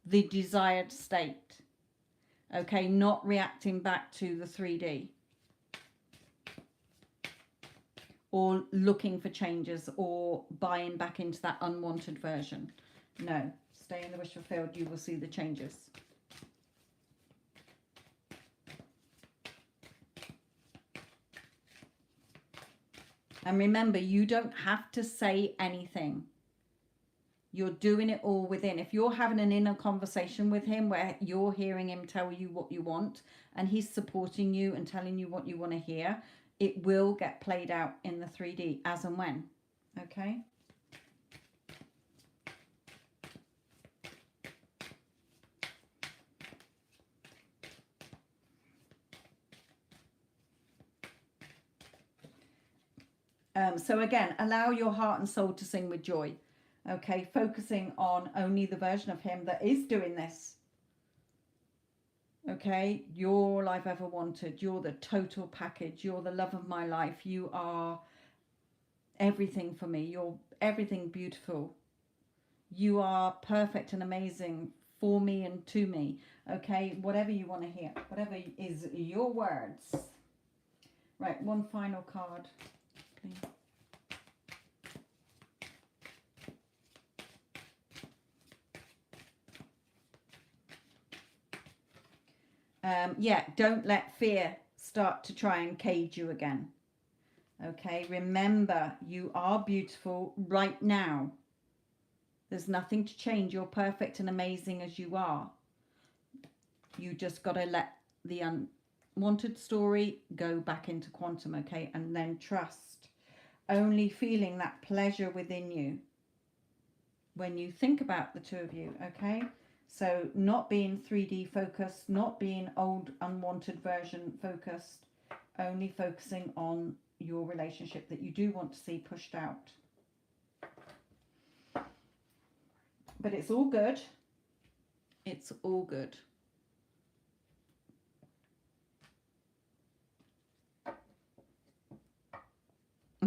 the desired state. Okay, not reacting back to the 3D. Or looking for changes or buying back into that unwanted version. No, stay in the wish fulfilled, you will see the changes. And remember, you don't have to say anything. You're doing it all within. If you're having an inner conversation with him where you're hearing him tell you what you want and he's supporting you and telling you what you want to hear, it will get played out in the 3D as and when. Okay? So again, allow your heart and soul to sing with joy. Okay, focusing on only the version of him that is doing this. Okay, you're all I've ever wanted. You're the total package. You're the love of my life. You are everything for me. You're everything beautiful. You are perfect and amazing for me and to me. Okay, whatever you want to hear. Whatever is your words. Right, one final card, please. Yeah, don't let fear start to try and cage you again. Okay, remember, you are beautiful right now. There's nothing to change. You're perfect and amazing as you are. You just got to let the unwanted story go back into quantum, okay? And then trust. Only feeling that pleasure within you when you think about the two of you, okay? So not being 3D focused, not being old unwanted version focused, only focusing on your relationship that you do want to see pushed out. But it's all good. It's all good.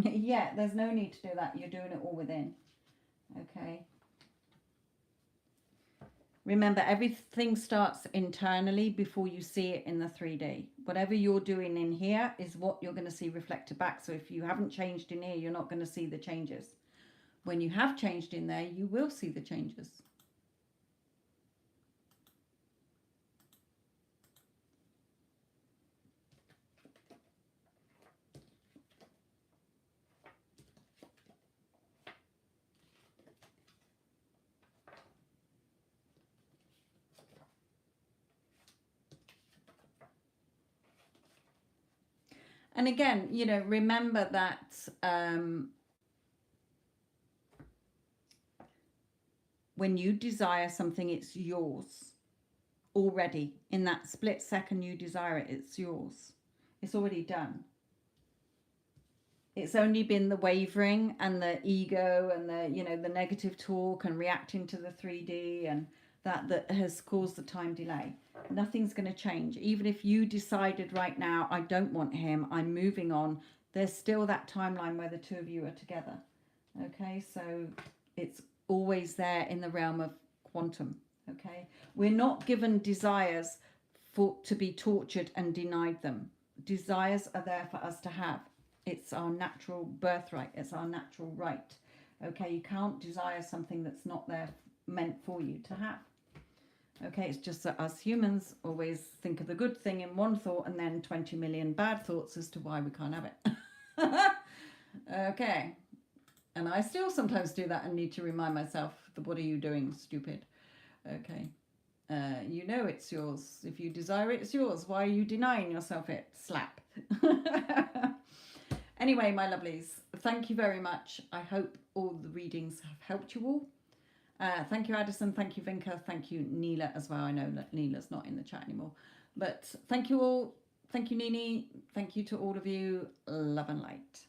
Yeah, there's no need to do that. You're doing it all within. Okay. Remember, everything starts internally before you see it in the 3D. Whatever you're doing in here is what you're going to see reflected back. So if you haven't changed in here, you're not going to see the changes. When you have changed in there, you will see the changes. And again, you know, remember that when you desire something, it's yours already. In that split second you desire it, it's yours. It's already done. It's only been the wavering and the ego and the, you know, the negative talk and reacting to the 3D and that has caused the time delay. Nothing's going to change. Even if you decided right now, I don't want him, I'm moving on, there's still that timeline where the two of you are together. Okay, so it's always there in the realm of quantum. Okay, we're not given desires to be tortured and denied them. Desires are there for us to have. It's our natural birthright. It's our natural right. Okay, you can't desire something that's not there meant for you to have. Okay, it's just that us humans always think of the good thing in one thought and then 20 million bad thoughts as to why we can't have it. Okay, and I still sometimes do that and need to remind myself, what are you doing, stupid? Okay, you know it's yours. If you desire it, it's yours. Why are you denying yourself it? Slap. Anyway, my lovelies, thank you very much. I hope all the readings have helped you all. Thank you, Addison. Thank you, Vinka. Thank you, Neela, as well. I know that Neela's not in the chat anymore. But thank you all. Thank you, Nini. Thank you to all of you. Love and light.